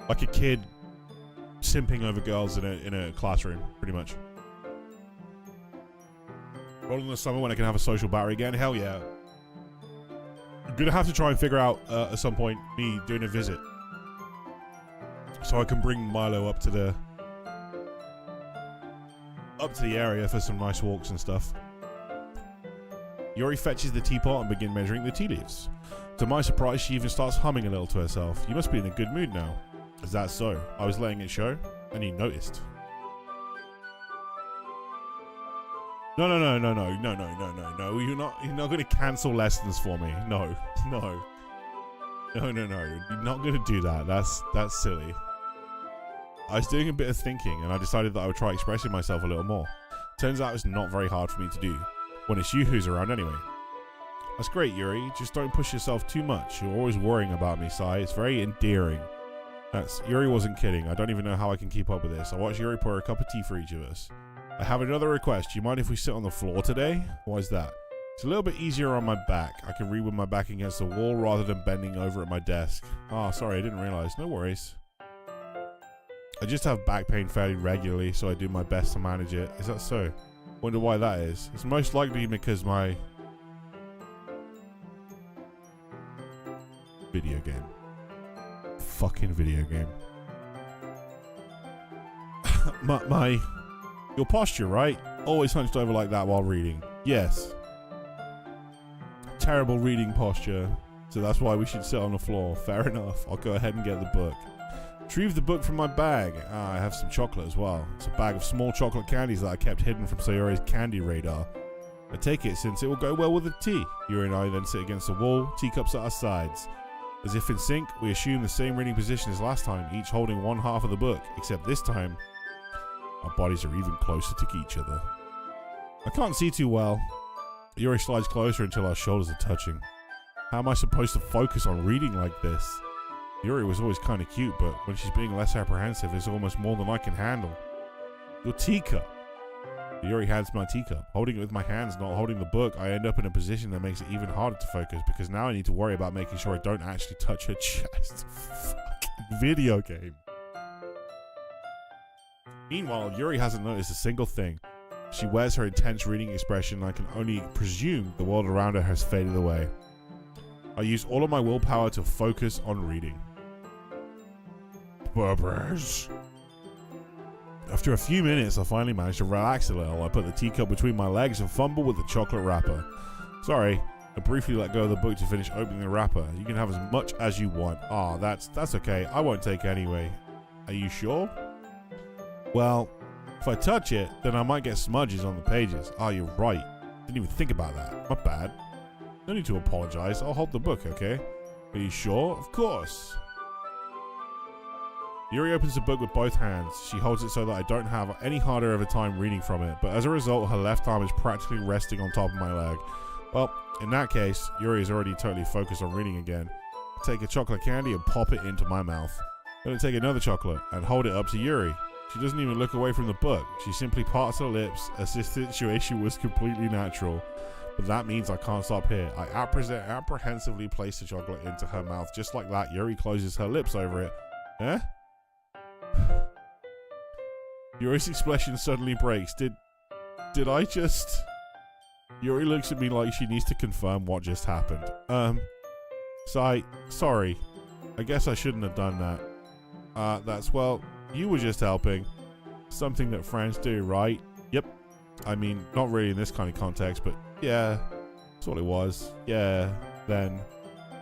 like a kid simping over girls in a classroom, pretty much. Rolling in the summer when I can have a social battery again. Hell yeah. I'm gonna have to try and figure out at some point me doing a visit, so I can bring Milo up to the area for some nice walks and stuff. Yuri fetches the teapot and begins measuring the tea leaves. To my surprise, she even starts humming a little to herself. You must be in a good mood now. Is that so? I was letting it show, and you noticed. No. You're not going to cancel lessons for me. No. You're not going to do that. That's silly. I was doing a bit of thinking, and I decided that I would try expressing myself a little more. Turns out it's not very hard for me to do, when it's you who's around anyway. That's great, Yuri. Just don't push yourself too much. You're always worrying about me, Sai. It's very endearing. Yuri wasn't kidding. I don't even know how I can keep up with this. I watched Yuri pour a cup of tea for each of us. I have another request. Do you mind if we sit on the floor today? Why is that? It's a little bit easier on my back. I can read with my back against the wall rather than bending over at my desk. Ah, sorry, I didn't realize. No worries. I just have back pain fairly regularly, so I do my best to manage it. Is that so? Wonder why that is. It's most likely because my video game. Fucking video game. Your posture, right? Always hunched over like that while reading. Yes. terrible reading posture, so that's why we should sit on the floor. Fair enough. I'll go ahead and get the book. Retrieve the book from my bag. I have some chocolate as well. It's a bag of small chocolate candies that I kept hidden from Sayori's candy radar. I take it since it will go well with the tea. Yuri and I then sit against the wall, teacups at our sides. As if in sync, we assume the same reading position as last time, each holding one half of the book, except this time, our bodies are even closer to each other. I can't see too well. Yuri slides closer until our shoulders are touching. How am I supposed to focus on reading like this? Yuri was always kind of cute, but when she's being less apprehensive, it's almost more than I can handle. Your teacup. Yuri hands my teacup. Holding it with my hands, not holding the book, I end up in a position that makes it even harder to focus, because now I need to worry about making sure I don't actually touch her chest. Fucking video game. Meanwhile, Yuri hasn't noticed a single thing. She wears her intense reading expression, and I can only presume the world around her has faded away. I use all of my willpower to focus on reading. Burbers. After a few minutes, I finally managed to relax a little. I put the teacup between my legs and fumble with the chocolate wrapper. Sorry, I briefly let go of the book to finish opening the wrapper. You can have as much as you want. Ah, that's okay. I won't take anyway. Are you sure? Well, if I touch it, then I might get smudges on the pages. Ah, you're right. Didn't even think about that. My bad. No need to apologize. I'll hold the book, okay? Are you sure? Of course. Yuri opens the book with both hands. She holds it so that I don't have any harder of a time reading from it, but as a result, her left arm is practically resting on top of my leg. Well, in that case, Yuri is already totally focused on reading again. I take a chocolate candy and pop it into my mouth. Then I take another chocolate and hold it up to Yuri. She doesn't even look away from the book. She simply parts her lips as if the situation was completely natural. But that means I can't stop here. I apprehensively place the chocolate into her mouth. Just like that, Yuri closes her lips over it. Eh? Yuri's expression suddenly breaks. Did I just... Yuri looks at me like she needs to confirm what just happened. Sorry. I guess I shouldn't have done that. Well, you were just helping. Something that friends do, right? Yep. I mean, not really in this kind of context, but yeah, that's all it was. Yeah, then.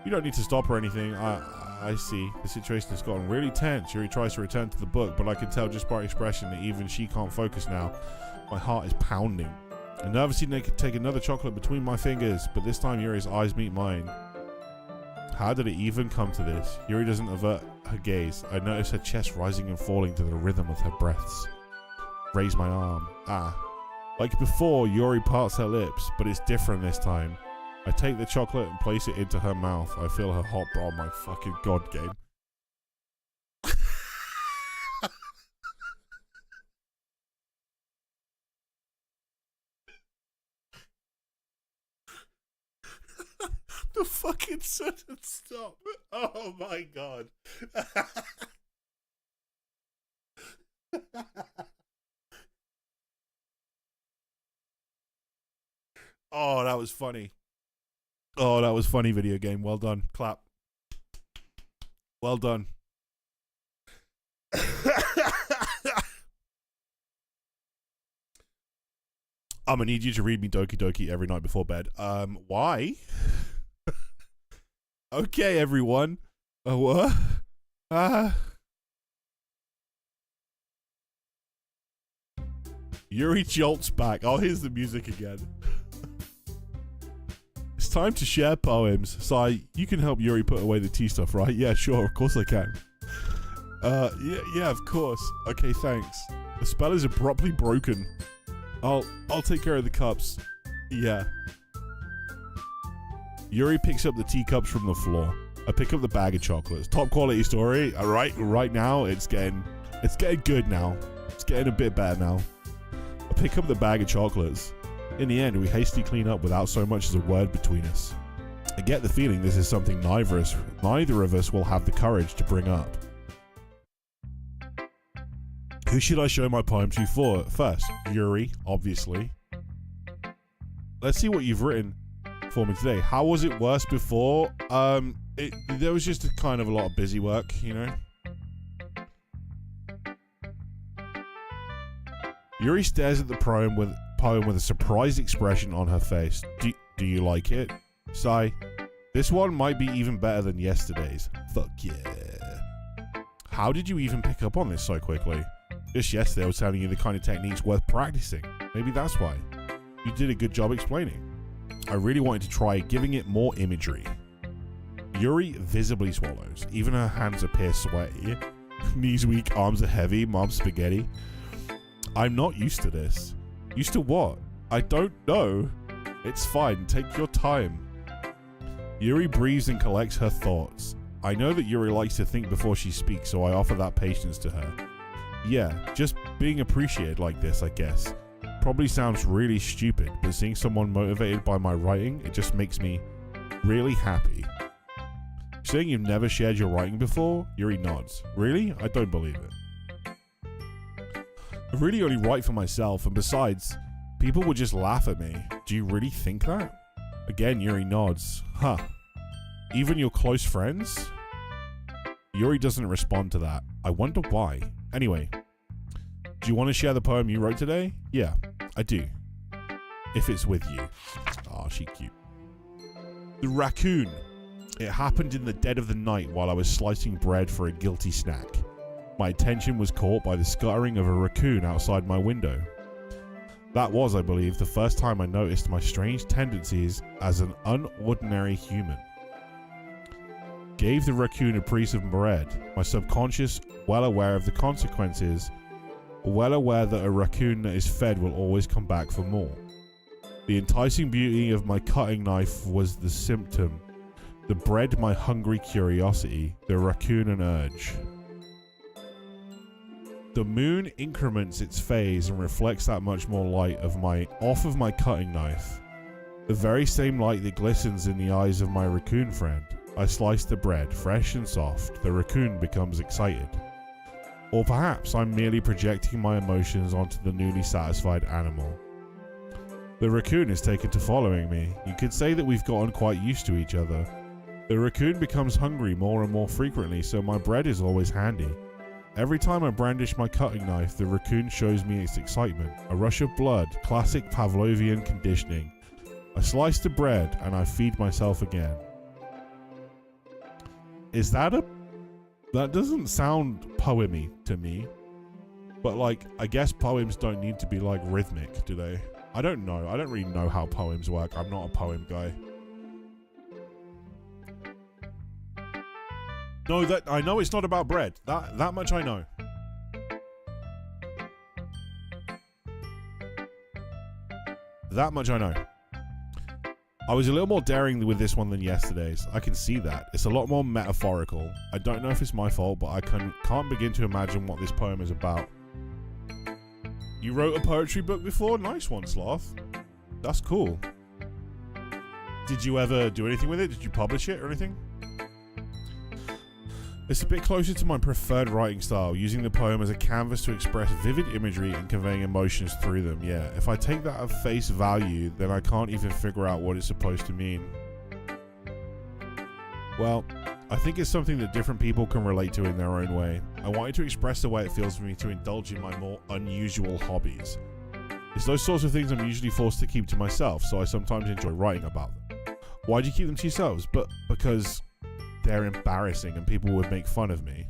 You don't need to stop or anything. I see. The situation has gotten really tense. Yuri tries to return to the book, but I can tell just by her expression that even she can't focus now. My heart is pounding. I nervously take another chocolate between my fingers, but this time Yuri's eyes meet mine. How did it even come to this? Yuri doesn't avert her gaze. I notice her chest rising and falling to the rhythm of her breaths. Raise my arm. Like before, Yuri parts her lips, but it's different this time. I take the chocolate and place it into her mouth. I feel her hot bra on my fucking god game. The fucking sudden stop. Oh my god. Oh, that was funny. Oh, that was funny, video game. Well done. Clap. Well done. I'm gonna need you to read me Doki Doki every night before bed. Why? Okay, everyone. What? Yuri jolts back. Oh, here's the music again. It's time to share poems. Sai, you can help Yuri put away the tea stuff, right? Yeah, sure. Of course I can. Yeah, of course. Okay, thanks. The spell is abruptly broken. I'll take care of the cups. Yeah. Yuri picks up the teacups from the floor. I pick up the bag of chocolates. Top quality story. All right, right now it's getting good now. It's getting a bit better now. I pick up the bag of chocolates. In the end, we hastily clean up without so much as a word between us. I get the feeling this is something neither of us will have the courage to bring up. Who should I show my poem to first? Yuri, obviously. Let's see what you've written for me today. How was it worse before? There was just a lot of busy work, you know. Yuri stares at the poem with a surprised expression on her face. Do you like it? Sai, this one might be even better than yesterday's. Fuck yeah. How did you even pick up on this so quickly? Just yesterday I was telling you the kind of techniques worth practicing. Maybe that's why. You did a good job explaining. I really wanted to try giving it more imagery. Yuri visibly swallows. Even her hands appear sweaty. Knees weak, arms are heavy, mom's spaghetti. I'm not used to this. Used to what? I don't know. It's fine, take your time. Yuri breathes and collects her thoughts. I know that Yuri likes to think before she speaks, so I offer that patience to her. Yeah, just being appreciated like this, I guess. Probably sounds really stupid, but seeing someone motivated by my writing, it just makes me really happy. Saying you've never shared your writing before? Yuri nods. Really? I don't believe it. I really only write for myself, and besides, people would just laugh at me. Do you really think that? Again, Yuri nods. Huh. Even your close friends? Yuri doesn't respond to that. I wonder why. Anyway, do you want to share the poem you wrote today? Yeah, I do. If it's with you. Aw, she cute. The raccoon. It happened in the dead of the night while I was slicing bread for a guilty snack. My attention was caught by the scuttering of a raccoon outside my window. That was, I believe, the first time I noticed my strange tendencies as an unordinary human. Gave the raccoon a piece of bread, my subconscious, well aware of the consequences, well aware that a raccoon that is fed will always come back for more. The enticing beauty of my cutting knife was the symptom, the bread my hungry curiosity, the raccoon an urge. The moon increments its phase and reflects that much more light off of my cutting knife. The very same light that glistens in the eyes of my raccoon friend. I slice the bread, fresh and soft. The raccoon becomes excited. Or perhaps I'm merely projecting my emotions onto the newly satisfied animal. The raccoon is taken to following me. You could say that we've gotten quite used to each other. The raccoon becomes hungry more and more frequently, so my bread is always handy. Every time I brandish my cutting knife, the raccoon shows me its excitement. A rush of blood, classic Pavlovian conditioning. I slice the bread and I feed myself again. Is that that doesn't sound poemy to me. But like, I guess poems don't need to be like rhythmic, do they? I don't know. I don't really know how poems work. I'm not a poem guy. No, that I know it's not about bread. That much I know. That much I know. I was a little more daring with this one than yesterday's. I can see that. It's a lot more metaphorical. I don't know if it's my fault, but I can't begin to imagine what this poem is about. You wrote a poetry book before? Nice one, Sloth. That's cool. Did you ever do anything with it? Did you publish it or anything? It's a bit closer to my preferred writing style, using the poem as a canvas to express vivid imagery and conveying emotions through them. Yeah, if I take that at face value, then I can't even figure out what it's supposed to mean. Well, I think it's something that different people can relate to in their own way. I wanted to express the way it feels for me to indulge in my more unusual hobbies. It's those sorts of things I'm usually forced to keep to myself, so I sometimes enjoy writing about them. Why do you keep them to yourselves? Because they're embarrassing and people would make fun of me.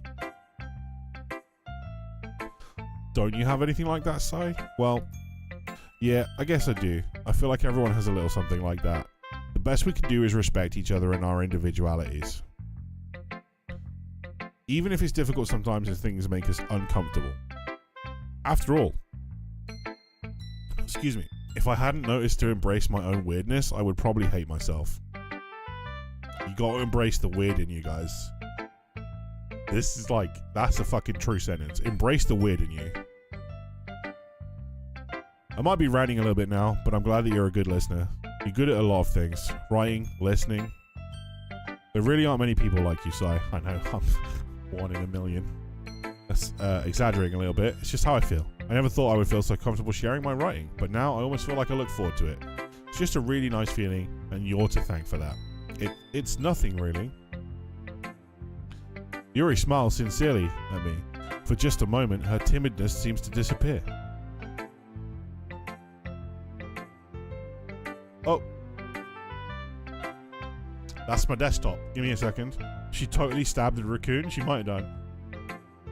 Don't you have anything like that, Sai? Well, yeah, I guess I do. I feel like everyone has a little something like that. The best we can do is respect each other and our individualities. Even if it's difficult sometimes and things make us uncomfortable. After all, excuse me, if I hadn't noticed to embrace my own weirdness, I would probably hate myself. You gotta embrace the weird in you guys. This is like, that's a fucking true sentence. Embrace the weird in you. I might be ranting a little bit now, but I'm glad that you're a good listener. You're good at a lot of things. Writing, listening. There really aren't many people like you, Sai. I know, I'm one in a million. That's exaggerating a little bit. It's just how I feel. I never thought I would feel so comfortable sharing my writing, but now I almost feel like I look forward to it. It's just a really nice feeling, and you're to thank for that. It's nothing, really. Yuri smiles sincerely at me. For just a moment, her timidness seems to disappear. Oh. That's my desktop. Give me a second. She totally stabbed the raccoon. She might have done.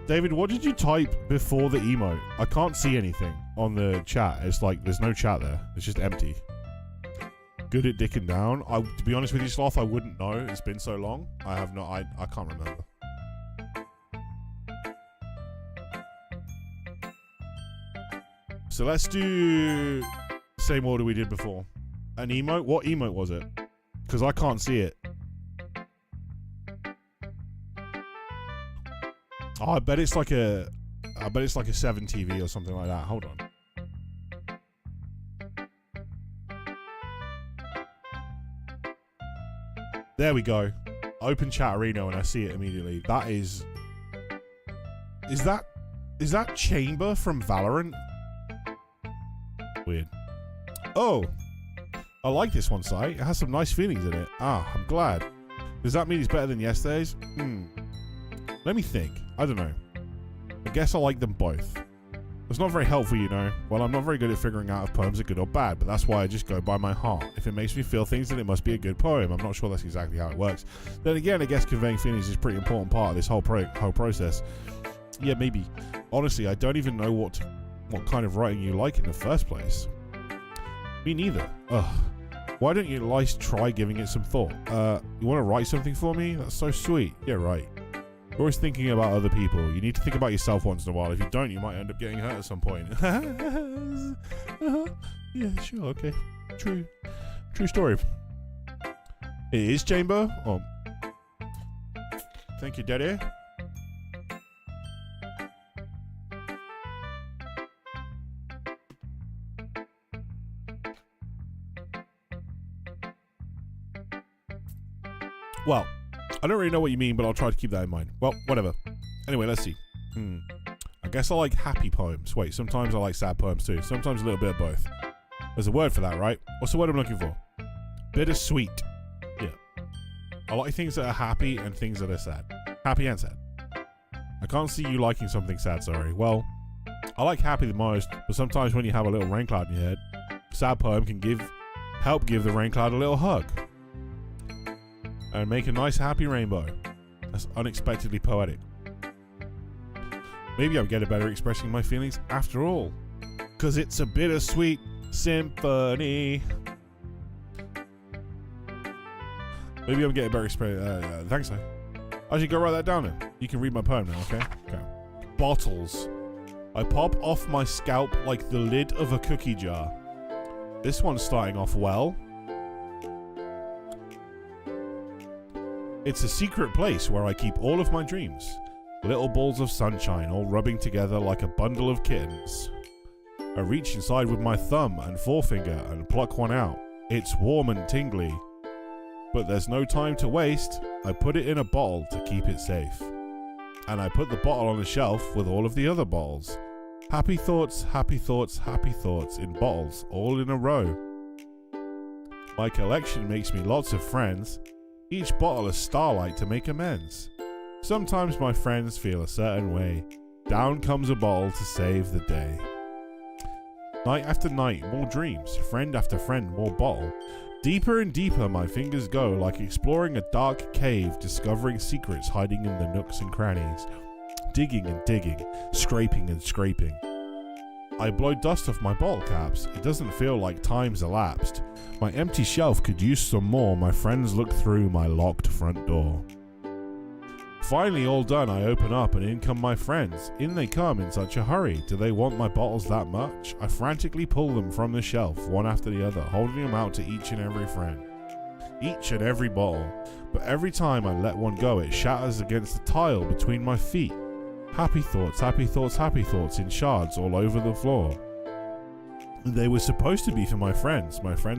David, what did you type before the emote? I can't see anything on the chat. It's like there's no chat there. It's just empty. Good at dicking down. To be honest with you, Sloth, I wouldn't know. It's been so long. I have no. I can't remember. So let's do the same order we did before. An emote. What emote was it? Because I can't see it. Oh, I bet it's like a 7 TV or something like that. Hold on. There we go. Open chat arena and I see it immediately. That is that Chamber from Valorant? Weird. Oh, I like this one site. It has some nice feelings in it. Ah, I'm glad. Does that mean it's better than yesterday's? Let me think. I don't know. I guess I like them both. It's not very helpful, you know. Well, I'm not very good at figuring out if poems are good or bad, but that's why I just go by my heart. If it makes me feel things, then it must be a good poem. I'm not sure that's exactly how it works. Then again, I guess conveying feelings is a pretty important part of this whole process. Yeah, maybe. Honestly, I don't even know what kind of writing you like in the first place. Me neither. Ugh. Why don't you at least try giving it some thought? You want to write something for me? That's so sweet. Yeah, right. You're always thinking about other people. You need to think about yourself once in a while. If you don't, you might end up getting hurt at some point. Yeah, sure, okay. True story. It is Chamber. Oh. Thank you, Daddy. Well, I don't really know what you mean, but I'll try to keep that in mind. Well, whatever. Anyway, let's see. I guess I like happy poems. Wait, sometimes I like sad poems too. Sometimes a little bit of both. There's a word for that, right? What's the word I'm looking for? Bittersweet. Yeah. I like things that are happy and things that are sad. Happy and sad. I can't see you liking something sad, sorry. Well, I like happy the most, but sometimes when you have a little rain cloud in your head, sad poem can help give the rain cloud a little hug. And make a nice happy rainbow. That's unexpectedly poetic. Maybe I'll get better at expressing my feelings after all. 'Cause it's a bittersweet symphony. Maybe I'm getting better at thanks, sir. I should go write that down then. You can read my poem now, okay? Okay. Bottles. I pop off my scalp like the lid of a cookie jar. This one's starting off well. It's a secret place where I keep all of my dreams. Little balls of sunshine all rubbing together like a bundle of kittens. I reach inside with my thumb and forefinger and pluck one out. It's warm and tingly. But there's no time to waste. I put it in a bottle to keep it safe. And I put the bottle on the shelf with all of the other bottles. Happy thoughts, happy thoughts, happy thoughts in bottles, all in a row. My collection makes me lots of friends. Each bottle a starlight to make amends. Sometimes my friends feel a certain way. Down comes a bottle to save the day. Night after night, more dreams. Friend after friend, more bottle. Deeper and deeper my fingers go, like exploring a dark cave, discovering secrets hiding in the nooks and crannies. Digging and digging, scraping and scraping. I blow dust off my bottle caps. It doesn't feel like time's elapsed. My empty shelf could use some more. My friends look through my locked front door. Finally all done, I open up and in come my friends. In they come in such a hurry. Do they want my bottles that much? I frantically pull them from the shelf, one after the other, holding them out to each and every friend. Each and every bottle. But every time I let one go, it shatters against the tile between my feet. Happy thoughts, happy thoughts, happy thoughts in shards all over the floor. They were supposed to be for my friends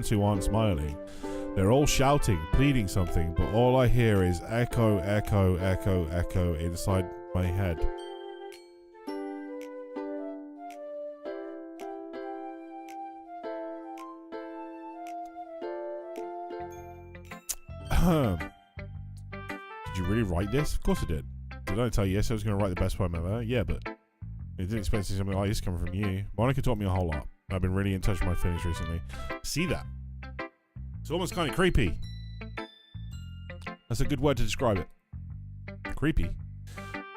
who aren't smiling. They're all shouting, pleading something, but all I hear is echo, echo, echo, echo inside my head. Did you really write this? Of course I did. Did I tell you yes I was going to write the best poem ever? Yeah, but I didn't expect to see something like this coming from you. Monika taught me a whole lot. I've been really in touch with my feelings recently. See that? It's almost kind of creepy. That's a good word to describe it. Creepy.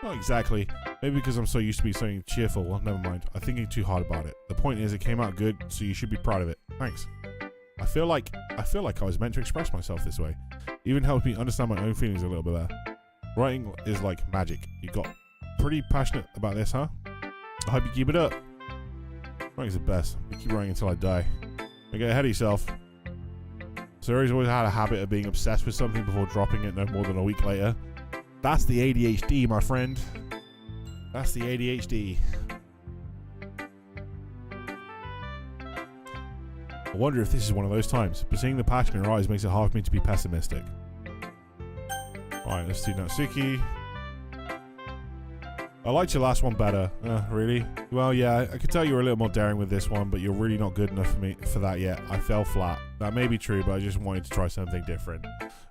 Not exactly. Maybe because I'm so used to being something cheerful. Well, never mind. I'm thinking too hard about it. The point is, it came out good, so you should be proud of it. Thanks. I feel like I was meant to express myself this way. Even helps me understand my own feelings a little bit better. Writing is like magic. You got pretty passionate about this, huh? I hope you keep it up. Writing's the best. You keep writing until I die. Don't get ahead of yourself. Sayori's always had a habit of being obsessed with something before dropping it no more than a week later. That's the ADHD, my friend. That's the ADHD. I wonder if this is one of those times, but seeing the passion in her eyes makes it hard for me to be pessimistic. Alright, let's do Natsuki. I liked your last one better. Really? Well, yeah, I could tell you were a little more daring with this one, but you're really not good enough for me for that yet. I fell flat. That may be true, but I just wanted to try something different.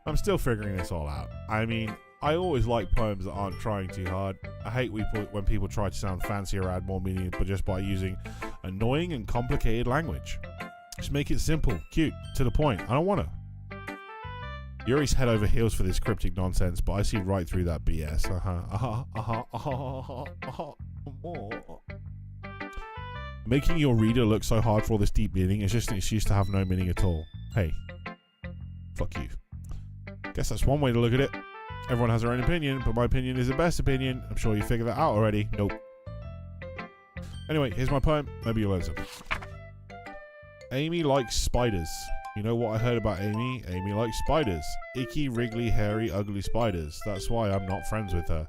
I'm still figuring this all out. I mean, I always like poems that aren't trying too hard. I hate when people try to sound fancy or add more meaning, but just by using annoying and complicated language. Just make it simple, cute, to the point. I don't want to. Yuri's head over heels for this cryptic nonsense, but I see right through that BS. Making your reader look so hard for all this deep meaning is just an excuse to have no meaning at all. Hey, fuck you. Guess that's one way to look at it. Everyone has their own opinion, but my opinion is the best opinion. I'm sure you figured that out already. Nope. Anyway, here's my poem. Maybe you'll learn something. Amy likes spiders. You know what I heard about Amy? Amy likes spiders. Icky, wriggly, hairy, ugly spiders. That's why I'm not friends with her.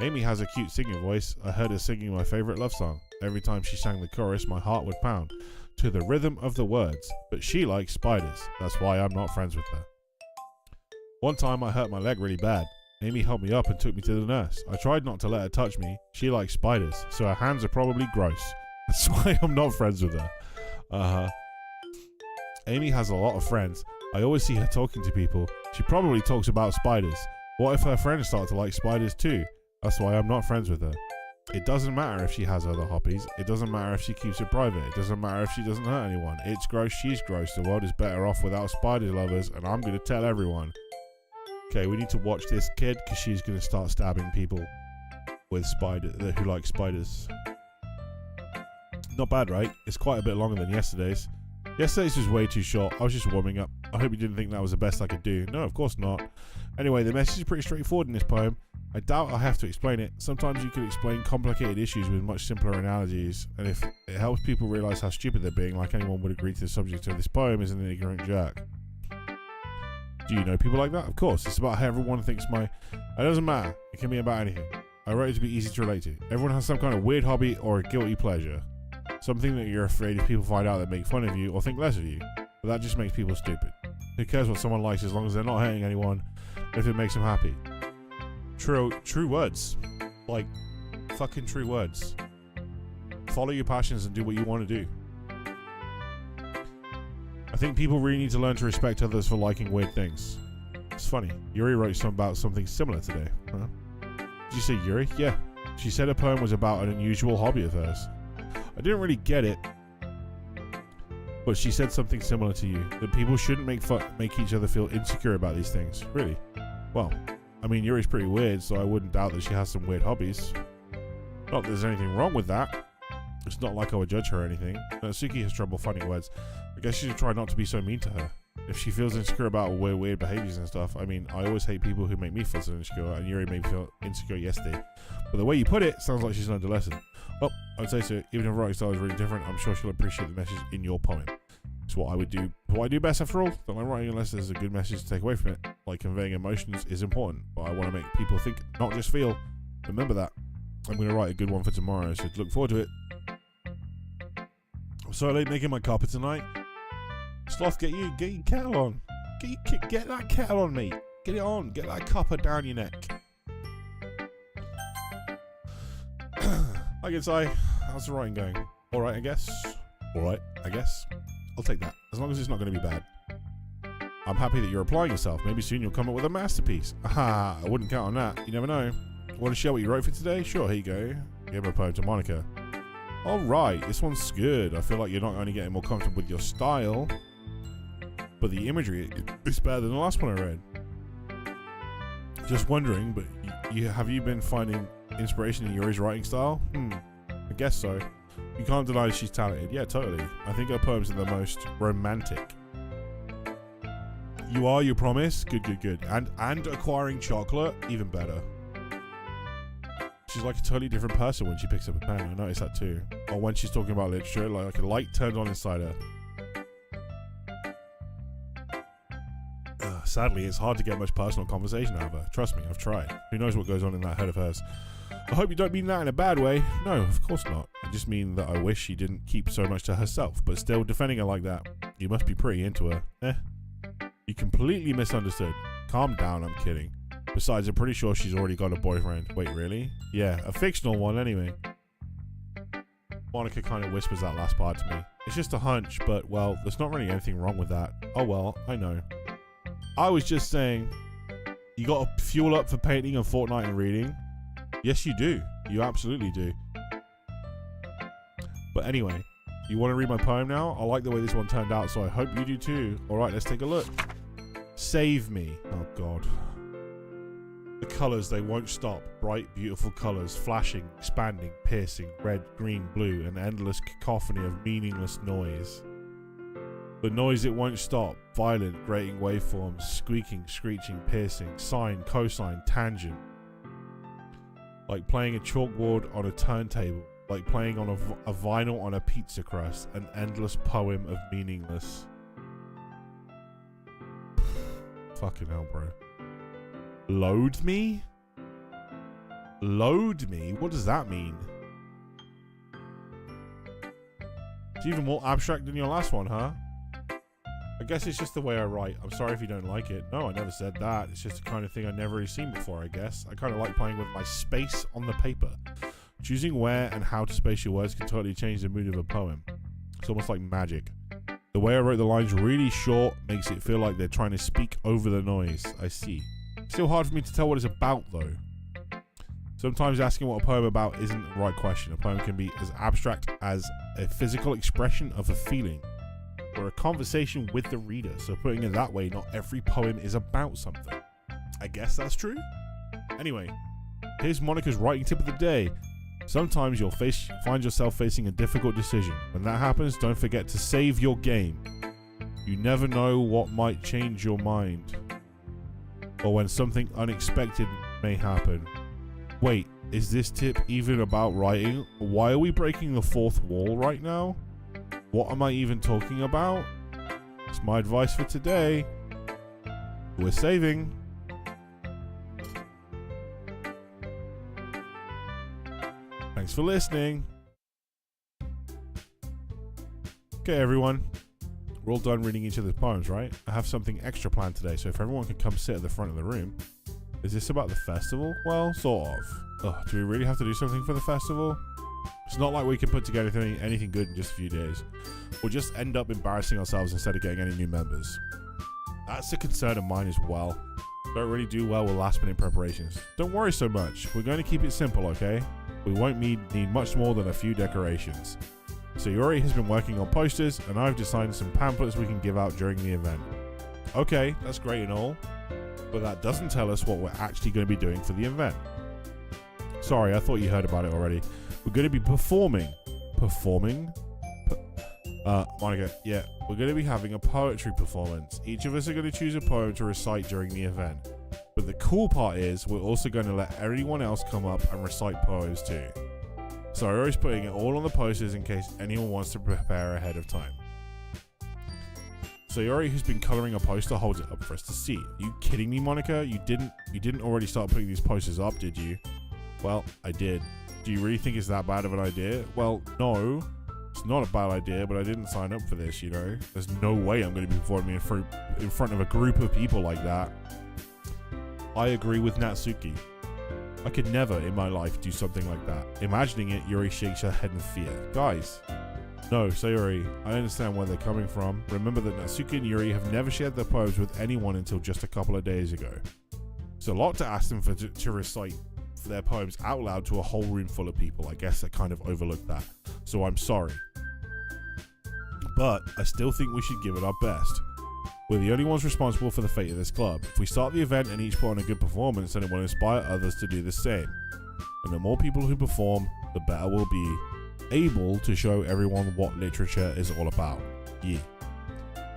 Amy has a cute singing voice. I heard her singing my favorite love song. Every time she sang the chorus, my heart would pound to the rhythm of the words. But she likes spiders. That's why I'm not friends with her. One time I hurt my leg really bad. Amy helped me up and took me to the nurse. I tried not to let her touch me. She likes spiders, so her hands are probably gross. That's why I'm not friends with her. Amy has a lot of friends. I always see her talking to people. She probably talks about spiders. What if her friends start to like spiders too? That's why I'm not friends with her. It doesn't matter if she has other hobbies. It doesn't matter if she keeps it private. It doesn't matter if she doesn't hurt anyone. It's gross, she's gross. The world is better off without spider lovers, and I'm going to tell everyone. Okay, we need to watch this kid because she's going to start stabbing people with who like spiders. Not bad, right? It's quite a bit longer than yesterday's. Yesterday's was way too short. I was just warming up. I hope you didn't think that was the best I could do. No, of course not. Anyway, the message is pretty straightforward in this poem. I doubt I have to explain it. Sometimes you can explain complicated issues with much simpler analogies, and if it helps people realize how stupid they're being, like anyone would agree to the subject of this poem is an ignorant jerk. Do you know people like that? Of course. It's about how everyone thinks It doesn't matter. It can be about anything. I wrote it to be easy to relate to. Everyone has some kind of weird hobby or a guilty pleasure. Something that you're afraid if people find out that make fun of you or think less of you. But that just makes people stupid. Who cares what someone likes as long as they're not hurting anyone and if it makes them happy? True words. Like, fucking true words. Follow your passions and do what you want to do. I think people really need to learn to respect others for liking weird things. It's funny. Yuri wrote about something similar today. Huh? Did you say Yuri? Yeah. She said her poem was about an unusual hobby of hers. I didn't really get it, but she said something similar to you, that people shouldn't make each other feel insecure about these things. Really? Well, I mean, Yuri's pretty weird, so I wouldn't doubt that she has some weird hobbies. Not that there's anything wrong with that. It's not like I would judge her or anything. Natsuki has trouble finding words. I guess you should try not to be so mean to her. If she feels insecure about weird behaviors and stuff, I mean, I always hate people who make me feel so insecure, and Yuri made me feel insecure yesterday. But the way you put it sounds like she's learned a lesson. Well, I'd say so. Even if writing style is really different, I'm sure she'll appreciate the message in your poem. It's what I would do. What I do best, after all. Don't like writing unless there's a good message to take away from it. Like conveying emotions is important, but I want to make people think, not just feel. Remember that. I'm going to write a good one for tomorrow, so look forward to it. I'm so late making my carpet tonight. Sloth, get your kettle on. Get that kettle on, mate. Get it on. Get that copper down your neck. Hi, good Sai. How's the writing going? Alright, I guess. Alright, I guess. I'll take that. As long as it's not going to be bad. I'm happy that you're applying yourself. Maybe soon you'll come up with a masterpiece. Aha, I wouldn't count on that. You never know. Want to share what you wrote for today? Sure, here you go. Give a poem to Monika. Alright, this one's good. I feel like you're not only getting more comfortable with your style, but the imagery is better than the last one I read. Just wondering, but have you been finding inspiration in Yuri's writing style? I guess so. You can't deny she's talented. Yeah, totally. I think her poems are the most romantic. You are, you promise? Good. And acquiring chocolate? Even better. She's like a totally different person when she picks up a pen. I noticed that too. Or when she's talking about literature, like a light turns on inside her. Sadly, it's hard to get much personal conversation out of her. Trust me, I've tried. Who knows what goes on in that head of hers? I hope you don't mean that in a bad way. No, of course not. I just mean that I wish she didn't keep so much to herself, but still defending her like that. You must be pretty into her. You completely misunderstood. Calm down, I'm kidding. Besides, I'm pretty sure she's already got a boyfriend. Wait, really? Yeah, a fictional one anyway. Monika kind of whispers that last part to me. It's just a hunch, but, well, there's not really anything wrong with that. Oh well, I know. I was just saying, you got to fuel up for painting and Fortnite and reading. Yes, you do. You absolutely do. But anyway, you want to read my poem now? I like the way this one turned out, so I hope you do too. Alright, let's take a look. Save me. Oh god. The colours, they won't stop. Bright, beautiful colours, flashing, expanding, piercing, red, green, blue, an endless cacophony of meaningless noise. The noise, it won't stop. Violent, grating waveforms, squeaking, screeching, piercing, sine, cosine, tangent. Like playing a chalkboard on a turntable. Like playing on a vinyl on a pizza crust. An endless poem of meaningless. Fucking hell, bro. Load me? Load me? What does that mean? It's even more abstract than your last one, huh? I guess it's just the way I write. I'm sorry if you don't like it. No, I never said that. It's just the kind of thing I've never really seen before, I guess. I kind of like playing with my space on the paper. Choosing where and how to space your words can totally change the mood of a poem. It's almost like magic. The way I wrote the lines really short makes it feel like they're trying to speak over the noise. I see. Still hard for me to tell what it's about, though. Sometimes asking what a poem about isn't the right question. A poem can be as abstract as a physical expression of a feeling, or a conversation with the reader. So putting it that way, not every poem is about something. I guess that's true. Anyway, here's Monika's writing tip of the day. Sometimes you'll find yourself facing a difficult decision. When that happens, don't forget to save your game. You never know what might change your mind, or when something unexpected may happen. Wait, is this tip even about writing? Why are we breaking the fourth wall right now? What am I even talking about? It's my advice for today. We're saving. Thanks for listening. Okay, everyone. We're all done reading each other's poems, right? I have something extra planned today, so if everyone could come sit at the front of the room. Is this about the festival? Well, sort of. Ugh, do we really have to do something for the festival? It's not like we can put together anything good in just a few days. We'll just end up embarrassing ourselves instead of getting any new members. That's a concern of mine as well. Don't really do well with last minute preparations. Don't worry so much. We're going to keep it simple, okay? We won't need much more than a few decorations. Sayori has been working on posters, and I've designed some pamphlets we can give out during the event. Okay, that's great and all, but that doesn't tell us what we're actually going to be doing for the event. Sorry, I thought you heard about it already. We're going to be performing. Performing? Monika, yeah, we're going to be having a poetry performance. Each of us are going to choose a poem to recite during the event. But the cool part is, we're also going to let everyone else come up and recite poems too. Sayori's putting it all on the posters in case anyone wants to prepare ahead of time. Sayori, who's been colouring a poster, holds it up for us to see. Are you kidding me, Monika? You didn't already start putting these posters up, did you? Well, I did. Do you really think it's that bad of an idea? Well, no. It's not a bad idea, but I didn't sign up for this, you know? There's no way I'm going to be performing in front of a group of people like that. I agree with Natsuki. I could never in my life do something like that. Imagining it, Yuri shakes her head in fear. Guys. No, Sayori, I understand where they're coming from. Remember that Natsuki and Yuri have never shared their poems with anyone until just a couple of days ago. It's a lot to ask them to recite their poems out loud to a whole room full of people. I guess I kind of overlooked that. So I'm sorry. But I still think we should give it our best. We're the only ones responsible for the fate of this club. If we start the event and each put on a good performance, then it will inspire others to do the same. And the more people who perform, the better we'll be able to show everyone what literature is all about. Yeah.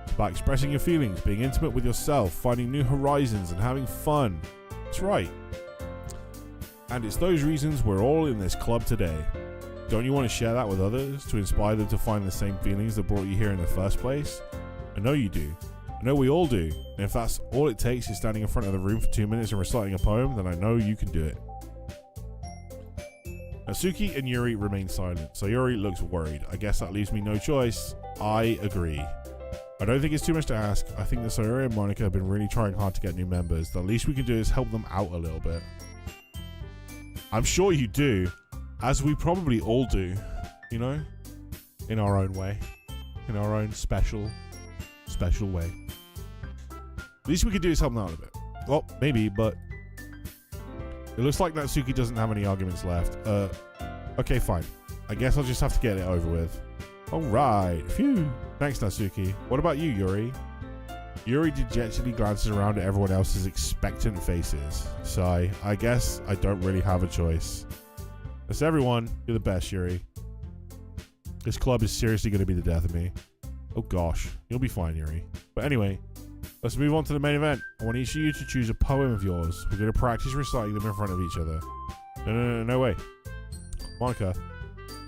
It's about expressing your feelings, being intimate with yourself, finding new horizons, and having fun. That's right. And it's those reasons we're all in this club today. Don't you want to share that with others, to inspire them to find the same feelings that brought you here in the first place? I know you do. I know we all do. And if that's all it takes is standing in front of the room for 2 minutes and reciting a poem, then I know you can do it. Natsuki and Yuri remain silent. Sayori looks worried. I guess that leaves me no choice. I agree. I don't think it's too much to ask. I think that Sayori and Monika have been really trying hard to get new members. The least we can do is help them out a little bit. I'm sure you do, as we probably all do, you know, in our own way, in our own special way. The least we can do is help them out a bit. Well, maybe, but it looks like Natsuki doesn't have any arguments left. Okay, fine. I guess I'll just have to get it over with. Alright, phew. Thanks, Natsuki. What about you, Yuri? Yuri dejectedly glances around at everyone else's expectant faces. Sigh. I guess I don't really have a choice. That's everyone. You're the best, Yuri. This club is seriously going to be the death of me. Oh gosh. You'll be fine, Yuri. But anyway, let's move on to the main event. I want each of you to choose a poem of yours. We're going to practice reciting them in front of each other. No way. Monika,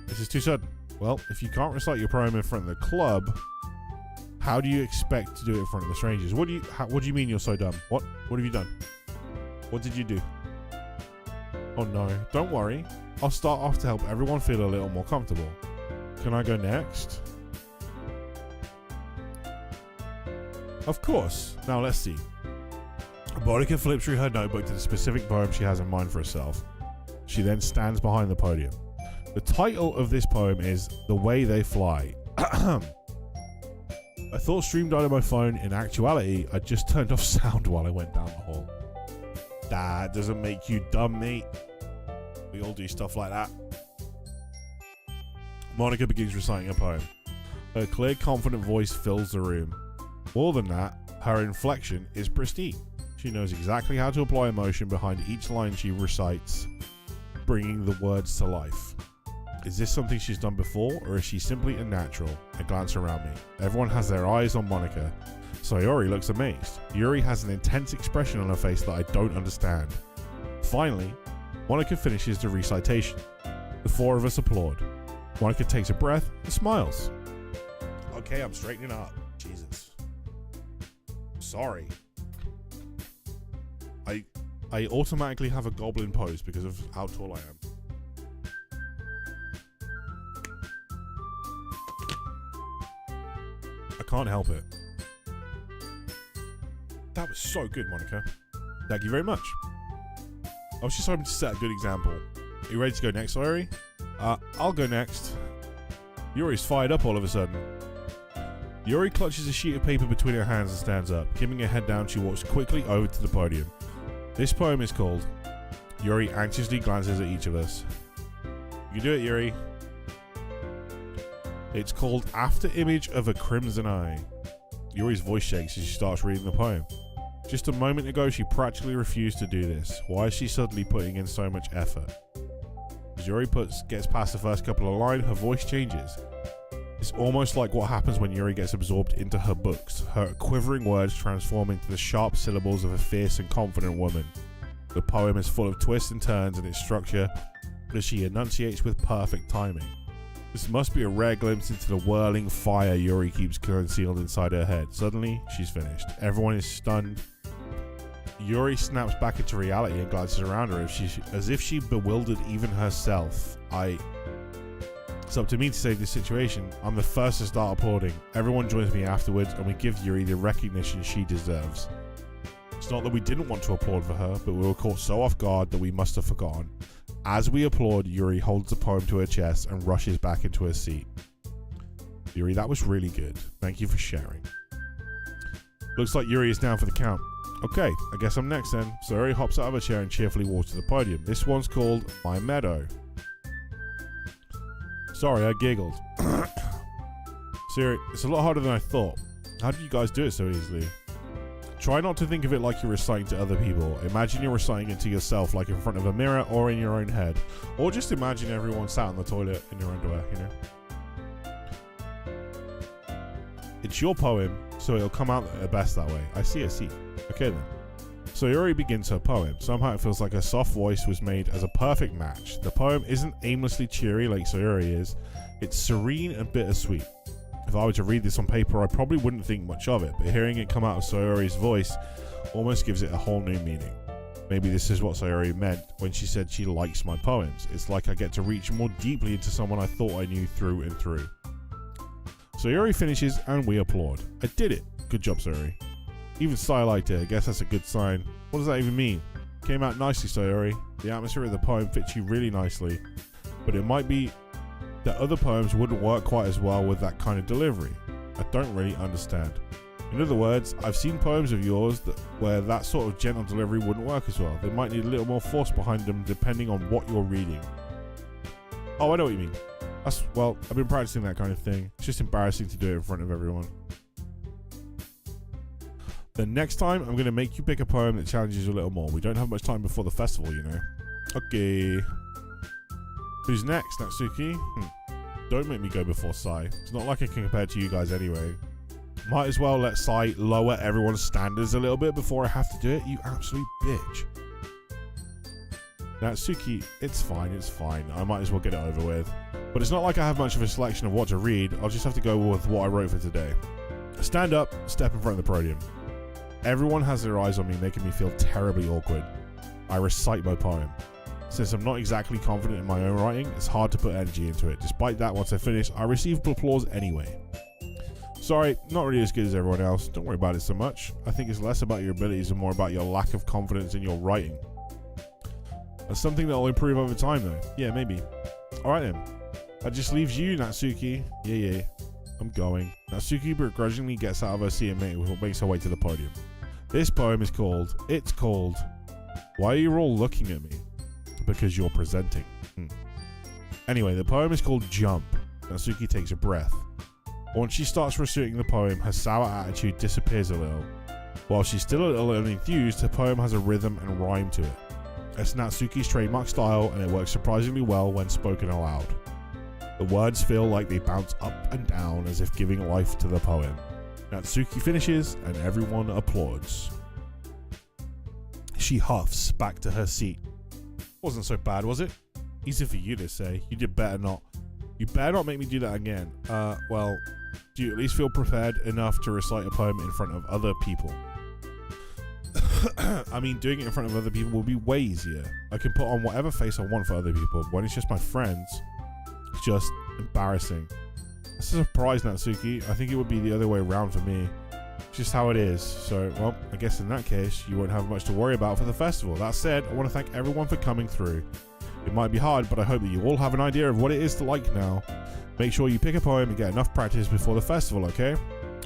this is too sudden. Well, if you can't recite your poem in front of the club, how do you expect to do it in front of the strangers? What do you mean you're so dumb? What have you done? What did you do? Oh no, don't worry. I'll start off to help everyone feel a little more comfortable. Can I go next? Of course. Now let's see. Monika flips through her notebook to the specific poem she has in mind for herself. She then stands behind the podium. The title of this poem is The Way They Fly. I thought stream died on my phone. In actuality, I just turned off sound while I went down the hall. That doesn't make you dumb, mate. We all do stuff like that. Monika begins reciting a poem. Her clear, confident voice fills the room. More than that, her inflection is pristine. She knows exactly how to apply emotion behind each line she recites, bringing the words to life. Is this something she's done before, or is she simply a natural? I glance around me. Everyone has their eyes on Monika. Sayori looks amazed. Yuri has an intense expression on her face that I don't understand. Finally, Monika finishes the recitation. The four of us applaud. Monika takes a breath and smiles. Okay, I'm straightening up. Jesus. Sorry. I automatically have a goblin pose because of how tall I am. I can't help it. That was so good, Monika. Thank you very much. I was just hoping to set a good example. Are you ready to go next, Sayori? I'll go next. Yuri's fired up all of a sudden. Yuri clutches a sheet of paper between her hands and stands up. Keeping her head down, she walks quickly over to the podium. This poem is called Yuri anxiously glances at each of us. You can do it, Yuri. It's called After Image of a Crimson Eye. Yuri's voice shakes as she starts reading the poem. Just a moment ago, she practically refused to do this. Why is she suddenly putting in so much effort? As Yuri gets past the first couple of lines, her voice changes. It's almost like what happens when Yuri gets absorbed into her books. Her quivering words transform into the sharp syllables of a fierce and confident woman. The poem is full of twists and turns in its structure as she enunciates with perfect timing. This must be a rare glimpse into the whirling fire Yuri keeps concealed inside her head. Suddenly, she's finished. Everyone is stunned. Yuri snaps back into reality and glances around her as if she bewildered even herself. It's up to me to save this situation. I'm the first to start applauding. Everyone joins me afterwards and we give Yuri the recognition she deserves. It's not that we didn't want to applaud for her, but we were caught so off guard that we must have forgotten. As we applaud, Yuri holds the poem to her chest and rushes back into her seat. Yuri, that was really good. Thank you for sharing. Looks like Yuri is down for the count. Okay, I guess I'm next then. Sayori hops out of her chair and cheerfully walks to the podium. This one's called My Meadow. Sorry, I giggled. Sayori, it's a lot harder than I thought. How do you guys do it so easily? Try not to think of it like you're reciting to other people. Imagine you're reciting it to yourself, like in front of a mirror or in your own head. Or just imagine everyone sat on the toilet in your underwear, you know? It's your poem, so it'll come out the best that way. I see. Okay then. So Yuri begins her poem. Somehow it feels like her soft voice was made as a perfect match. The poem isn't aimlessly cheery like Sayori is. It's serene and bittersweet. If I were to read this on paper, I probably wouldn't think much of it, but hearing it come out of Sayori's voice almost gives it a whole new meaning. Maybe this is what Sayori meant when she said she likes my poems. It's like I get to reach more deeply into someone I thought I knew through and through. Sayori finishes and we applaud. I did it. Good job, Sayori. Even Sai liked it. I guess that's a good sign. What does that even mean? Came out nicely, Sayori. The atmosphere of the poem fits you really nicely, but it might be that other poems wouldn't work quite as well with that kind of delivery. I don't really understand. In other words, I've seen poems of yours where that sort of gentle delivery wouldn't work as well. They might need a little more force behind them depending on what you're reading. Oh, I know what you mean. Well, I've been practicing that kind of thing. It's just embarrassing to do it in front of everyone. The next time, I'm going to make you pick a poem that challenges you a little more. We don't have much time before the festival, you know. Okay. Who's next, Natsuki? Don't make me go before Sai. It's not like I can compare to you guys anyway. Might as well let Sai lower everyone's standards a little bit before I have to do it, you absolute bitch. Natsuki, it's fine. I might as well get it over with. But it's not like I have much of a selection of what to read. I'll just have to go with what I wrote for today. Stand up, step in front of the podium. Everyone has their eyes on me, making me feel terribly awkward. I recite my poem. Since I'm not exactly confident in my own writing, it's hard to put energy into it. Despite that, once I finish, I receive applause anyway. Sorry, not really as good as everyone else. Don't worry about it so much. I think it's less about your abilities and more about your lack of confidence in your writing. That's something that'll improve over time though. Yeah, maybe. Alright then. That just leaves you, Natsuki. Yeah. I'm going. Natsuki begrudgingly gets out of her seat and makes her way to the podium. This poem is called, Why Are You All Looking at Me? Because you're presenting. Anyway, the poem is called Jump. Natsuki takes a breath. Once she starts reciting the poem, her sour attitude disappears a little. While she's still a little unenthused, her poem has a rhythm and rhyme to it. It's Natsuki's trademark style, and it works surprisingly well when spoken aloud. The words feel like they bounce up and down as if giving life to the poem. Natsuki finishes, and everyone applauds. She huffs back to her seat. Wasn't so bad, was it? Easy for you to say. You did better not. You better not make me do that again. Well, do you at least feel prepared enough to recite a poem in front of other people? I mean, doing it in front of other people will be way easier. I can put on whatever face I want for other people. When it's just my friends, it's just embarrassing. This is a surprise, Natsuki. I think it would be the other way around for me. It's just how it is. So, well, I guess in that case, you won't have much to worry about for the festival. That said, I want to thank everyone for coming through. It might be hard, but I hope that you all have an idea of what it is to like now. Make sure you pick a poem and get enough practice before the festival, okay?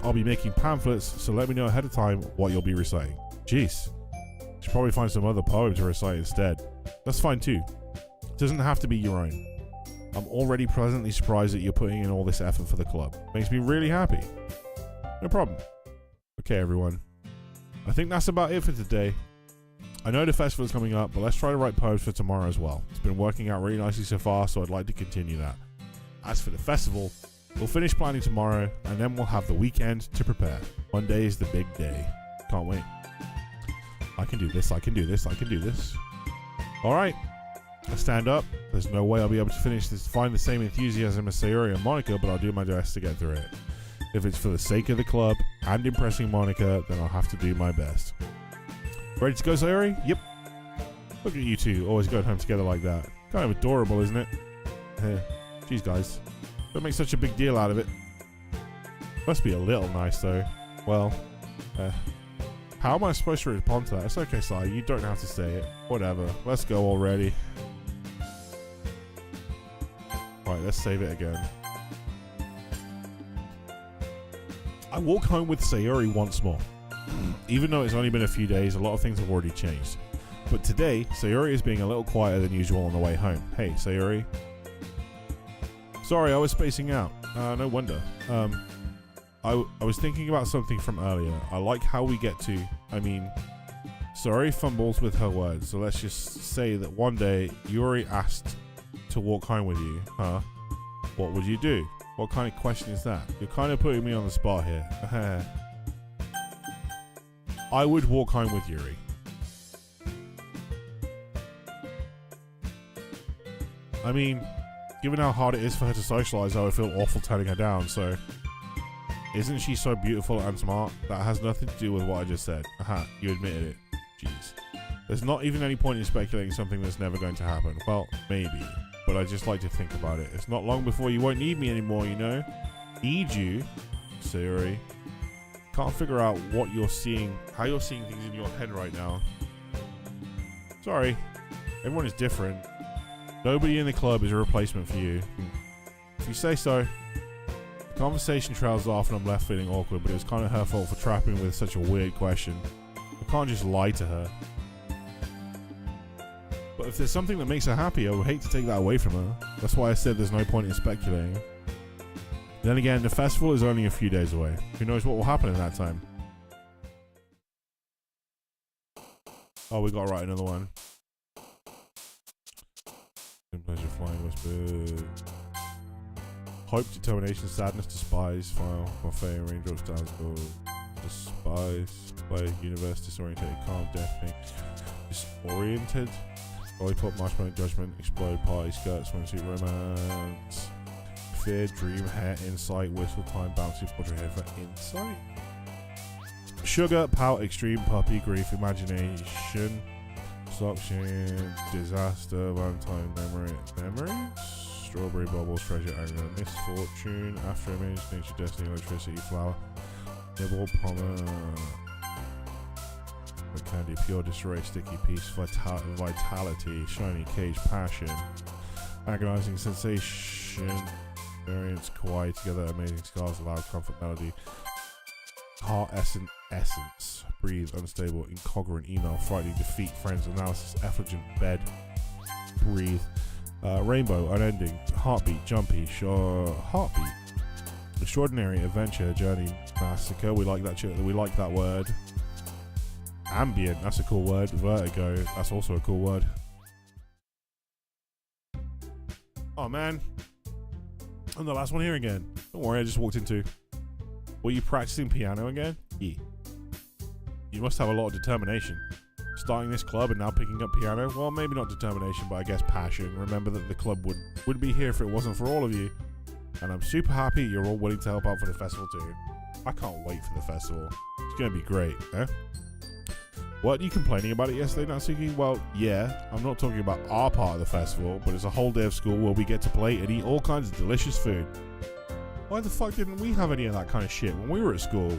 I'll be making pamphlets, so let me know ahead of time what you'll be reciting. Jeez. Should probably find some other poem to recite instead. That's fine too. It doesn't have to be your own. I'm already pleasantly surprised that you're putting in all this effort for the club. Makes me really happy. No problem. Okay, everyone. I think that's about it for today. I know the festival is coming up, but let's try to write poems for tomorrow as well. It's been working out really nicely so far, so I'd like to continue that. As for the festival, we'll finish planning tomorrow, and then we'll have the weekend to prepare. Monday is the big day. Can't wait. I can do this. Alright. I stand up. There's no way I'll be able to find the same enthusiasm as Sayori and Monika, but I'll do my best to get through it. If it's for the sake of the club and impressing Monika, then I'll have to do my best. Ready to go, Sayori? Yep. Look at you two, always going home together like that. Kind of adorable, isn't it? Jeez, guys. Don't make such a big deal out of it. Must be a little nice, though. Well, how am I supposed to respond to that? It's okay, Sai. You don't have to say it. Whatever. Let's go already. Right, let's save it again. I walk home with Sayori once more. Even though it's only been a few days, a lot of things have already changed. But today, Sayori is being a little quieter than usual on the way home. Hey, Sayori. Sorry, I was spacing out. No wonder. I was thinking about something from earlier. I like how we get to, Sayori fumbles with her words, so let's just say that one day Yuri asked to walk home with you, huh? What would you do? What kind of question is that? You're kind of putting me on the spot here. I would walk home with Yuri. I mean, given how hard it is for her to socialize, I would feel awful turning her down, so... Isn't she so beautiful and smart? That has nothing to do with what I just said. Aha, you admitted it. Jeez. There's not even any point in speculating something that's never going to happen. Well, maybe. But I just like to think about it. It's not long before you won't need me anymore, you know? Need you? Sayori. Can't figure out what you're seeing, how you're seeing things in your head right now. Sorry. Everyone is different. Nobody in the club is a replacement for you. If you say so. The conversation trails off and I'm left feeling awkward, but it was kind of her fault for trapping me with such a weird question. I can't just lie to her. But if there's something that makes her happy, I would hate to take that away from her. That's why I said there's no point in speculating. Then again, the festival is only a few days away. Who knows what will happen in that time? Oh, we got to write another one. Pleasure flying whisper. Hope, determination, sadness, despise, file, buffet, raindrops, down, despise, play, universe, disoriented, calm, deafening, disoriented, lollipop, marshmallow, judgment, explode, party, skirt, swimsuit, romance, fear, dream, hair, insight, whistle time, bouncy, portrait hair for insight, sugar, pout, extreme, puppy, grief, imagination, suction, disaster, Valentine, memories, strawberry bubbles, treasure, anger, misfortune, after image, nature, destiny, electricity, flower, nibble, promise, candy, pure disarray, sticky piece, vitality, shiny cage, passion, agonizing sensation, variance, kawaii, together, amazing scars, loud, comfort, melody, heart, essence, breathe, unstable, incoherent, email, frightening, defeat, friends, analysis, effulgent, bed, breathe, rainbow, unending, heartbeat, jumpy, heartbeat, extraordinary, adventure, journey, massacre. We like that. We like that word. Ambient. That's a cool word. Vertigo. That's also a cool word. Oh man, I'm the last one here again. Don't worry, I just walked into. Were you practicing piano again? Yeah. You must have a lot of determination. Starting this club and now picking up piano? Well, maybe not determination, but I guess passion. Remember that the club wouldn't be here if it wasn't for all of you. And I'm super happy you're all willing to help out for the festival too. I can't wait for the festival. It's going to be great, eh? What, you complaining about it yesterday, Natsuki? Well, yeah, I'm not talking about our part of the festival, but it's a whole day of school where we get to play and eat all kinds of delicious food. Why the fuck didn't we have any of that kind of shit when we were at school?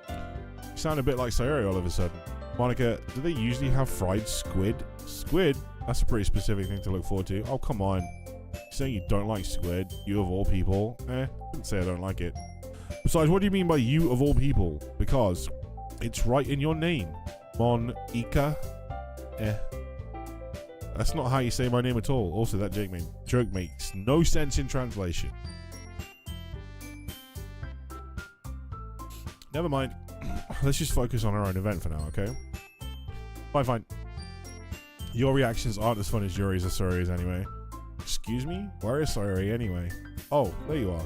You sound a bit like Sayori all of a sudden. Monika, do they usually have fried squid? Squid? That's a pretty specific thing to look forward to. Oh, come on. You're saying you don't like squid? You of all people? I didn't say I don't like it. Besides, what do you mean by you of all people? Because it's right in your name. Monika. That's not how you say my name at all. Also, that joke makes no sense in translation. Never mind. Let's just focus on our own event for now, okay? Fine. Your reactions aren't as fun as Yuri's or Sayori's anyway. Excuse me? Where is Sayori anyway? Oh, there you are.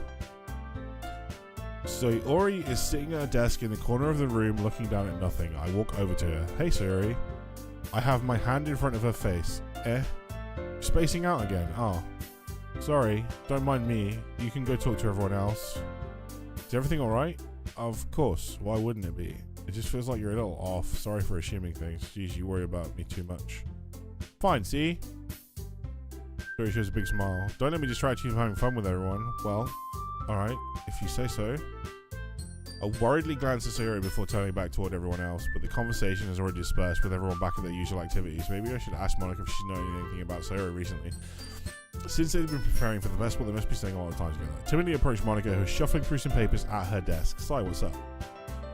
Sayori is sitting at a desk in the corner of the room looking down at nothing. I walk over to her. Hey, Sayori. I have my hand in front of her face. Spacing out again. Oh. Sorry. Don't mind me. You can go talk to everyone else. Is everything alright? Of course. Why wouldn't it be? It just feels like you're a little off. Sorry for assuming things. Jeez, you worry about me too much. Fine, see? Sayori shows a big smile. Don't let me distract you from having fun with everyone. Well, alright, if you say so. I worriedly glance at Sayori before turning back toward everyone else, but the conversation has already dispersed with everyone back at their usual activities. Maybe I should ask Monika if she's known anything about Sayori recently. Since they've been preparing for the festival, they must be staying a lot of time together. Timidly approached Monika, who's shuffling through some papers at her desk. Sai, what's up?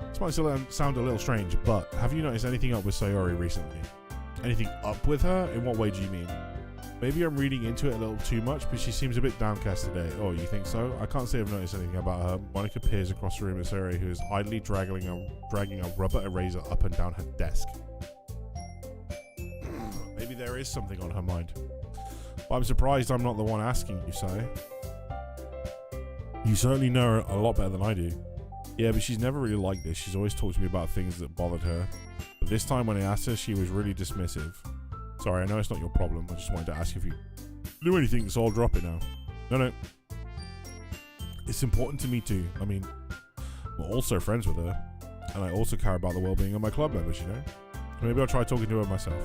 This might still sound a little strange, but have you noticed anything up with Sayori recently? Anything up with her? In what way do you mean? Maybe I'm reading into it a little too much, but she seems a bit downcast today. Oh, you think so? I can't say I've noticed anything about her. Monika peers across the room at Sayori, who is idly dragging a rubber eraser up and down her desk. Maybe there is something on her mind. But I'm surprised I'm not the one asking you, Say. You certainly know her a lot better than I do. Yeah, but she's never really like this. She's always talked to me about things that bothered her. But this time when I asked her, she was really dismissive. Sorry, I know it's not your problem. I just wanted to ask if you do anything, so I'll drop it now. No. It's important to me too. I mean, we're also friends with her. And I also care about the well-being of my club members, you know? Maybe I'll try talking to her myself.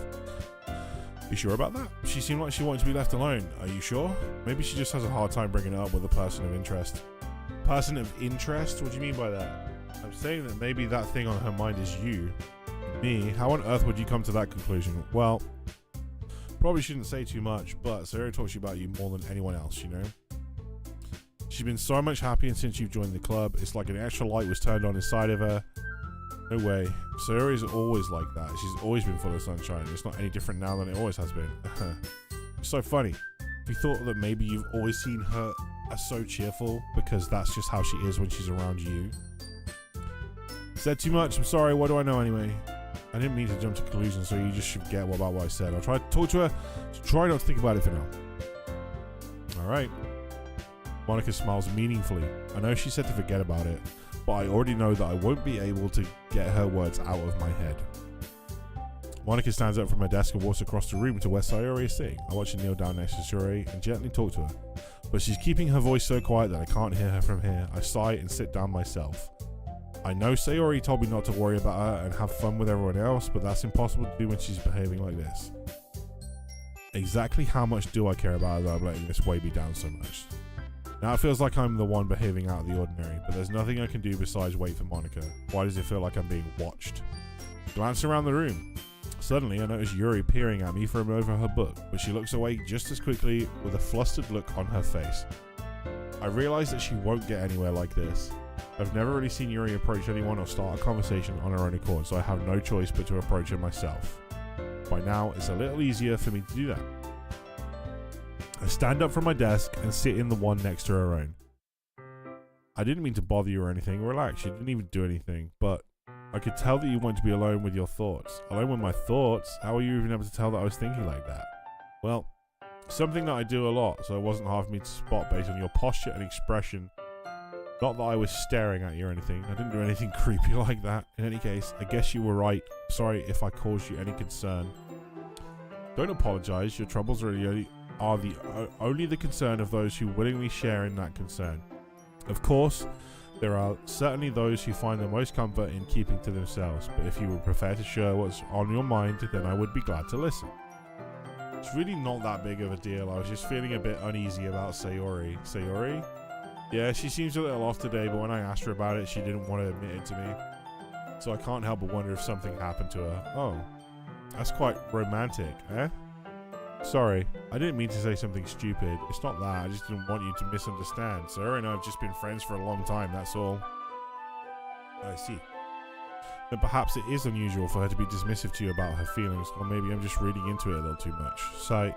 You sure about that? She seemed like she wanted to be left alone. Are you sure? Maybe she just has a hard time bringing it up with a person of interest. Person of interest? What do you mean by that? I'm saying that maybe that thing on her mind is you. Me? How on earth would you come to that conclusion? Well, probably shouldn't say too much, but Sayori talks to you about you more than anyone else, you know? She's been so much happier since you've joined the club. It's like an extra light was turned on inside of her. No way. Sayori is always like that. She's always been full of sunshine. It's not any different now than it always has been. It's so funny. If you thought that maybe you've always seen her as so cheerful because that's just how she is when she's around you. Said too much. I'm sorry. What do I know anyway? I didn't mean to jump to conclusions, so you just should get about what I said. I'll try to talk to her. Try not to think about it for now. Alright. Monika smiles meaningfully. I know she said to forget about it, but I already know that I won't be able to get her words out of my head. Monika stands up from her desk and walks across the room to where Sayori is sitting. I watch her kneel down next to Sayori and gently talk to her, but she's keeping her voice so quiet that I can't hear her from here. I sigh and sit down myself. I know Sayori told me not to worry about her and have fun with everyone else, but that's impossible to do when she's behaving like this. Exactly how much do I care about her that I'm letting this weigh me down so much? Now it feels like I'm the one behaving out of the ordinary, but there's nothing I can do besides wait for Monika. Why does it feel like I'm being watched? Glance around the room. Suddenly I notice Yuri peering at me from over her book, but she looks away just as quickly with a flustered look on her face. I realize that she won't get anywhere like this. I've never really seen Yuri approach anyone or start a conversation on her own accord, so I have no choice but to approach her myself. By now, it's a little easier for me to do that. I stand up from my desk and sit in the one next to her own. I didn't mean to bother you or anything. Relax, you didn't even do anything, but I could tell that you want to be alone with your thoughts. Alone with my thoughts? How were you even able to tell that I was thinking like that? Well, something that I do a lot, so it wasn't hard for me to spot based on your posture and expression. Not that I was staring at you or anything. I didn't do anything creepy like that. In any case, I guess you were right. Sorry if I caused you any concern. Don't apologize. Your troubles are only the concern of those who willingly share in that concern. Of course, there are certainly those who find the most comfort in keeping to themselves, but if you would prefer to share what's on your mind, then I would be glad to listen. It's really not that big of a deal. I was just feeling a bit uneasy about Sayori. Sayori? Yeah, she seems a little off today, but when I asked her about it, she didn't want to admit it to me. So I can't help but wonder if something happened to her. Oh, that's quite romantic, eh? Sorry, I didn't mean to say something stupid. It's not that, I just didn't want you to misunderstand. Sayori and I have just been friends for a long time, that's all. I see. Then perhaps it is unusual for her to be dismissive to you about her feelings, or maybe I'm just reading into it a little too much. So,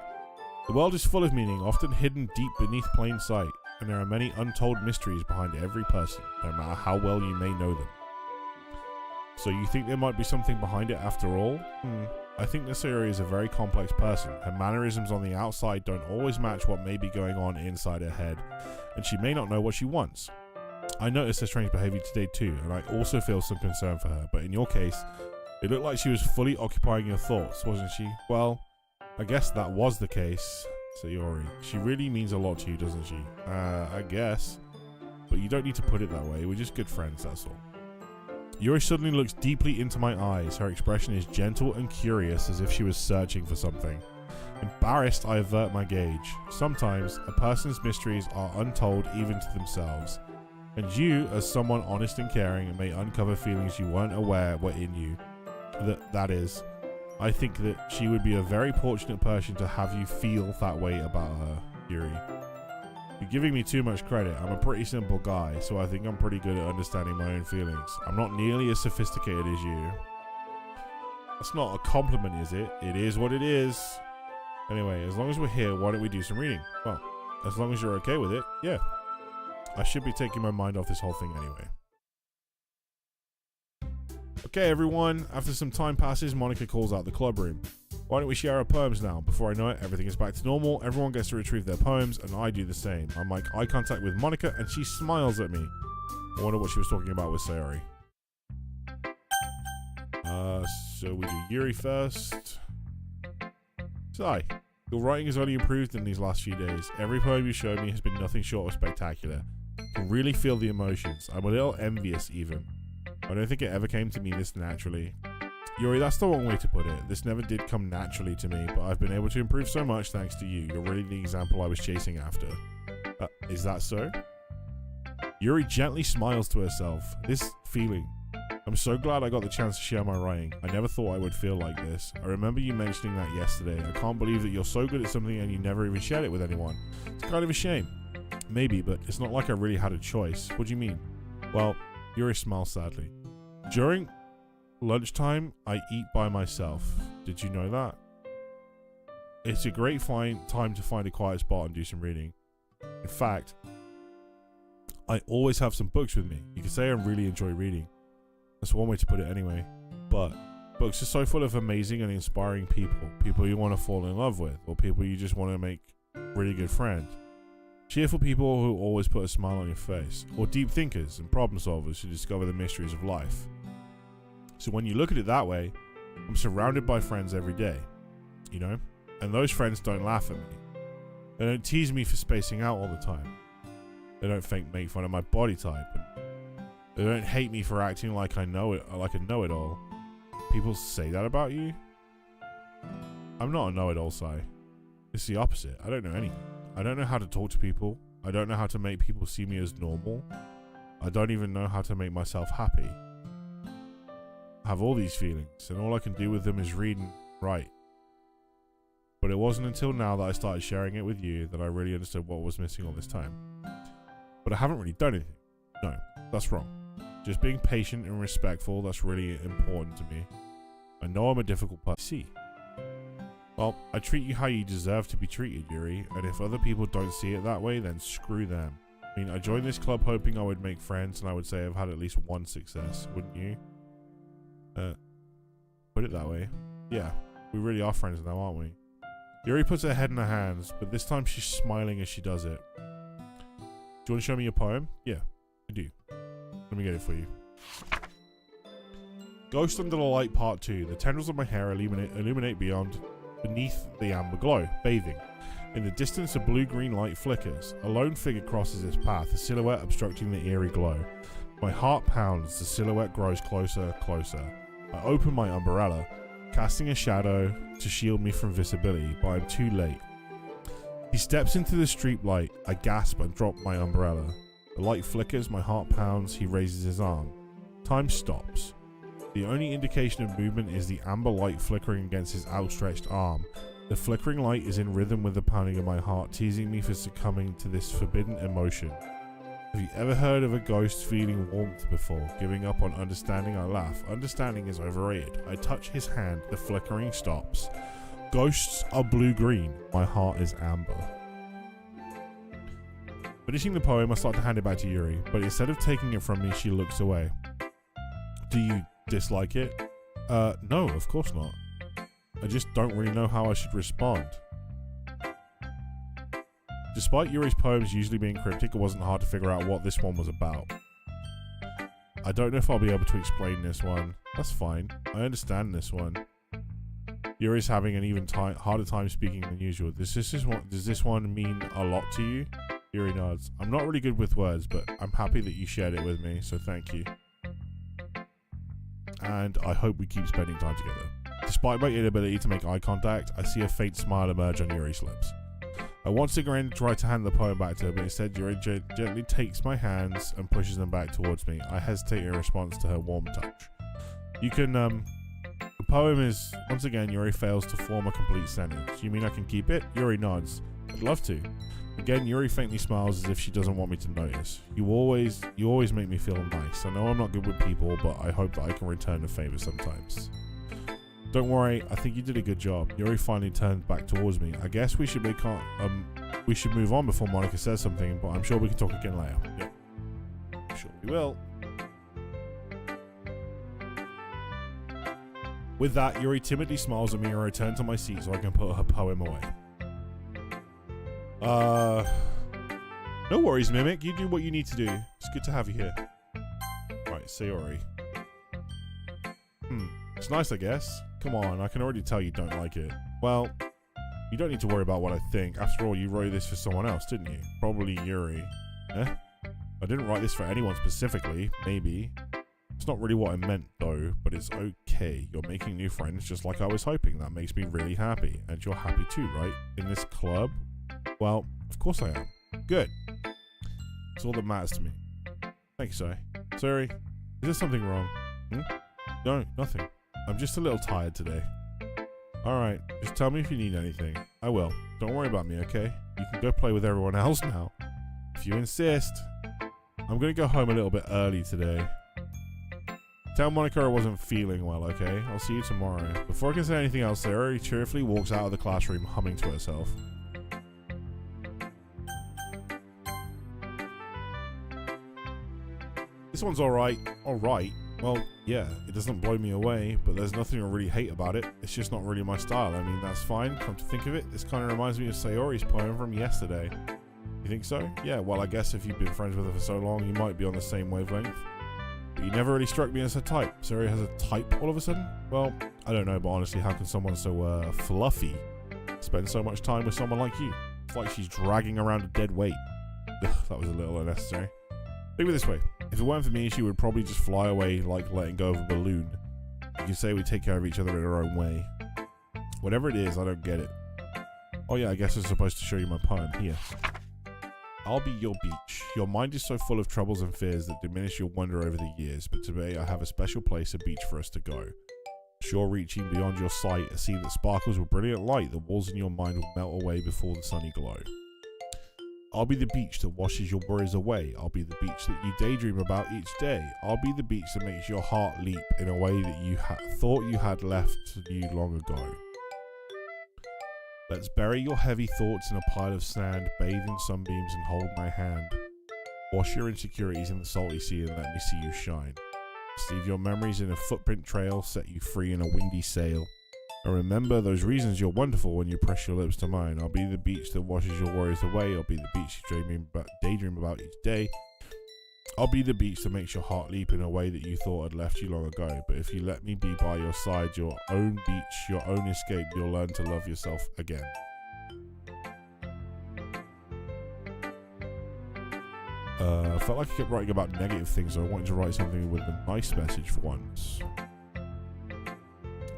the world is full of meaning, often hidden deep beneath plain sight, and there are many untold mysteries behind every person, no matter how well you may know them. So you think there might be something behind it after all? I think that Sayori is a very complex person. Her mannerisms on the outside don't always match what may be going on inside her head, and she may not know what she wants. I noticed her strange behavior today too, and I also feel some concern for her, but in your case, it looked like she was fully occupying your thoughts, wasn't she? Well, I guess that was the case. Sayori, she really means a lot to you, doesn't she? I guess. But you don't need to put it that way. We're just good friends, that's all. Yuri suddenly looks deeply into my eyes. Her expression is gentle and curious, as if she was searching for something. Embarrassed, I avert my gaze. Sometimes, a person's mysteries are untold even to themselves. And you, as someone honest and caring, may uncover feelings you weren't aware were in you. That is, I think that she would be a very fortunate person to have you feel that way about her, Yuri. You're giving me too much credit. I'm a pretty simple guy, so I think I'm pretty good at understanding my own feelings. I'm not nearly as sophisticated as you. That's not a compliment, is it? It is what it is. Anyway, as long as we're here, why don't we do some reading? Well, as long as you're okay with it, yeah. I should be taking my mind off this whole thing anyway. Okay, everyone. After some time passes, Monika calls out the club room. Why don't we share our poems now? Before I know it, everything is back to normal. Everyone gets to retrieve their poems, and I do the same. I make eye contact with Monika, and she smiles at me. I wonder what she was talking about with Sayori. So we do Yuri first. Sai, your writing has only improved in these last few days. Every poem you showed me has been nothing short of spectacular. I can really feel the emotions. I'm a little envious even. I don't think it ever came to me this naturally. Yuri, that's the wrong way to put it. This never did come naturally to me, but I've been able to improve so much thanks to you. You're really the example I was chasing after. Is that so? Yuri gently smiles to herself. This feeling. I'm so glad I got the chance to share my writing. I never thought I would feel like this. I remember you mentioning that yesterday. I can't believe that you're so good at something and you never even shared it with anyone. It's kind of a shame. Maybe, but it's not like I really had a choice. What do you mean? Well, Yuri smiles sadly. During lunchtime, I eat by myself. Did you know that? It's a great time to find a quiet spot and do some reading. In fact, I always have some books with me. You could say I really enjoy reading. That's one way to put it anyway. But books are so full of amazing and inspiring people. People you want to fall in love with, or people you just want to make really good friends. Cheerful people who always put a smile on your face. Or deep thinkers and problem solvers who discover the mysteries of life. So when you look at it that way, I'm surrounded by friends every day. You know? And those friends don't laugh at me. They don't tease me for spacing out all the time. They don't make fun of my body type. They don't hate me for acting like I know it, like a know-it-all. People say that about you? I'm not a know-it-all, Sai. It's the opposite. I don't know anything. I don't know how to talk to people. I don't know how to make people see me as normal. I don't even know how to make myself happy. I have all these feelings, and all I can do with them is read and write. But it wasn't until now that I started sharing it with you that I really understood what was missing all this time. But I haven't really done anything. No, that's wrong. Just being patient and respectful, that's really important to me. I know I'm a difficult person. See. Well, I treat you how you deserve to be treated, Yuri, and if other people don't see it that way, then screw them. I mean, I joined this club hoping I would make friends, and I would say I've had at least one success, wouldn't you? Put it that way. Yeah, we really are friends now, aren't we? Yuri puts her head in her hands, but this time she's smiling as she does it. Do you want to show me your poem? Yeah, I do. Let me get it for you. Ghost Under the Light Part 2. The tendrils of my hair illuminate beneath the amber glow, bathing. In the distance, a blue-green light flickers. A lone figure crosses its path, a silhouette obstructing the eerie glow. My heart pounds, the silhouette grows closer, closer. I open my umbrella, casting a shadow to shield me from visibility, but I'm too late. He steps into the street light. I gasp and drop my umbrella. The light flickers, my heart pounds, he raises his arm. Time stops. The only indication of movement is the amber light flickering against his outstretched arm. The flickering light is in rhythm with the pounding of my heart, teasing me for succumbing to this forbidden emotion. Have you ever heard of a ghost feeling warmth before? Giving up on understanding, I laugh. Understanding is overrated. I touch his hand, the flickering stops. Ghosts are blue-green, my heart is amber. Finishing the poem, I start to hand it back to Yuri, but instead of taking it from me, she looks away. Do you dislike it? No, of course not. I just don't really know how I should respond. Despite Yuri's poems usually being cryptic, it wasn't hard to figure out what this one was about. I don't know if I'll be able to explain this one. That's fine. I understand this one. Yuri's having an even harder time speaking than usual. Does this one mean a lot to you? Yuri nods. I'm not really good with words, but I'm happy that you shared it with me, so thank you. And I hope we keep spending time together. Despite my inability to make eye contact, I see a faint smile emerge on Yuri's lips. I once again try to hand the poem back to her, but instead Yuri gently takes my hands and pushes them back towards me. I hesitate in response to her warm touch. You can, the poem is, once again, Yuri fails to form a complete sentence. You mean I can keep it? Yuri nods. I'd love to. Again, Yuri faintly smiles as if she doesn't want me to notice. You always make me feel nice. I know I'm not good with people, but I hope that I can return the favor sometimes. Don't worry, I think you did a good job. Yuri finally turned back towards me. I guess we should we should move on before Monika says something, but I'm sure we can talk again later. Yep. Sure we will. With that, Yuri timidly smiles at me and I return to my seat so I can put her poem away. No worries, Mimic. You do what you need to do. It's good to have you here. Right, Sayori. It's nice, I guess. Come on, I can already tell you don't like it. Well, you don't need to worry about what I think. After all, you wrote this for someone else, didn't you? Probably Yuri. Eh? I didn't write this for anyone specifically. Maybe. It's not really what I meant, though, but it's okay. You're making new friends just like I was hoping. That makes me really happy. And you're happy too, right? In this club? Well, of course I am. Good. It's all that matters to me. Thank you, Sai. Sorry, is there something wrong? No, nothing. I'm just a little tired today. Alright, just tell me if you need anything. I will. Don't worry about me, okay? You can go play with everyone else now. If you insist. I'm gonna go home a little bit early today. Tell Monika I wasn't feeling well, okay? I'll see you tomorrow. Before I can say anything else, Sayori cheerfully walks out of the classroom humming to herself. This one's alright. Alright? Well, yeah, it doesn't blow me away, but there's nothing I really hate about it. It's just not really my style. I mean, that's fine. Come to think of it, this kind of reminds me of Sayori's poem from yesterday. You think so? Yeah, well, I guess if you've been friends with her for so long, you might be on the same wavelength. But you never really struck me as her type. Sayori has a type all of a sudden? Well, I don't know, but honestly, how can someone so, fluffy spend so much time with someone like you? It's like she's dragging around a dead weight. That was a little unnecessary. Think of it this way. If it weren't for me, she would probably just fly away like letting go of a balloon. You can say we take care of each other in our own way. Whatever it is, I don't get it. Oh yeah, I guess I'm supposed to show you my poem. Here. I'll be your beach. Your mind is so full of troubles and fears that diminish your wonder over the years, but today I have a special place, a beach for us to go. Shore reaching beyond your sight, a sea that sparkles with brilliant light, the walls in your mind will melt away before the sunny glow. I'll be the beach that washes your worries away. I'll be the beach that you daydream about each day. I'll be the beach that makes your heart leap in a way that you thought you had left you long ago. Let's bury your heavy thoughts in a pile of sand, bathe in sunbeams and hold my hand. Wash your insecurities in the salty sea and let me see you shine. Leave your memories in a footprint trail, set you free in a windy sail. And remember those reasons you're wonderful when you press your lips to mine. I'll be the beach that washes your worries away. I'll be the beach you daydream about each day. I'll be the beach that makes your heart leap in a way that you thought had left you long ago. But if you let me be by your side, your own beach, your own escape, you'll learn to love yourself again. I felt like I kept writing about negative things, so I wanted to write something with a nice message for once.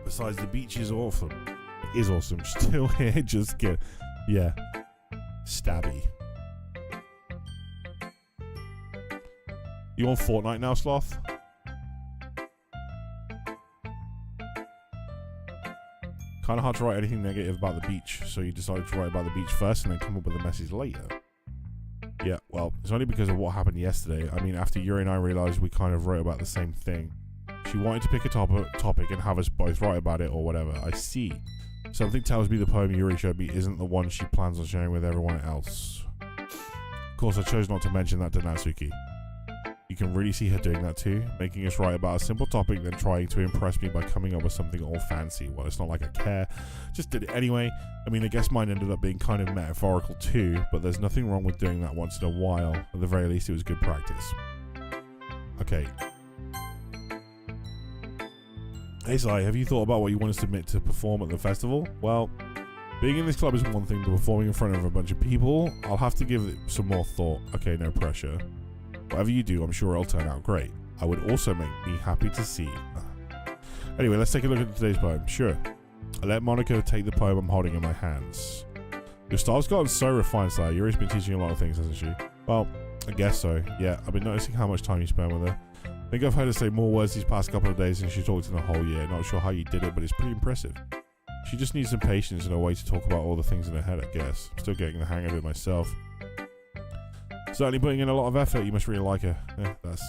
Besides, the beach is awesome. It is awesome. Still here, just get, yeah, stabby. You on Fortnite now, Sloth? Kind of hard to write anything negative about the beach, so you decided to write about the beach first and then come up with a message later. Yeah, well, it's only because of what happened yesterday. I mean, after Yuri and I realized we kind of wrote about the same thing. She wanted to pick a topic and have us both write about it or whatever. I see. Something tells me the poem Yuri showed me isn't the one she plans on sharing with everyone else. Of course, I chose not to mention that to Natsuki. You can really see her doing that too, making us write about a simple topic then trying to impress me by coming up with something all fancy. Well, it's not like I care, just did it anyway. I mean, I guess mine ended up being kind of metaphorical too, but there's nothing wrong with doing that once in a while. At the very least, it was good practice. Okay. Hey Sai, have you thought about what you want to submit to perform at the festival? Well, being in this club is one thing, but performing in front of a bunch of people, I'll have to give it some more thought. Okay, no pressure. Whatever you do, I'm sure it'll turn out great. I would also make me happy to see. Anyway, let's take a look at today's poem. Sure. I let Monika take the poem I'm holding in my hands. Your style's gotten so refined, Sai. Yuri's been teaching you a lot of things, hasn't she? Well, I guess so. Yeah, I've been noticing how much time you spend with her. I think I've heard her say more words these past couple of days than she talked in the whole year. Not sure how you did it, but it's pretty impressive. She just needs some patience and a way to talk about all the things in her head, I guess. I'm still getting the hang of it myself. Certainly putting in a lot of effort. You must really like her. Yeah, that's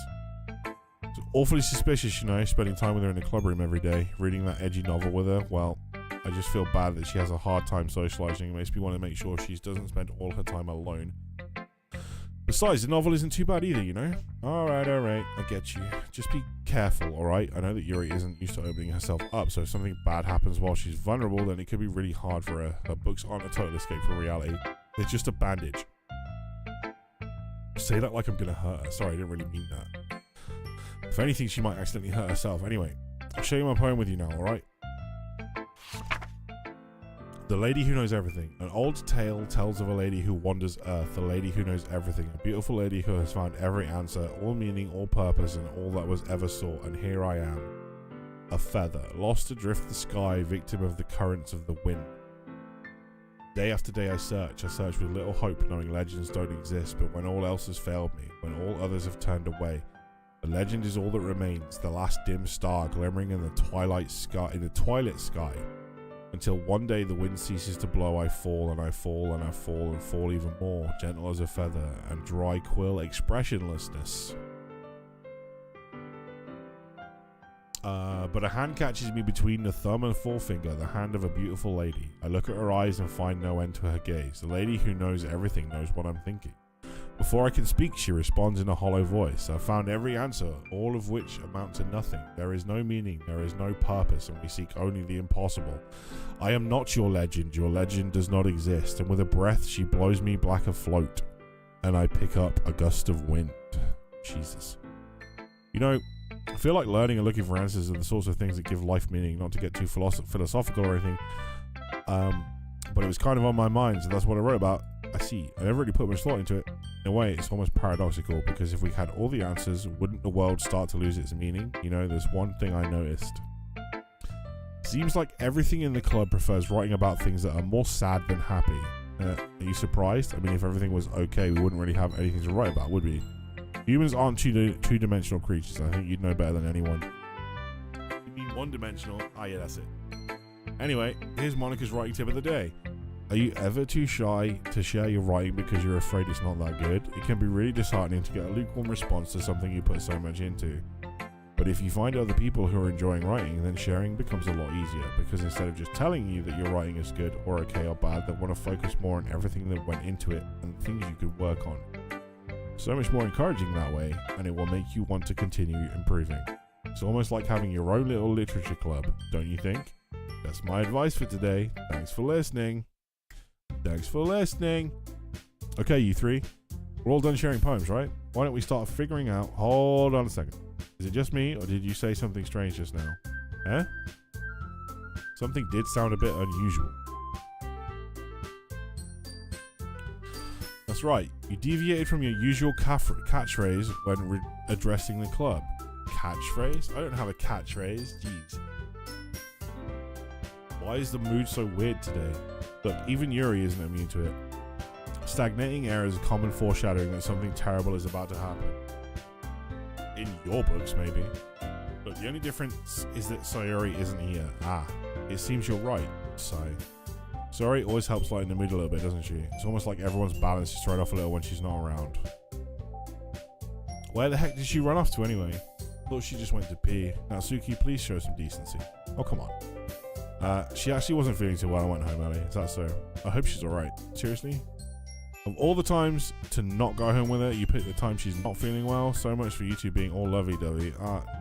Awfully suspicious, you know, spending time with her in the club room every day, reading that edgy novel with her. Well, I just feel bad that she has a hard time socializing. It makes me want to make sure she doesn't spend all her time alone. Besides, the novel isn't too bad either, you know? Alright, I get you. Just be careful, alright? I know that Yuri isn't used to opening herself up, so if something bad happens while she's vulnerable, then it could be really hard for her. Her books aren't a total escape from reality. They're just a bandage. Say that like I'm gonna hurt her. Sorry, I didn't really mean that. If anything, she might accidentally hurt herself. Anyway, I'll share my poem with you now, alright? The Lady Who Knows Everything. An old tale tells of a lady who wanders earth, a lady who knows everything, a beautiful lady who has found every answer, all meaning, all purpose, and all that was ever sought, and here I am. A feather, lost adrift the sky, victim of the currents of the wind. Day after day I search with little hope, knowing legends don't exist, but when all else has failed me, when all others have turned away, the legend is all that remains, the last dim star glimmering in the twilight sky, until one day the wind ceases to blow. I fall and I fall and I fall and fall even more, gentle as a feather and dry quill expressionlessness. But a hand catches me between the thumb and forefinger, the hand of a beautiful lady. I look at her eyes and find no end to her gaze. The lady who knows everything knows what I'm thinking. Before I can speak, she responds in a hollow voice. I've found every answer, all of which amount to nothing. There is no meaning, there is no purpose, and we seek only the impossible. I am not your legend does not exist, and with a breath she blows me black afloat, and I pick up a gust of wind. Jesus. You know, I feel like learning and looking for answers are the sorts of things that give life meaning, not to get too philosophical or anything, but it was kind of on my mind, so that's what I wrote about. I see. I never really put much thought into it. In a way, it's almost paradoxical, because if we had all the answers, wouldn't the world start to lose its meaning? You know, there's one thing I noticed. Seems like everything in the club prefers writing about things that are more sad than happy. Are you surprised? I mean, if everything was okay, we wouldn't really have anything to write about, would we? Humans aren't two-dimensional creatures. I think you'd know better than anyone. You mean one-dimensional? Ah, yeah, that's it. Anyway, here's Monika's writing tip of the day. Are you ever too shy to share your writing because you're afraid it's not that good? It can be really disheartening to get a lukewarm response to something you put so much into. But if you find other people who are enjoying writing, then sharing becomes a lot easier, because instead of just telling you that your writing is good or okay or bad, they want to focus more on everything that went into it and the things you could work on. So much more encouraging that way, and it will make you want to continue improving. It's almost like having your own little literature club, don't you think? That's my advice for today. Thanks for listening. Okay, you three. We're all done sharing poems, right? Why don't we start figuring out... Hold on a second. Is it just me, or did you say something strange just now? Eh? Something did sound a bit unusual. That's right. You deviated from your usual catchphrase when addressing the club. Catchphrase? I don't have a catchphrase. Jeez. Why is the mood so weird today? Look, even Yuri isn't immune to it. Stagnating air is a common foreshadowing that something terrible is about to happen. In your books, maybe. Look, the only difference is that Sayori isn't here. Ah, it seems you're right, Sai. Sayori always helps lighten the mood a little bit, doesn't she? It's almost like everyone's balance is thrown off a little when she's not around. Where the heck did she run off to anyway? Thought she just went to pee. Natsuki, please show some decency. Oh, come on. She actually wasn't feeling too well and went home early. Is that so? I hope she's alright. Seriously? Of all the times to not go home with her, you pick the time she's not feeling well. So much for you two being all lovey-dovey.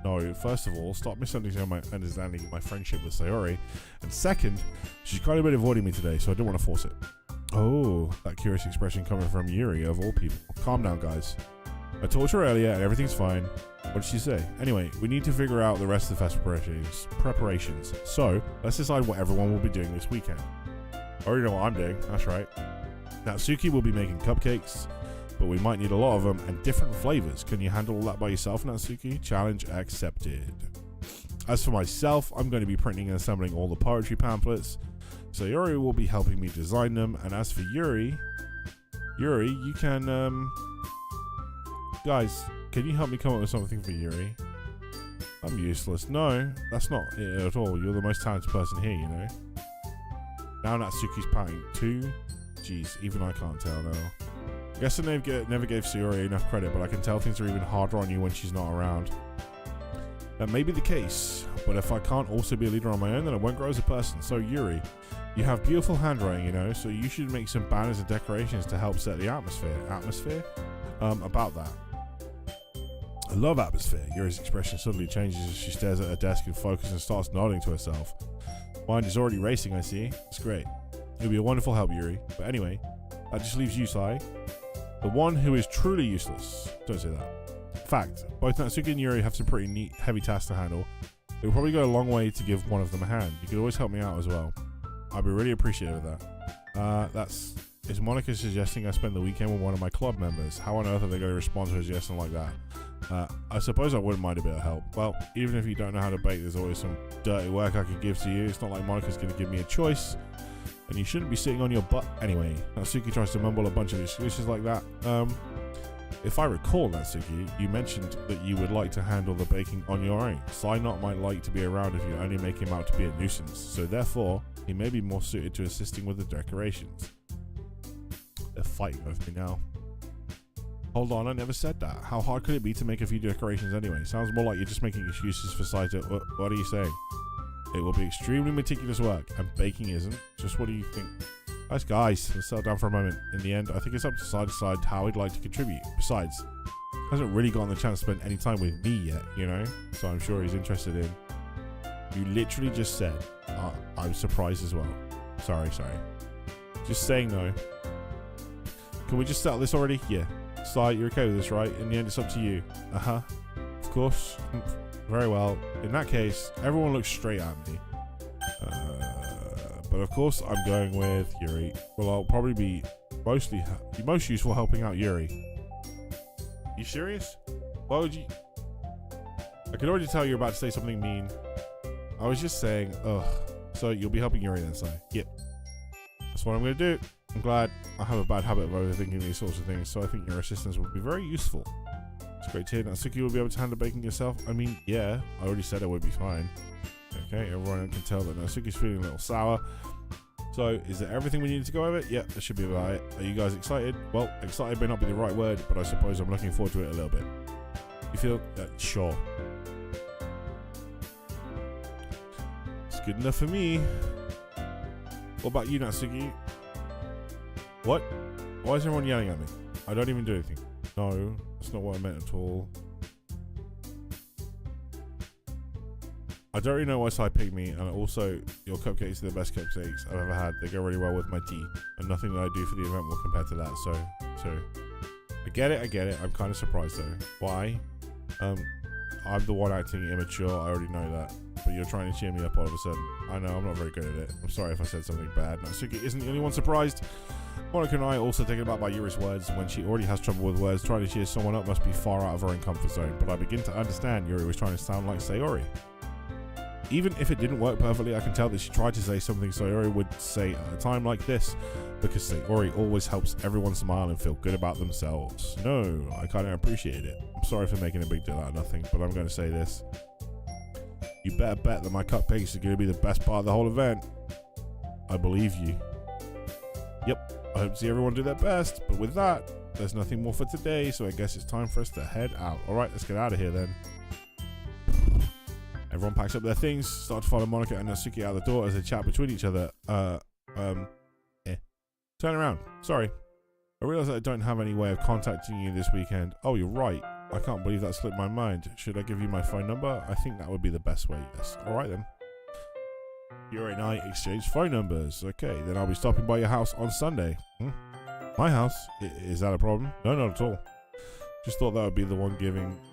No. First of all, stop misunderstanding my friendship with Sayori. And second, she's kind of been avoiding me today, so I don't want to force it. Oh, that curious expression coming from Yuri, of all people. Calm down, guys. I talked to her earlier and everything's fine. What did she say? Anyway, we need to figure out the rest of the fest preparations. So, let's decide what everyone will be doing this weekend. I already know what I'm doing, that's right. Natsuki will be making cupcakes, but we might need a lot of them and different flavors. Can you handle all that by yourself, Natsuki? Challenge accepted. As for myself, I'm going to be printing and assembling all the poetry pamphlets. So Yuri will be helping me design them. And as for Yuri, you can, guys, can you help me come up with something for Yuri? I'm useless. No, that's not it at all. You're the most talented person here, you know. Now Natsuki's pouting too. Jeez, even I can't tell now. I guess I never gave Sayori enough credit, but I can tell things are even harder on you when she's not around. That may be the case, but if I can't also be a leader on my own, then I won't grow as a person. So Yuri, you have beautiful handwriting, you know, so you should make some banners and decorations to help set the atmosphere. About that. I love atmosphere. Yuri's expression suddenly changes as she stares at her desk and focuses and starts nodding to herself. Mind is already racing, I see. It's great. It'll be a wonderful help, Yuri. But anyway, that just leaves you, Sai. The one who is truly useless. Don't say that. Fact, both Natsuki and Yuri have some pretty neat, heavy tasks to handle. It would probably go a long way to give one of them a hand. You could always help me out as well. I'd be really appreciative of that. Is Monika suggesting I spend the weekend with one of my club members? How on earth are they going to respond to a suggestion like that? I suppose I wouldn't mind a bit of help. Well, even if you don't know how to bake, there's always some dirty work I could give to you. It's not like Monika's going to give me a choice. And you shouldn't be sitting on your butt anyway. Natsuki tries to mumble a bunch of excuses like that. If I recall, Natsuki, you mentioned that you would like to handle the baking on your own. Sai-not might like to be around if you only make him out to be a nuisance. So therefore, he may be more suited to assisting with the decorations. They're fighting over me now. Hold on, I never said that. How hard could it be to make a few decorations anyway? Sounds more like you're just making excuses for Sai to... What are you saying? It will be extremely meticulous work, and baking isn't. Just what do you think? Guys, let's settle down for a moment. In the end, I think it's up to Sai to decide how he'd like to contribute. Besides, he hasn't really gotten the chance to spend any time with me yet, you know? So I'm sure he's interested in... You literally just said, I'm surprised as well. Sorry. Just saying no. Can we just settle this already? Yeah. Sai, you're okay with this, right? In the end, it's up to you. Uh-huh. Of course. Very well. In that case, everyone looks straight at me. But of course, I'm going with Yuri. Well, I'll probably be most useful helping out Yuri. You serious? Why would you... I can already tell you're about to say something mean. I was just saying, ugh. So you'll be helping Yuri then, Sai? Yep. That's what I'm going to do. I'm glad. I have a bad habit of overthinking these sorts of things, so I think your assistance would be very useful. It's great to hear. Natsuki will be able to handle baking yourself. I mean, yeah, I already said it would be fine. Okay, everyone can tell that Natsuki's feeling a little sour. So, is that everything we needed to go over? Yeah, that should be about it. Are you guys excited? Well, excited may not be the right word, but I suppose I'm looking forward to it a little bit. You feel? Sure. It's good enough for me. What about you, Natsuki? What? Why is everyone yelling at me? I don't even do anything. No, that's not what I meant at all. I don't really know why Sai picked me, and also, your cupcakes are the best cupcakes I've ever had. They go really well with my tea, and nothing that I do for the event will compare to that, so I get it. I'm kind of surprised though. Why? I'm the one acting immature, I already know that. But you're trying to cheer me up all of a sudden. I know, I'm not very good at it. I'm sorry if I said something bad. Natsuki isn't the only one surprised. Monika and I are also taken aback by Yuri's words. When she already has trouble with words, trying to cheer someone up must be far out of her own comfort zone. But I begin to understand Yuri was trying to sound like Sayori. Even if it didn't work perfectly, I can tell that she tried to say something Sayori would say at a time like this, because Sayori always helps everyone smile and feel good about themselves. No, I kind of appreciate it. I'm sorry for making a big deal out of nothing, but I'm going to say this. You better bet that my cupcakes are going to be the best part of the whole event. I believe you. Yep, I hope to see everyone do their best, but with that, there's nothing more for today, so I guess it's time for us to head out. Alright, let's get out of here then. Everyone packs up their things, start to follow Monika and Natsuki out the door as they chat between each other. Turn around. Sorry. I realize that I don't have any way of contacting you this weekend. Oh, you're right. I can't believe that slipped my mind. Should I give you my phone number? I think that would be the best way, yes. Alright then. Yuri and I exchange phone numbers. Okay, then I'll be stopping by your house on Sunday. My house? Is that a problem? No, not at all. Just thought that would be the one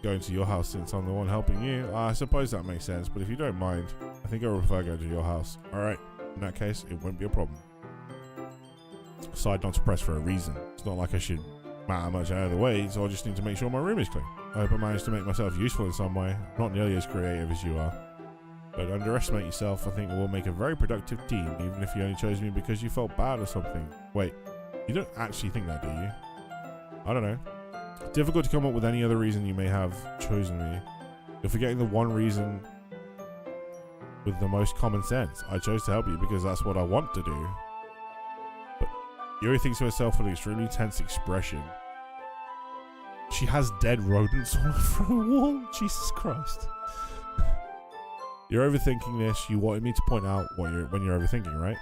going to your house since I'm the one helping you. I suppose that makes sense, but if you don't mind, I think I would prefer going to your house. Alright, in that case, it won't be a problem. Decide not to press for a reason. It's not like I should matter much out of the way, so I just need to make sure my room is clean. I hope I managed to make myself useful in some way. Not nearly as creative as you are. Don't underestimate yourself. I think we'll make a very productive team, even if you only chose me because you felt bad or something. Wait, you don't actually think that, do you? I don't know. Difficult to come up with any other reason you may have chosen me. You're forgetting the one reason with the most common sense. I chose to help you because that's what I want to do. But Yuri thinks to herself with an extremely tense expression. She has dead rodents on her front wall. Jesus Christ. You're overthinking this. You wanted me to point out when you're overthinking, right?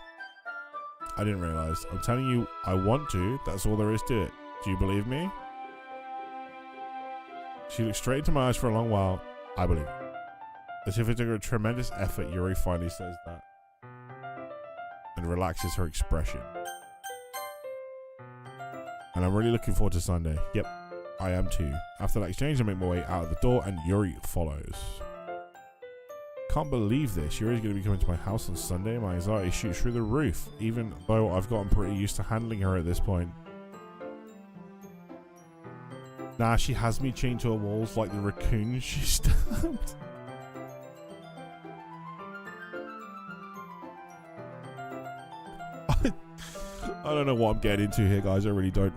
I didn't realize. I'm telling you, I want to. That's all there is to it. Do you believe me? She looked straight into my eyes for a long while. I believe it. As if it took a tremendous effort, Yuri finally says that. And relaxes her expression. And I'm really looking forward to Sunday. Yep, I am too. After that exchange, I make my way out of the door and Yuri follows. Can't believe this. Yuri's going to be coming to my house on Sunday. My anxiety shoots through the roof, even though I've gotten pretty used to handling her at this point. Nah, she has me chained to her walls like the raccoon she stabbed. I don't know what I'm getting into here, guys. I really don't.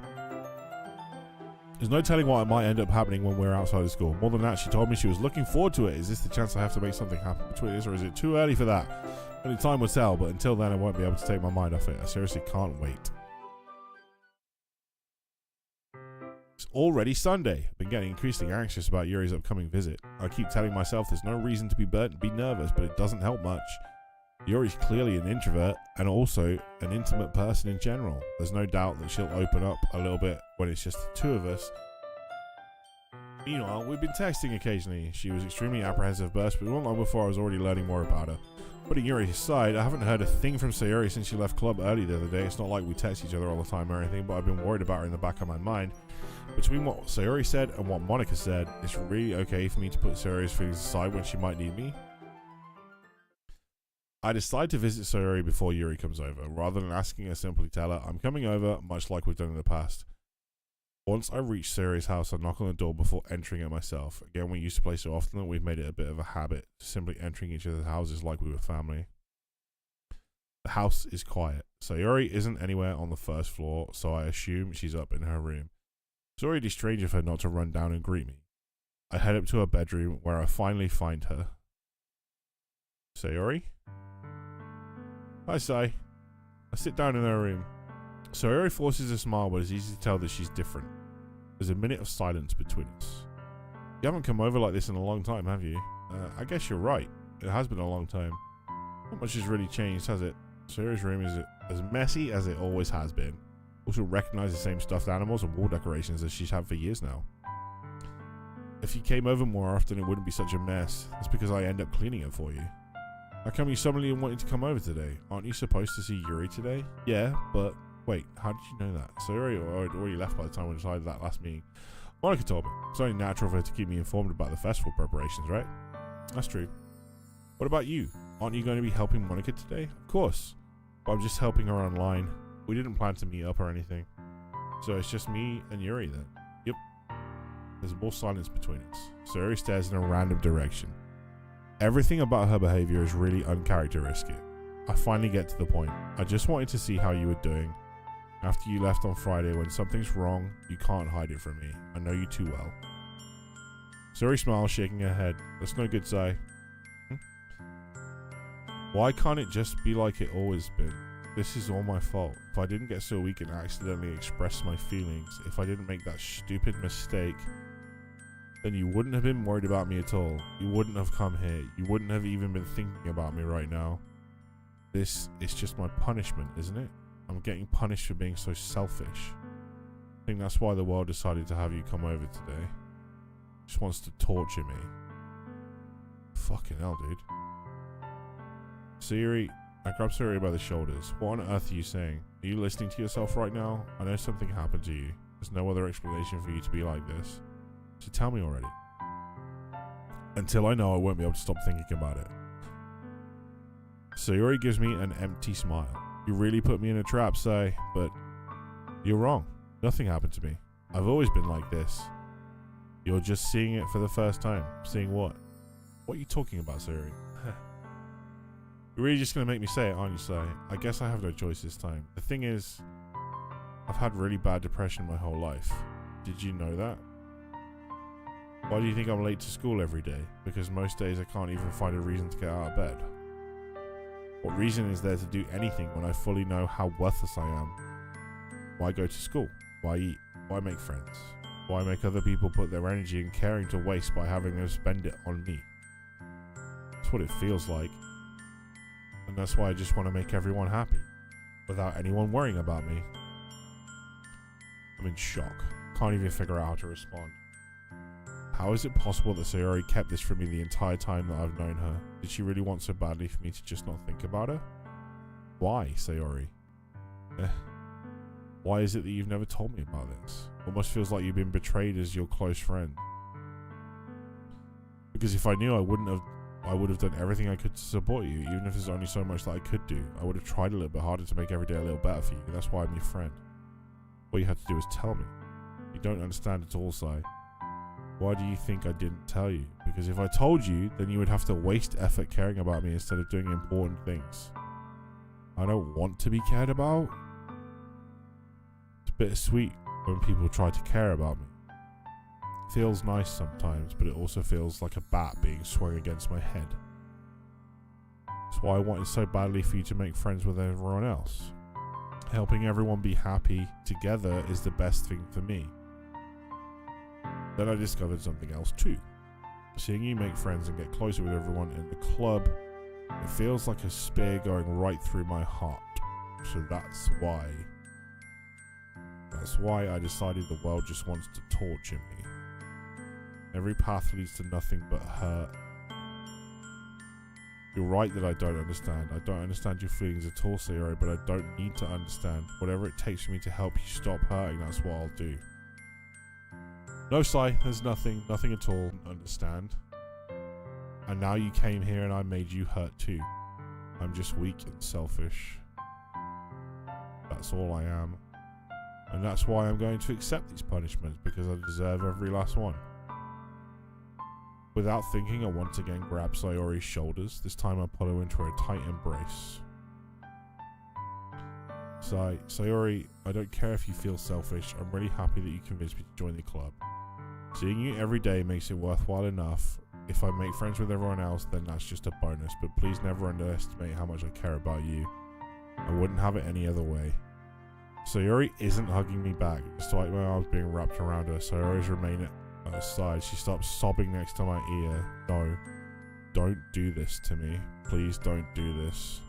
There's no telling what might end up happening when we're outside of school. More than that, she told me she was looking forward to it. Is this the chance I have to make something happen between us, or is it too early for that? Only time will tell, but until then I won't be able to take my mind off it. I seriously can't wait. It's already Sunday. I've been getting increasingly anxious about Yuri's upcoming visit. I keep telling myself there's no reason to be nervous, but it doesn't help much. Yuri's clearly an introvert and also an intimate person in general. There's no doubt that she'll open up a little bit when it's just the two of us. Meanwhile, we've been texting occasionally. She was extremely apprehensive first, but not long before I was already learning more about her. Putting Yuri aside, I haven't heard a thing from Sayori since she left club early the other day. It's not like we text each other all the time or anything, but I've been worried about her in the back of my mind. Between what Sayori said and what Monika said, it's really okay for me to put Sayori's feelings aside when she might need me. I decide to visit Sayori before Yuri comes over, rather than asking her simply tell her I'm coming over, much like we've done in the past. Once I reach Sayori's house, I knock on the door before entering it myself. Again, we used to play so often that we've made it a bit of a habit, simply entering each other's houses like we were family. The house is quiet. Sayori isn't anywhere on the first floor, so I assume she's up in her room. It's already strange of her not to run down and greet me. I head up to her bedroom, where I finally find her. Sayori? Hi, Say. I sit down in her room. Sayori forces a smile, but it's easy to tell that she's different. There's a minute of silence between us. You haven't come over like this in a long time, have you? I guess you're right. It has been a long time. Not much has really changed, has it? Sayori's room is as messy as it always has been. Also recognize the same stuffed animals and wall decorations as she's had for years now. If you came over more often, it wouldn't be such a mess. That's because I end up cleaning it for you. How come you suddenly wanted to come over today? Aren't you supposed to see Yuri today? Yeah, but wait, how did you know that? Sayori already left by the time we decided that last meeting. Monika told me. It's only natural for her to keep me informed about the festival preparations, right? That's true. What about you? Aren't you going to be helping Monika today? Of course. But I'm just helping her online. We didn't plan to meet up or anything. So it's just me and Yuri then. Yep. There's more silence between us. Sayori stares in a random direction. Everything about her behavior is really uncharacteristic. I finally get to the point. I just wanted to see how you were doing. After you left on Friday, when something's wrong, you can't hide it from me. I know you too well. Sayori smiles, shaking her head. That's no good, Say. Why can't it just be like it always been? This is all my fault. If I didn't get so weak and accidentally express my feelings, if I didn't make that stupid mistake, then you wouldn't have been worried about me at all. You wouldn't have come here. You wouldn't have even been thinking about me right now. This is just my punishment, isn't it? I'm getting punished for being so selfish. I think that's why the world decided to have you come over today. Just wants to torture me. Fucking hell, dude. Sayori, I grab Sayori by the shoulders. What on earth are you saying? Are you listening to yourself right now? I know something happened to you. There's no other explanation for you to be like this. So tell me already. Until I know, I won't be able to stop thinking about it. Sayori gives me an empty smile. You really put me in a trap, Say, but you're wrong. Nothing happened to me. I've always been like this. You're just seeing it for the first time. Seeing what? What are you talking about, Sayori? You're really just going to make me say it, aren't you, Say? I guess I have no choice this time. The thing is, I've had really bad depression my whole life. Did you know that? Why do you think I'm late to school every day? Because most days I can't even find a reason to get out of bed. What reason is there to do anything when I fully know how worthless I am? Why go to school? Why eat? Why make friends? Why make other people put their energy and caring to waste by having them spend it on me? It's That's what it feels like. And that's why I just want to make everyone happy, without anyone worrying about me. I'm in shock. Can't even figure out how to respond. How is it possible that Sayori kept this from me the entire time that I've known her? Did she really want so badly for me to just not think about her? Why, Sayori? Why is it that you've never told me about this? Almost feels like you've been betrayed as your close friend. Because if I knew, I would have done everything I could to support you, even if there's only so much that I could do. I would have tried a little bit harder to make every day a little better for you. That's why I'm your friend. All you had to do was tell me. You don't understand at all, Sai. Why do you think I didn't tell you? Because if I told you, then you would have to waste effort caring about me instead of doing important things. I don't want to be cared about. It's bittersweet when people try to care about me. It feels nice sometimes, but it also feels like a bat being swung against my head. That's why I wanted so badly for you to make friends with everyone else. Helping everyone be happy together is the best thing for me. Then I discovered something else too. Seeing you make friends and get closer with everyone in the club, it feels like a spear going right through my heart. So that's why I decided the world just wants to torture me. Every path leads to nothing but hurt. You're right that I don't understand. I don't understand your feelings at all, Sayori, but I don't need to understand. Whatever it takes for me to help you stop hurting, that's what I'll do. No, Sai, there's nothing at all. Understand. And now you came here and I made you hurt too. I'm just weak and selfish. That's all I am. And that's why I'm going to accept these punishments, because I deserve every last one. Without thinking, I once again grab Sayori's shoulders. This time I pull her into a tight embrace. Sayori, I don't care if you feel selfish. I'm really happy that you convinced me to join the club. Seeing you every day makes it worthwhile enough. If I make friends with everyone else, then that's just a bonus. But please never underestimate how much I care about you. I wouldn't have it any other way. Sayori isn't hugging me back, despite my arms being wrapped around her. Sayori's remain at her side. She stops sobbing next to my ear. No, don't do this to me. Please don't do this.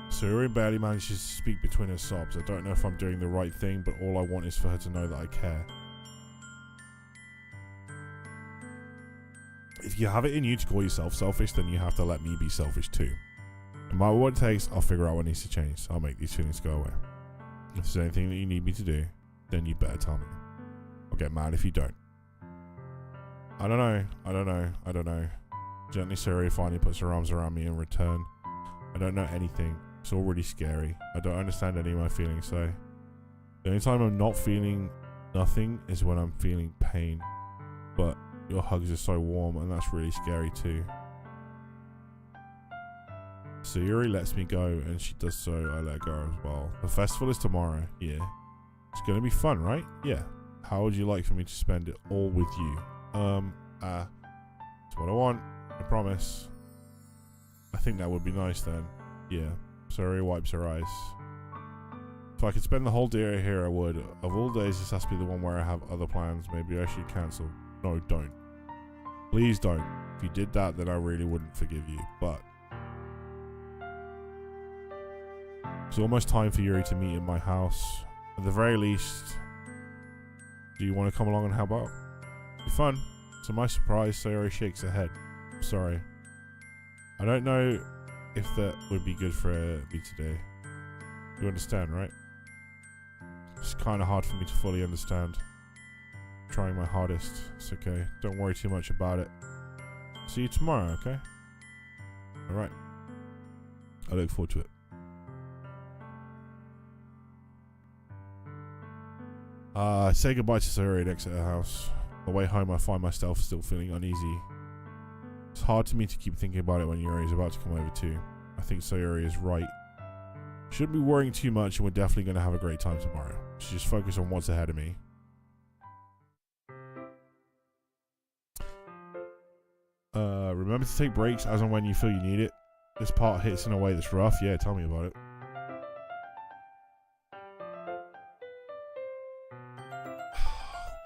Sayori barely manages to speak between her sobs. I don't know if I'm doing the right thing, but all I want is for her to know that I care. If you have it in you to call yourself selfish, then you have to let me be selfish too. No matter what it takes, I'll figure out what needs to change. I'll make these feelings go away. If there's anything that you need me to do, then you better tell me. I'll get mad if you don't. I don't know. Gently, Sayori finally puts her arms around me in return. I don't know anything. It's all really scary. I don't understand any of my feelings, so the only time I'm not feeling nothing is when I'm feeling pain. But your hugs are so warm, and that's really scary too. So Yuri lets me go, and she does so. I let go as well. The festival is tomorrow. Yeah. It's gonna be fun, right? Yeah. How would you like for me to spend it all with you? It's what I want. I promise. I think that would be nice then. Yeah. Sayori wipes her eyes. If I could spend the whole day here, I would. Of all days, this has to be the one where I have other plans. Maybe I should cancel. No, don't. Please don't. If you did that, then I really wouldn't forgive you. But it's almost time for Yuri to meet in my house. At the very least, do you want to come along and help out? It'd be fun. To my surprise, Sayori shakes her head. I'm sorry. I don't know if that would be good for me today. You understand, right? It's kind of hard for me to fully understand. I'm trying my hardest. It's okay. Don't worry too much about it. See you tomorrow, okay? Alright. I look forward to it. I say goodbye to Sayori and exit her house. On the way home, I find myself still feeling uneasy. It's hard to me to keep thinking about it when Yuri is about to come over too. I think Sayori is right. Shouldn't be worrying too much, and we're definitely going to have a great time tomorrow. So just focus on what's ahead of me. Remember to take breaks as and when you feel you need it. This part hits in a way that's rough. Yeah, tell me about it.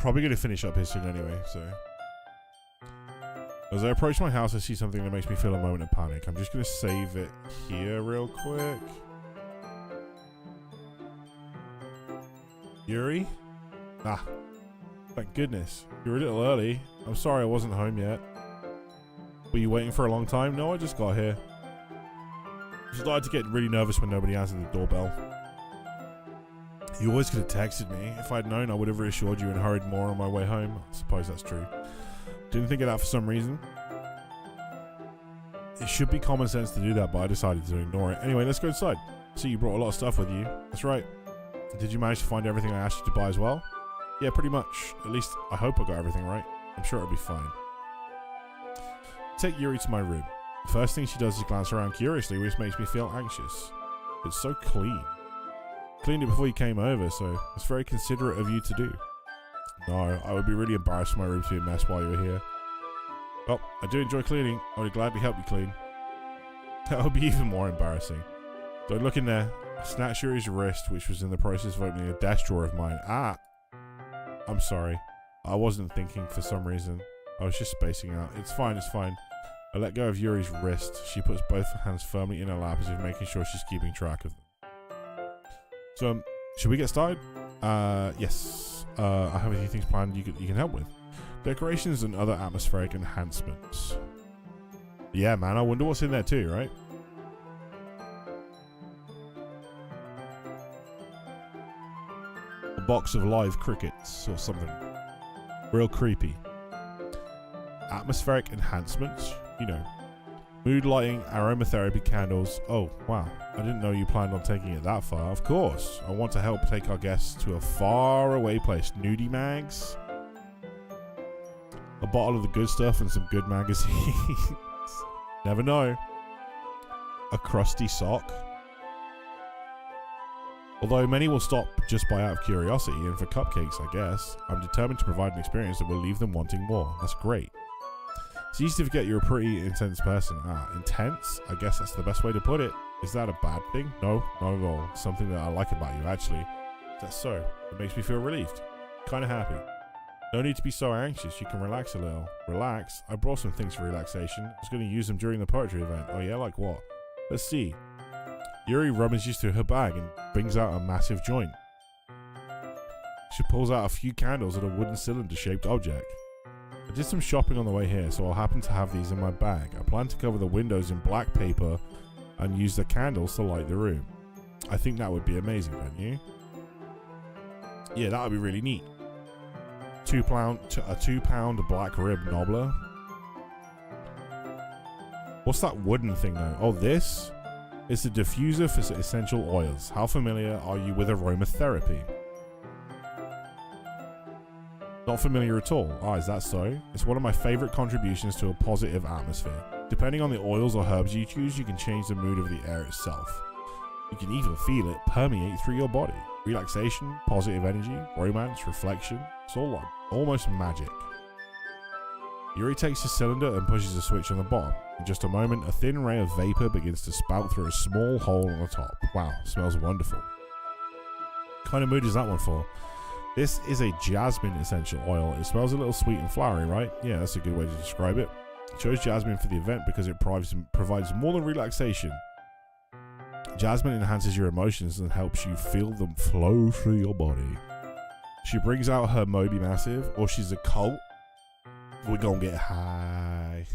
probably going to finish up here soon anyway, so. As I approach my house, I see something that makes me feel a moment of panic. I'm just going to save it here real quick. Yuri? Ah, thank goodness. You're a little early. I'm sorry I wasn't home yet. Were you waiting for a long time? No, I just got here. I started to get really nervous when nobody answered the doorbell. You always could have texted me. If I'd known, I would have reassured you and hurried more on my way home. I suppose that's true. Didn't think of that for some reason. It should be common sense to do that, but I decided to ignore it. Anyway, let's go inside. See, you brought a lot of stuff with you. That's right. Did you manage to find everything I asked you to buy as well? Yeah, pretty much. At least, I hope I got everything right. I'm sure it'll be fine. Take Yuri to my room. The first thing she does is glance around curiously, which makes me feel anxious. It's so clean. Cleaned it before you came over, so it's very considerate of you to do. No, I would be really embarrassed for my room to be a mess while you were here. Well, I do enjoy cleaning. I would gladly help you clean. That would be even more embarrassing. Don't look in there. I snatched Yuri's wrist, which was in the process of opening a desk drawer of mine. Ah! I'm sorry. I wasn't thinking for some reason. I was just spacing out. It's fine, it's fine. I let go of Yuri's wrist. She puts both her hands firmly in her lap as if making sure she's keeping track of them. So, should we get started? Yes. I have a few things planned you can help with. Decorations and other atmospheric enhancements. Yeah, man, I wonder what's in there too, right? A box of live crickets or something. Real creepy. Atmospheric enhancements, you know. Mood lighting, aromatherapy candles. Oh, wow. I didn't know you planned on taking it that far. Of course. I want to help take our guests to a faraway place. Nudie mags. A bottle of the good stuff and some good magazines. Never know. A crusty sock. Although many will stop just by out of curiosity and for cupcakes, I guess. I'm determined to provide an experience that will leave them wanting more. That's great. It's easy to forget you're a pretty intense person. Ah, intense? I guess that's the best way to put it. Is that a bad thing? No, not at all. It's something that I like about you, actually. That's so. It makes me feel relieved. Kind of happy. No need to be so anxious. You can relax a little. Relax? I brought some things for relaxation. I was going to use them during the poetry event. Oh yeah, like what? Let's see. Yuri rummages through her bag and brings out a massive joint. She pulls out a few candles and a wooden cylinder-shaped object. I did some shopping on the way here, so I'll happen to have these in my bag. I plan to cover the windows in black paper and use the candles to light the room. I think that would be amazing, don't you? Yeah, that would be really neat. A 2 pound black rib nobbler. What's that wooden thing though? Oh, this? It's a diffuser for essential oils. How familiar are you with aromatherapy? Not familiar at all. Ah, is that so? It's one of my favorite contributions to a positive atmosphere. Depending on the oils or herbs you choose, you can change the mood of the air itself. You can even feel it permeate through your body. Relaxation, positive energy, romance, reflection. It's all like almost magic. Yuri takes a cylinder and pushes a switch on the bottom. In just a moment, a thin ray of vapor begins to spout through a small hole on the top. Wow, smells wonderful. What kind of mood is that one for? This is a jasmine essential oil. It smells a little sweet and flowery, right? Yeah, that's a good way to describe it. I chose jasmine for the event because it provides more than relaxation. Jasmine enhances your emotions and helps you feel them flow through your body. She brings out her Moby Massive, or she's a cult. We're gonna get high.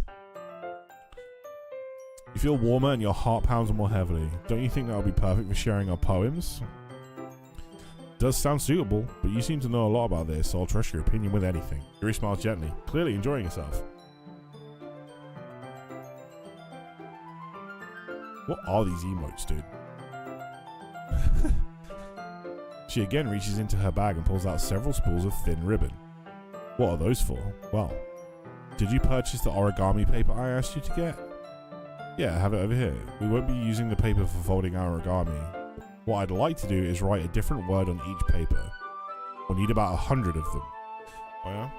You feel warmer and your heart pounds more heavily. Don't you think that would be perfect for sharing our poems? Does sound suitable, but you seem to know a lot about this, so I'll trust your opinion with anything. Yuri smiles gently, clearly enjoying herself. What are these emotes, dude? She again reaches into her bag and pulls out several spools of thin ribbon. What are those for? Well, did you purchase the origami paper I asked you to get? Yeah, I have it over here. We won't be using the paper for folding our origami. What I'd like to do is write a different word on each paper. We'll need about 100 of them. Oh yeah?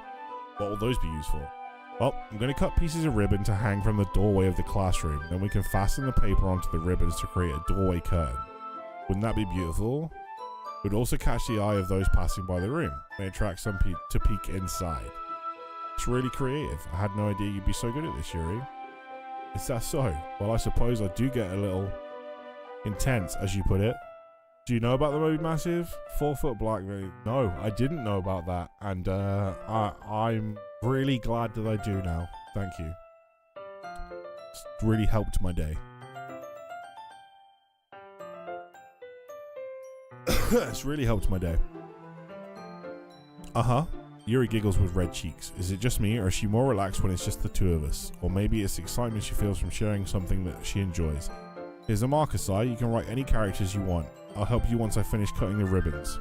What will those be used for? Well, I'm going to cut pieces of ribbon to hang from the doorway of the classroom. Then we can fasten the paper onto the ribbons to create a doorway curtain. Wouldn't that be beautiful? Would also catch the eye of those passing by the room. They attract some to peek inside. It's really creative. I had no idea you'd be so good at this, Yuri. Is that so? Well, I suppose I do get a little intense, as you put it. Do you know about the movie Massive? 4 foot black. No, I didn't know about that, and I'm really glad that I do now. Thank you. It's really helped my day. It's really helped my day. Yuri giggles with red cheeks. Is it just me, or is she more relaxed when it's just the two of us? Or maybe it's the excitement she feels from sharing something that she enjoys. Here's a marker, Sai. You can write any characters you want. I'll help you once I finish cutting the ribbons.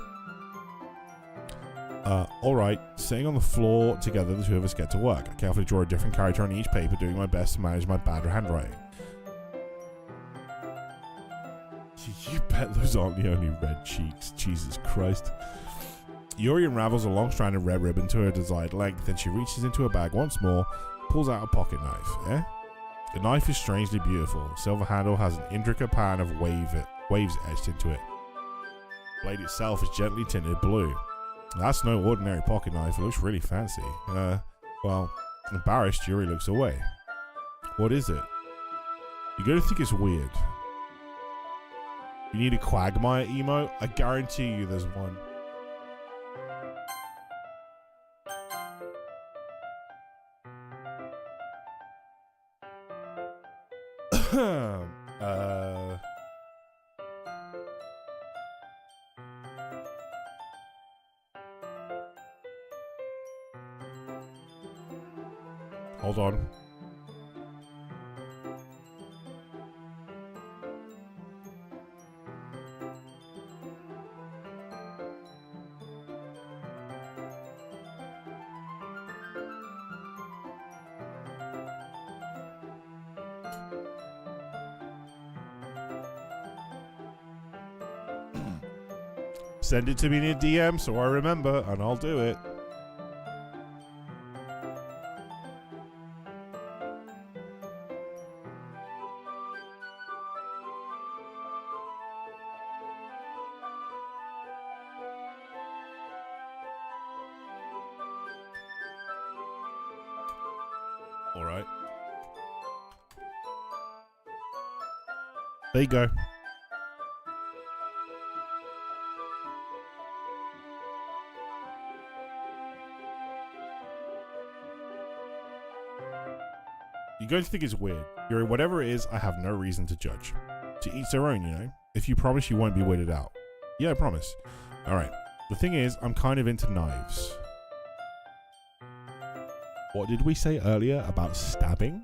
Alright. Sitting on the floor together, the two of us get to work. I carefully draw a different character on each paper, doing my best to manage my bad handwriting. You bet those aren't the only red cheeks. Jesus Christ. Yuri unravels a long strand of red ribbon to her desired length, then she reaches into her bag once more, pulls out a pocket knife. The knife is strangely beautiful. The silver handle has an intricate pattern of waves etched into it. The blade itself is gently tinted blue. That's no ordinary pocket knife. It looks really fancy. Well, embarrassed, Yuri looks away. What is it? You're going to think it's weird. You need a Quagmire emote? I guarantee you there's one. Hold on. Send it to me in a DM so I remember, and I'll do it. All right. There you go. You're going to think it's weird. Yuri, whatever it is, I have no reason to judge. To each their own, you know? If you promise you won't be weirded out. Yeah, I promise. Alright. The thing is, I'm kind of into knives. What did we say earlier about stabbing?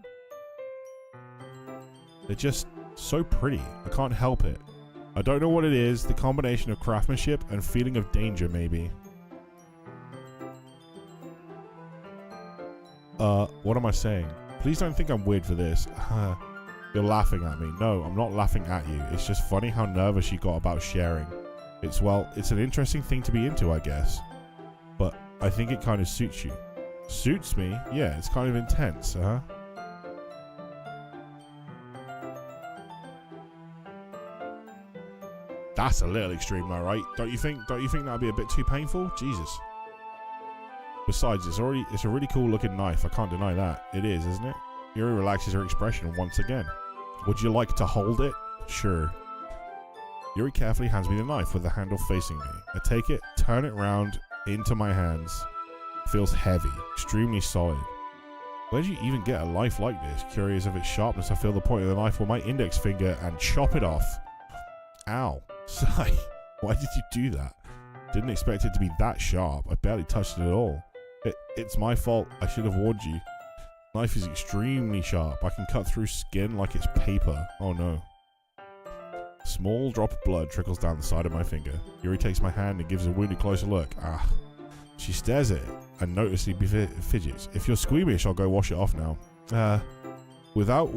They're just so pretty. I can't help it. I don't know what it is. The combination of craftsmanship and feeling of danger, maybe. What am I saying? Please don't think I'm weird for this. You're laughing at me. No, I'm not laughing at you. It's just funny how nervous you got about sharing. It's an interesting thing to be into, I guess. But I think it kind of suits you. Suits me? Yeah, it's kind of intense, That's a little extreme though, right? Don't you think that'd be a bit too painful? Jesus. Besides, it's a really cool looking knife. I can't deny that. It is, isn't it? Yuri relaxes her expression once again. Would you like to hold it? Sure. Yuri carefully hands me the knife with the handle facing me. I take it, turn it round into my hands. It feels heavy, extremely solid. Where did you even get a knife like this? Curious of its sharpness, I feel the point of the knife with my index finger and chop it off. Ow. Sigh. Why did you do that? Didn't expect it to be that sharp. I barely touched it at all. It's my fault. I should have warned you. Knife is extremely sharp. I can cut through skin like it's paper. Oh no. Small drop of blood trickles down the side of my finger. Yuri takes my hand and gives the wound a closer look. Ah. She stares at it and noticeably fidgets. If you're squeamish, I'll go wash it off now. Without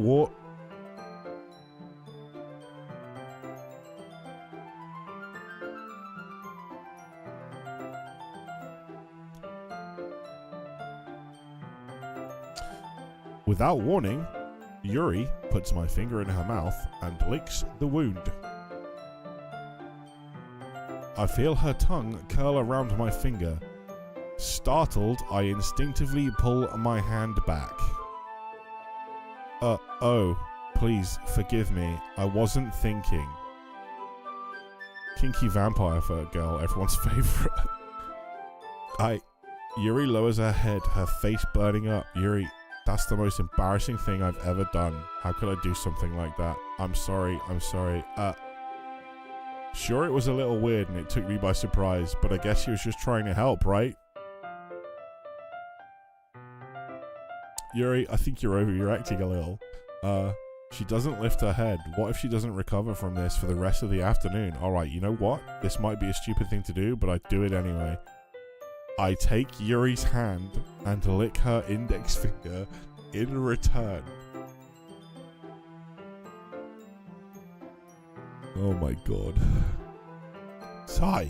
Without warning, Yuri puts my finger in her mouth and licks the wound. I feel her tongue curl around my finger. Startled, I instinctively pull my hand back. Oh, please forgive me. I wasn't thinking. Kinky vampire girl, everyone's favorite. Yuri lowers her head, her face burning up. Yuri, that's the most embarrassing thing I've ever done. How could I do something like that? I'm sorry. Sure, it was a little weird and it took me by surprise, but I guess she was just trying to help, right? Yuri, I think you're overreacting a little. She doesn't lift her head. What if she doesn't recover from this for the rest of the afternoon? Alright, you know what? This might be a stupid thing to do, but I do it anyway. I take Yuri's hand and lick her index finger in return. Oh my god. Sai,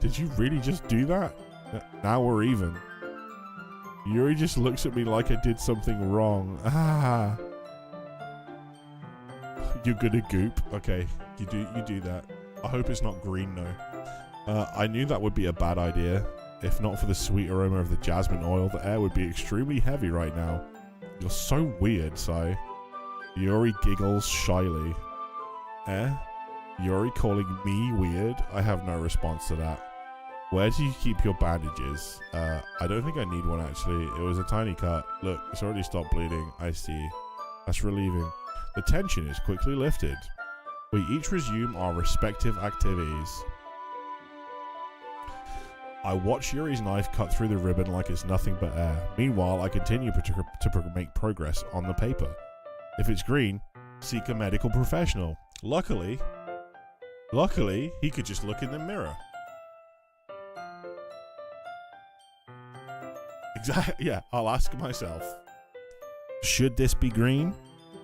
did you really just do that? Now we're even. Yuri just looks at me like I did something wrong. Ah. You're gonna goop. Okay, you do that. I hope it's not green though. I knew that would be a bad idea. If not for the sweet aroma of the jasmine oil, the air would be extremely heavy right now. You're so weird, Sai. Yuri giggles shyly. Yuri calling me weird? I have no response to that. Where do you keep your bandages? I don't think I need one actually. It was a tiny cut. Look, it's already stopped bleeding. I see. That's relieving. The tension is quickly lifted. We each resume our respective activities. I watch Yuri's knife cut through the ribbon like it's nothing but air. Meanwhile, I continue to make progress on the paper. If it's green, seek a medical professional. Luckily, he could just look in the mirror. Exactly. Yeah, I'll ask myself. Should this be green?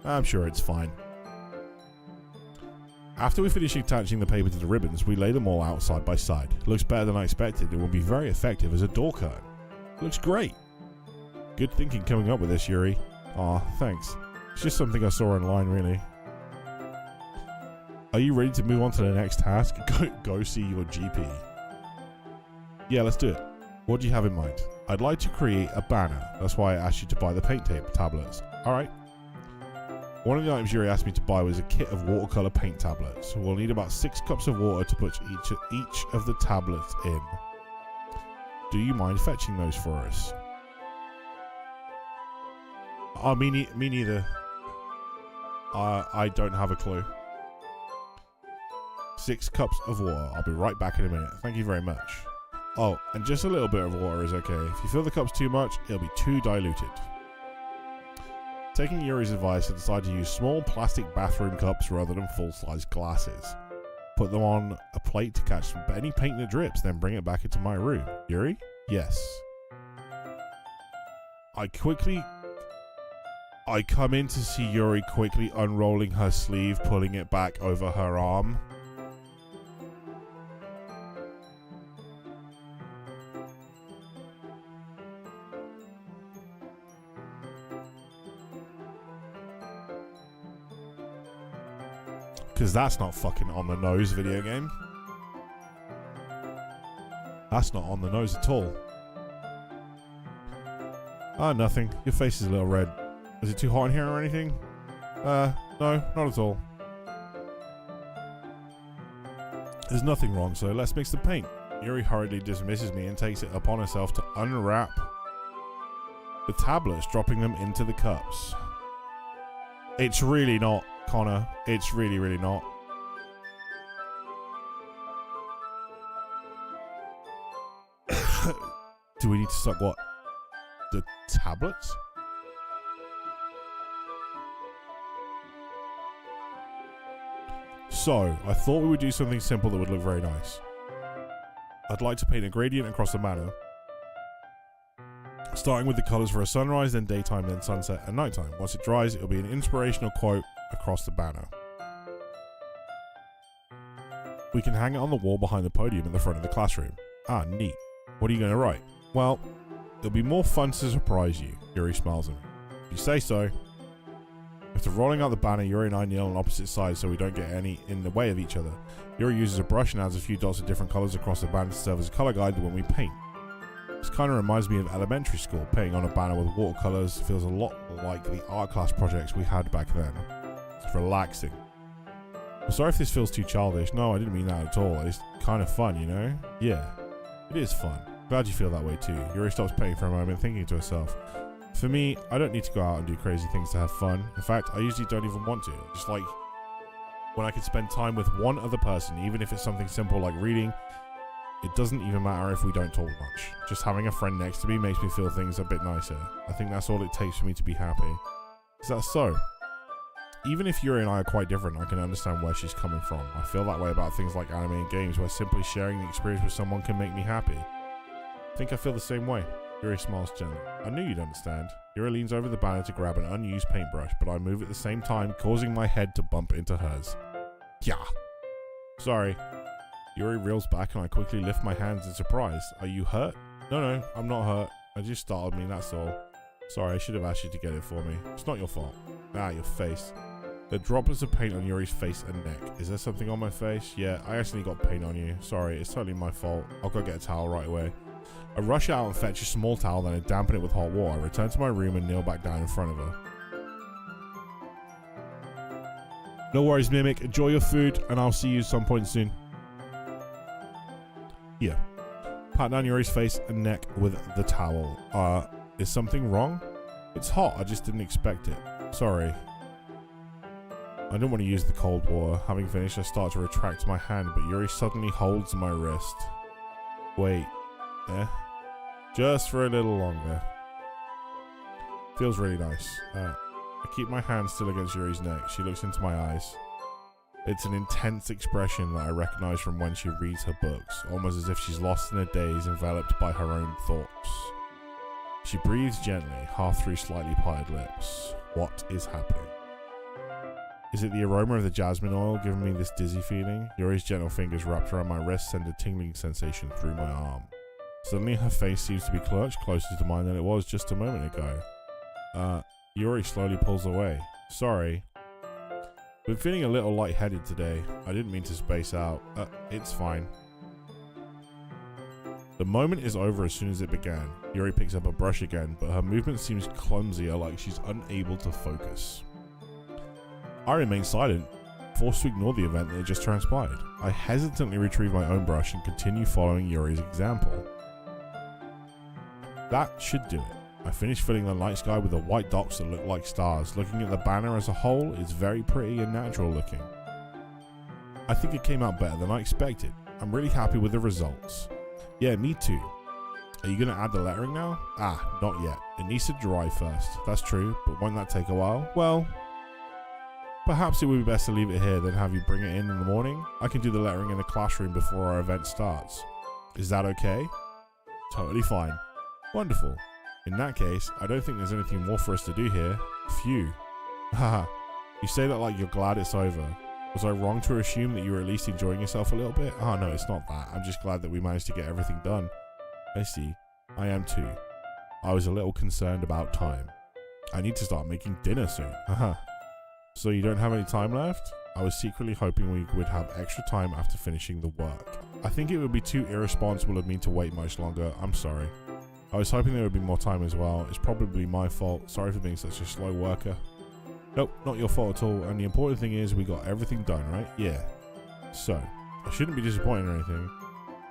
I'm sure it's fine. After we finish attaching the paper to the ribbons, we lay them all out side by side. It looks better than I expected and will be very effective as a door curtain. It looks great. Good thinking coming up with this, Yuri. Aw, thanks. It's just something I saw online, really. Are you ready to move on to the next task? Go see your GP. Yeah, let's do it. What do you have in mind? I'd like to create a banner. That's why I asked you to buy the paint tablets. Alright. One of the items Yuri asked me to buy was a kit of watercolor paint tablets. We'll need about 6 cups of water to put each of the tablets in. Do you mind fetching those for us? Oh, me neither. I don't have a clue. 6 cups of water. I'll be right back in a minute. Thank you very much. Oh, and just a little bit of water is okay. If you fill the cups too much, it'll be too diluted. Taking Yuri's advice, I decided to use small plastic bathroom cups rather than full-size glasses. Put them on a plate to catch any paint that drips, then bring it back into my room. Yuri? Yes. I come in to see Yuri quickly unrolling her sleeve, pulling it back over her arm. Because that's not fucking on the nose, video game. That's not on the nose at all. Ah, nothing. Your face is a little red. Is it too hot in here or anything? No, not at all. There's nothing wrong, so let's mix the paint. Yuri hurriedly dismisses me and takes it upon herself to unwrap the tablets, dropping them into the cups. It's really not, Connor. It's really, really not. Do we need to suck what? The tablets? So, I thought we would do something simple that would look very nice. I'd like to paint a gradient across the manor, starting with the colours for a sunrise, then daytime, then sunset, and nighttime. Once it dries, it'll be an inspirational quote across the banner. We can hang it on the wall behind the podium in the front of the classroom. Ah, neat. What are you going to write? Well, it'll be more fun to surprise you. Yuri smiles at me. If you say so. After rolling out the banner, Yuri and I kneel on opposite sides so we don't get any in the way of each other. Yuri uses a brush and adds a few dots of different colors across the banner to serve as a color guide when we paint. This kind of reminds me of elementary school. Painting on a banner with watercolors feels a lot like the art class projects we had back then. It's relaxing. I'm sorry if this feels too childish. No, I didn't mean that at all. It's kind of fun, you know? Yeah, it is fun. Glad you feel that way too. Yuri stops painting for a moment, thinking to herself. For me, I don't need to go out and do crazy things to have fun. In fact, I usually don't even want to. Just like when I can spend time with one other person, even if it's something simple like reading, it doesn't even matter if we don't talk much. Just having a friend next to me makes me feel things a bit nicer. I think that's all it takes for me to be happy. Is that so? Even if Yuri and I are quite different, I can understand where she's coming from. I feel that way about things like anime and games, where simply sharing the experience with someone can make me happy. I think I feel the same way. Yuri smiles gently. I knew you'd understand. Yuri leans over the banner to grab an unused paintbrush, but I move at the same time, causing my head to bump into hers. Yeah. Sorry. Yuri reels back and I quickly lift my hands in surprise. Are you hurt? No, I'm not hurt. It just startled me, that's all. Sorry, I should have asked you to get it for me. It's not your fault. Ah, your face. There are droplets of paint on Yuri's face and neck. Is there something on my face? Yeah, I accidentally got paint on you. Sorry, it's totally my fault. I'll go get a towel right away. I rush out and fetch a small towel, then I dampen it with hot water. I return to my room and kneel back down in front of her. No worries, Mimic. Enjoy your food, and I'll see you some point soon. Here. Pat down Yuri's face and neck with the towel. Is something wrong? It's hot. I just didn't expect it. Sorry. I don't want to use the cold water. Having finished, I start to retract my hand, but Yuri suddenly holds my wrist. Wait. Just for a little longer. Feels really nice. I keep my hand still against Yuri's neck. She looks into my eyes. It's an intense expression that I recognize from when she reads her books, almost as if she's lost in a daze, enveloped by her own thoughts. She breathes gently, half through slightly parted lips. What is happening? Is it the aroma of the jasmine oil giving me this dizzy feeling? Yuri's gentle fingers wrapped around my wrist send a tingling sensation through my arm. Suddenly her face seems to be clutched closer to mine than it was just a moment ago. Yuri slowly pulls away. Sorry. Been feeling a little lightheaded today. I didn't mean to space out. It's fine. The moment is over as soon as it began. Yuri picks up a brush again, but her movement seems clumsier, like she's unable to focus. I remain silent, forced to ignore the event that had just transpired. I hesitantly retrieve my own brush and continue following Yuri's example. That should do it. I finish filling the night sky with the white dots that look like stars. Looking at the banner as a whole, it's very pretty and natural looking. I think it came out better than I expected. I'm really happy with the results. Yeah, me too. Are you going to add the lettering now? Not yet. It needs to dry first. That's true, but won't that take a while? Well, perhaps it would be best to leave it here, then have you bring it in the morning. I can do the lettering in the classroom before our event starts. Is that okay? Totally fine. Wonderful. In that case, I don't think there's anything more for us to do here. Phew. Haha. You say that like you're glad it's over. Was I wrong to assume that you were at least enjoying yourself a little bit? Oh no, it's not that. I'm just glad that we managed to get everything done. I see. I am too. I was a little concerned about time. I need to start making dinner soon. Haha. So you don't have any time left? I was secretly hoping we would have extra time after finishing the work. I think it would be too irresponsible of me to wait much longer. I'm sorry. I was hoping there would be more time as well. It's probably my fault. Sorry for being such a slow worker. Nope, not your fault at all. And the important thing is we got everything done, right? Yeah. So, I shouldn't be disappointed or anything.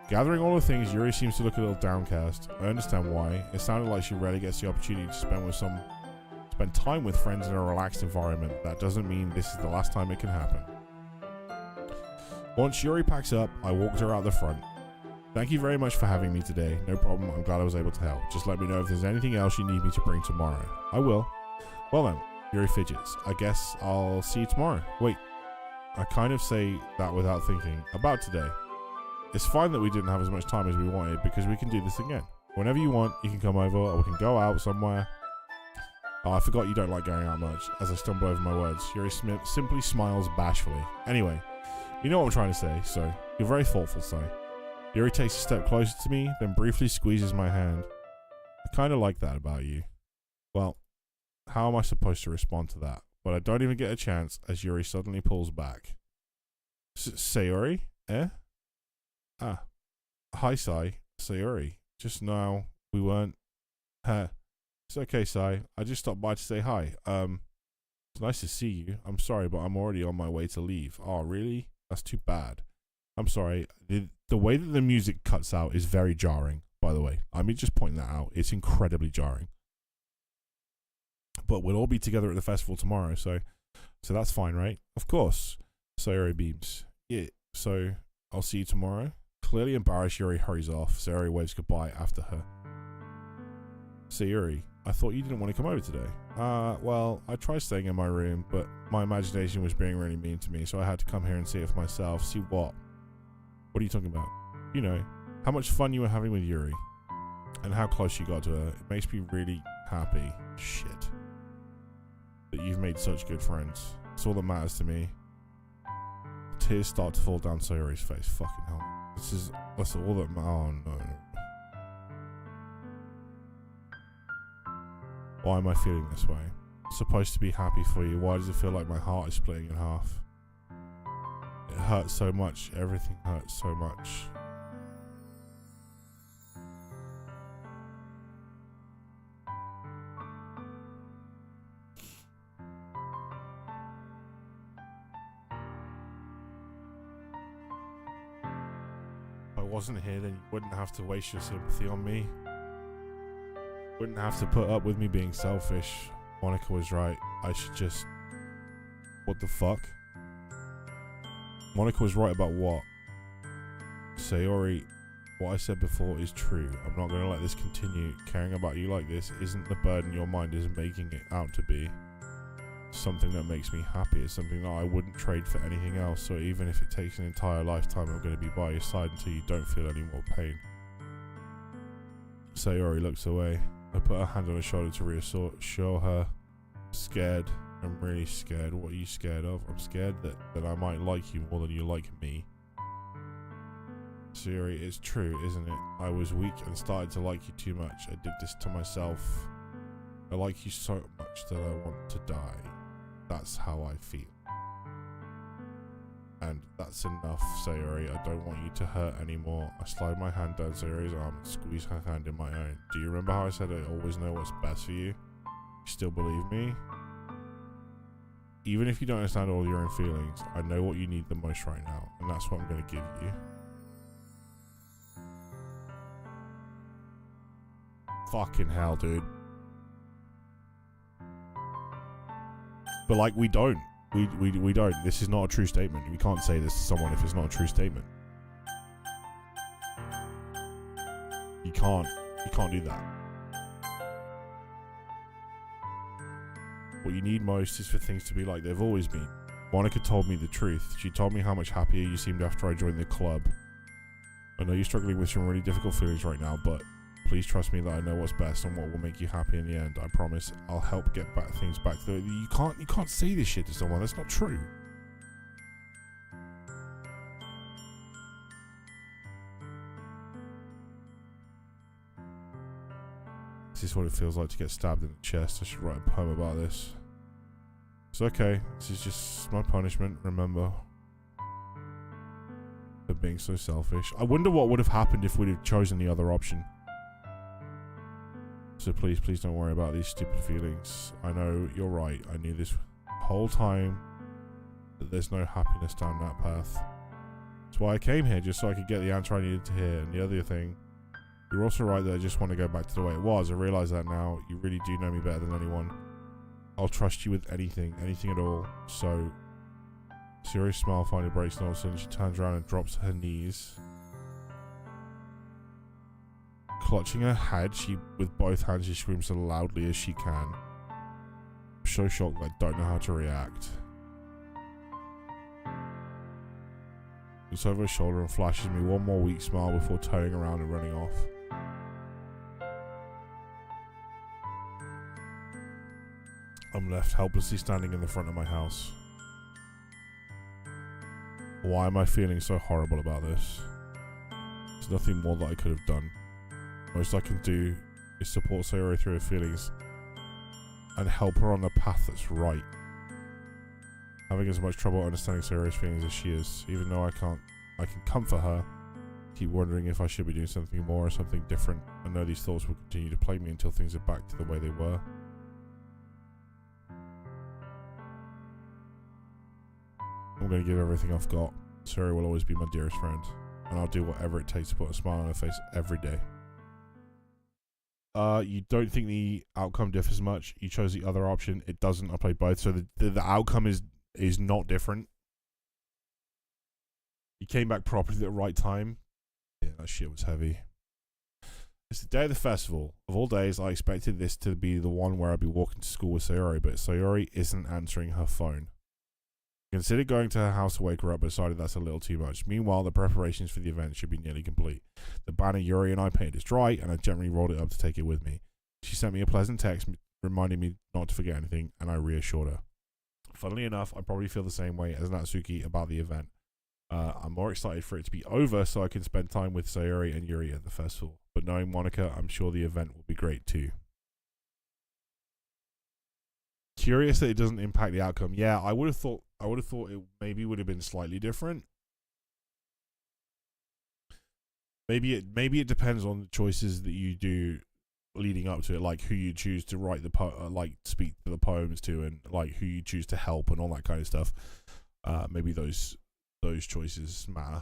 Gathering all the things, Yuri seems to look a little downcast. I understand why. It sounded like she rarely gets the opportunity to spend time with friends in a relaxed environment. That doesn't mean this is the last time it can happen. Once Yuri packs up, I walked her out the front. Thank you very much for having me today. No problem, I'm glad I was able to help. Just let me know if there's anything else you need me to bring tomorrow. I will. Well then, Yuri fidgets. I guess I'll see you tomorrow. Wait, I kind of say that without thinking. About today. It's fine that we didn't have as much time as we wanted because we can do this again. Whenever you want, you can come over or we can go out somewhere. Oh, I forgot you don't like going out much, as I stumble over my words. Yuri simply smiles bashfully. Anyway, you know what I'm trying to say, so you're very thoughtful, so. Yuri takes a step closer to me, then briefly squeezes my hand. I kind of like that about you. Well, how am I supposed to respond to that? but I don't even get a chance as Yuri suddenly pulls back. Sayori? Eh? Ah. Hi, Sai. Sayori. Just now, we weren't... It's okay, Sai. I just stopped by to say hi. It's nice to see you. I'm sorry, but I'm already on my way to leave. Oh, really? That's too bad. I'm sorry. The way that the music cuts out is very jarring, by the way. I mean, just pointing that out. It's incredibly jarring. But we'll all be together at the festival tomorrow, so that's fine, right? Of course. Sayori beams. Yeah, so I'll see you tomorrow. Clearly embarrassed, Yuri hurries off. Sayori waves goodbye after her. Sayori, I thought you didn't want to come over today. Well, I tried staying in my room, but my imagination was being really mean to me, so I had to come here and see it for myself. See what? What are you talking about? You know, how much fun you were having with Yuri, and how close you got to her. It makes me really happy. Shit. That you've made such good friends. It's all that matters to me. Tears start to fall down Sayori's face. Fucking hell. That's all that matters. Oh, no. Why am I feeling this way? I'm supposed to be happy for you. Why does it feel like my heart is splitting in half? It hurts so much. Everything hurts so much. If I wasn't here, then you wouldn't have to waste your sympathy on me. Wouldn't have to put up with me being selfish. Monika was right. I should just... What the fuck? Monika was right about what? Sayori, what I said before is true. I'm not going to let this continue. Caring about you like this isn't the burden your mind is making it out to be. Something that makes me happy. It's something that I wouldn't trade for anything else. So even if it takes an entire lifetime, I'm going to be by your side until you don't feel any more pain. Sayori looks away. I put her hand on her shoulder to reassure her. Scared. I'm really scared. What are you scared of? I'm scared that I might like you more than you like me. Sayori, it's true, isn't it? I was weak and started to like you too much. I did this to myself. I like you so much that I want to die. That's how I feel. And that's enough, Sayori. I don't want you to hurt anymore. I slide my hand down Sayori's arm and squeeze her hand in my own. Do you remember how I said I always know what's best for you? You still believe me? Even if you don't understand all your own feelings, I know what you need the most right now, and that's what I'm going to give you. Fucking hell, dude. But like, we don't. We don't. This is not a true statement. We can't say this to someone if it's not a true statement. You can't do that. What you need most is for things to be like they've always been. Monika told me the truth. She told me how much happier you seemed after I joined the club. I know you're struggling with some really difficult feelings right now, but please trust me that I know what's best and what will make you happy in the end. I promise I'll help get things back. You can't say this shit to someone. That's not true. This is what it feels like to get stabbed in the chest. I should write a poem about this. It's okay. This is just my punishment, remember. For being so selfish. I wonder what would have happened if we'd have chosen the other option. So please don't worry about these stupid feelings. I know you're right. I knew this whole time that there's no happiness down that path. That's why I came here, just so I could get the answer I needed to hear. And the other thing, you're also right that I just want to go back to the way it was. I realise that now. You really do know me better than anyone. I'll trust you with anything at all. So, Sayori's smile finally breaks, and all of a sudden she turns around and drops to her knees. Clutching her head, with both hands, she screams as loudly as she can. I'm so shocked that I don't know how to react. Looks over her shoulder and flashes me one more weak smile before turning around and running off. I'm left helplessly standing in the front of my house. Why am I feeling so horrible about this? There's nothing more that I could have done. Most I can do is support Sayori through her feelings and help her on the path that's right. having as much trouble understanding Sayori's feelings as she is. Even though I can comfort her, keep wondering if I should be doing something more or something different. I know these thoughts will continue to plague me until things are back to the way they were. I'm going to give everything I've got. Sayori will always be my dearest friend, and I'll do whatever it takes to put a smile on her face every day. You don't think the outcome differs much? You chose the other option. It doesn't. I played both, so the outcome is not different. You came back properly at the right time. Yeah, that shit was heavy. It's the day of the festival. Of all days, I expected this to be the one where I'd be walking to school with Sayori, but Sayori isn't answering her phone. Considered going to her house to wake her up, but decided that's a little too much. Meanwhile, the preparations for the event should be nearly complete. The banner Yuri and I painted is dry, and I gently rolled it up to take it with me. She sent me a pleasant text reminding me not to forget anything, and I reassured her. Funnily enough, I probably feel the same way as Natsuki about the event. I'm more excited for it to be over so I can spend time with Sayori and Yuri at the festival. But knowing Monika, I'm sure the event will be great too. Curious that it doesn't impact the outcome. Yeah, I would have thought it maybe would have been slightly different. Maybe it depends on the choices that you do leading up to it, like who you choose to write the speak to the poems to, and like who you choose to help and all that kind of stuff. Maybe those choices matter.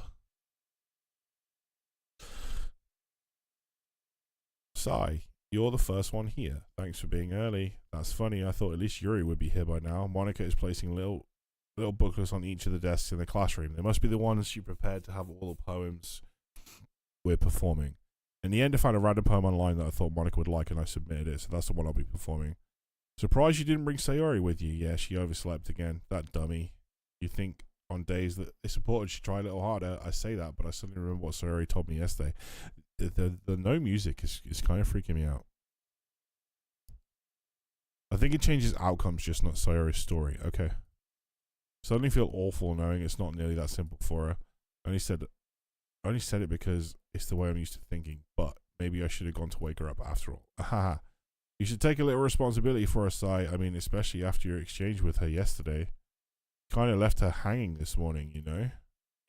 Sai, you're the first one here. Thanks for being early. That's funny. I thought at least Yuri would be here by now. Monika is placing little booklets on each of the desks in the classroom. They must be the ones she prepared to have all the poems we're performing. In the end, I found a random poem online that I thought Monika would like, and I submitted it, so that's the one I'll be performing. Surprised you didn't bring Sayori with you. Yeah, she overslept again. That dummy. You think on days that it's important she try a little harder. I say that, but I suddenly remember what Sayori told me yesterday. The no music is kind of freaking me out. I think it changes outcomes, just not Sayori's story. Okay. Suddenly feel awful knowing it's not nearly that simple for her. I only said it because it's the way I'm used to thinking, but maybe I should have gone to wake her up after all. Haha. You should take a little responsibility for her, Sai. I mean, especially after your exchange with her yesterday. Kind of left her hanging this morning, you know?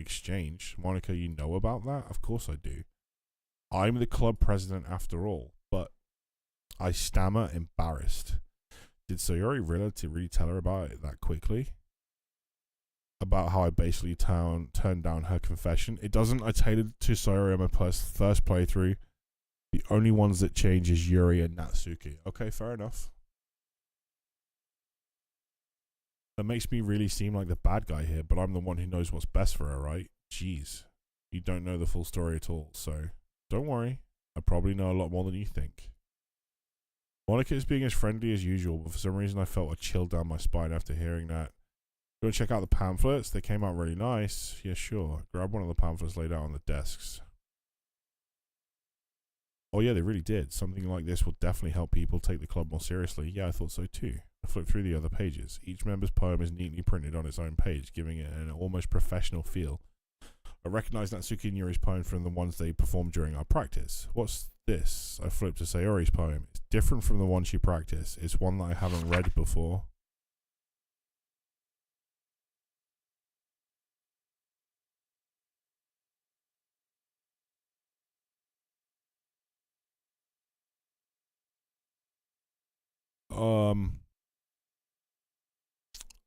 Exchange. Monika, you know about that? Of course I do. I'm the club president after all, but I stammer, embarrassed. Did Sayori really tell her about it that quickly? About how I basically turned down her confession? It doesn't. I tailored to Sayori on my first playthrough. The only ones that change is Yuri and Natsuki. Okay, fair enough. That makes me really seem like the bad guy here, but I'm the one who knows what's best for her, right? Jeez. You don't know the full story at all, so don't worry. I probably know a lot more than you think. Monika is being as friendly as usual, but for some reason I felt a chill down my spine after hearing that. You want to check out the pamphlets? They came out really nice. Yeah, sure. Grab one of the pamphlets laid out on the desks. Oh yeah, they really did. Something like this will definitely help people take the club more seriously. Yeah, I thought so too. I flipped through the other pages. Each member's poem is neatly printed on its own page, giving it an almost professional feel. I recognized Natsuki and Yuri's poem from the ones they performed during our practice. What's this? I flipped to Sayori's poem. It's different from the one she practiced. It's one that I haven't read before.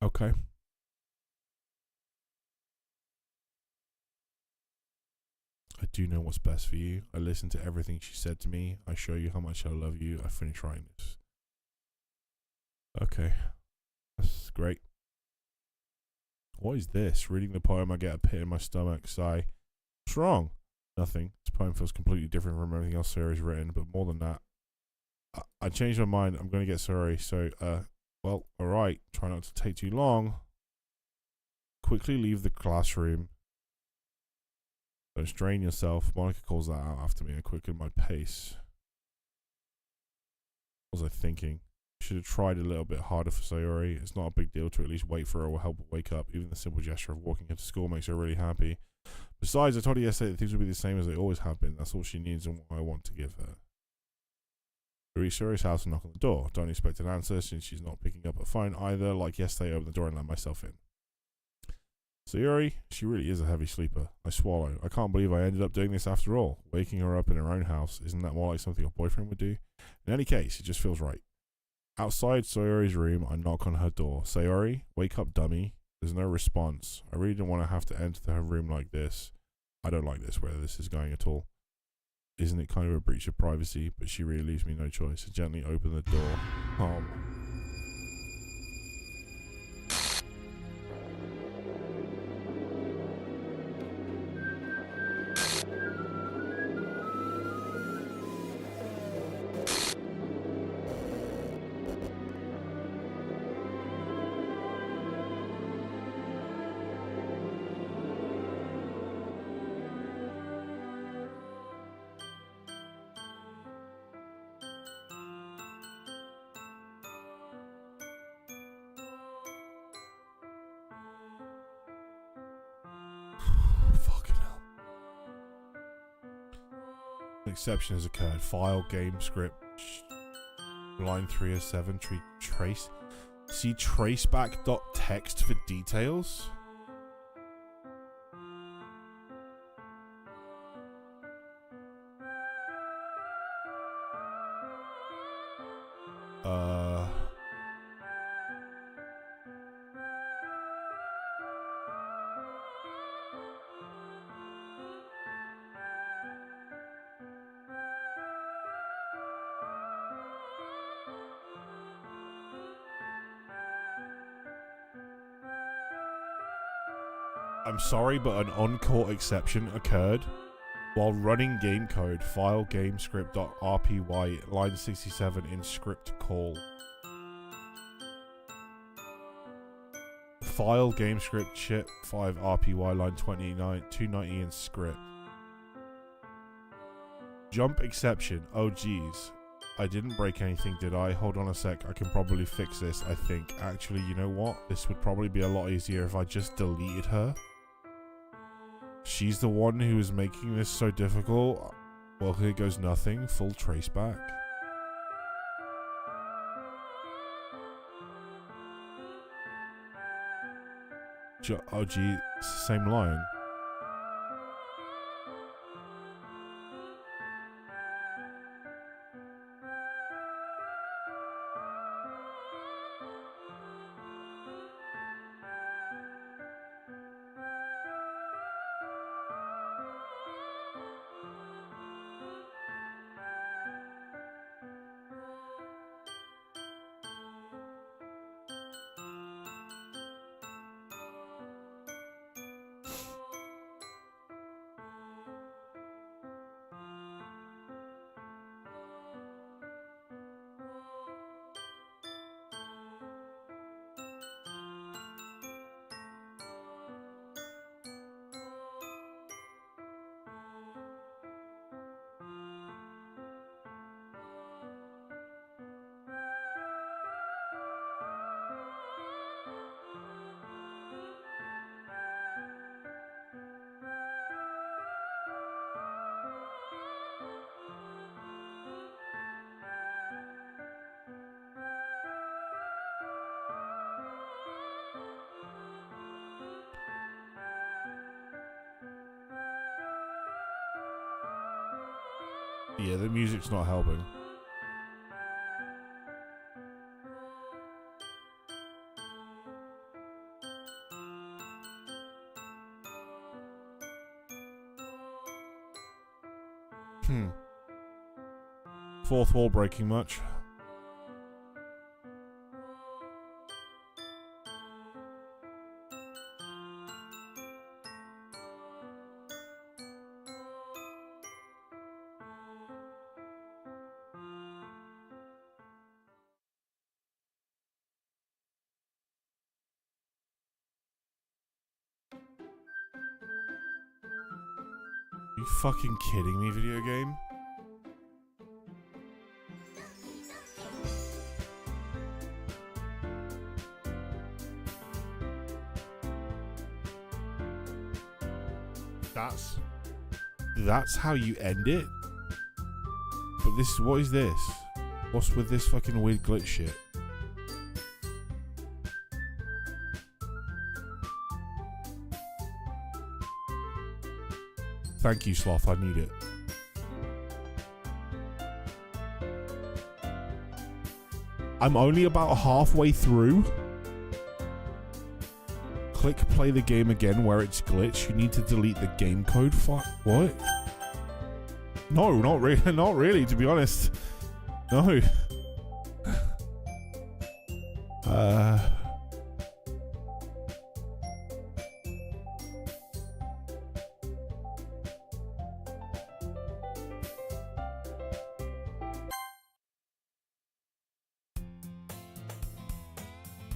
Okay. I do know what's best for you. I listened to everything she said to me. I show you how much I love you. I finished writing this. Okay. That's great. What is this? Reading the poem, I get a pit in my stomach. Sigh. What's wrong? Nothing. This poem feels completely different from everything else Sayori's written, but more than that, I changed my mind. I'm going to get Sayori, so, well, alright. Try not to take too long. Quickly leave the classroom. Don't strain yourself. Monika calls that out after me. I quicken my pace. What was I thinking? Should have tried a little bit harder for Sayori. It's not a big deal to at least wait for her or help her wake up. Even the simple gesture of walking her to school makes her really happy. Besides, I told her yesterday that things will be the same as they always have been. That's all she needs and what I want to give her. We reach Sayori's house and knock on the door. Don't expect an answer since she's not picking up her phone either. Like yesterday, I opened the door and let myself in. Sayori, she really is a heavy sleeper. I swallow. I can't believe I ended up doing this after all. Waking her up in her own house, isn't that more like something a boyfriend would do? In any case, it just feels right. Outside Sayori's room, I knock on her door. Sayori, wake up, dummy. There's no response. I really don't want to have to enter her room like this. I don't like this, where this is going at all. Isn't it kind of a breach of privacy? But she really leaves me no choice. I gently open the door. Fucking hell. An exception has occurred. File, game, script, line 3 of 7, trace. See traceback.txt for details. I'm sorry, but an on-call exception occurred while running game code. File game script.rpy line 67 in script call. File game script chip 5 rpy line 290 in script. Jump exception. Oh geez. I didn't break anything, did I? Hold on a sec, I can probably fix this, I think. Actually, you know what? This would probably be a lot easier if I just deleted her. She's the one who is making this so difficult. Well, here goes nothing. Full traceback. Oh gee, it's the same line. Yeah, the music's not helping. Fourth wall breaking much? Are you fucking kidding me, video game? That's how you end it? But this, what is this? What's with this fucking weird glitch shit? Thank you, Sloth. I need it. I'm only about halfway through. Click play the game again where it's glitched. You need to delete the game code file. What? No, not really. Not really, to be honest. No.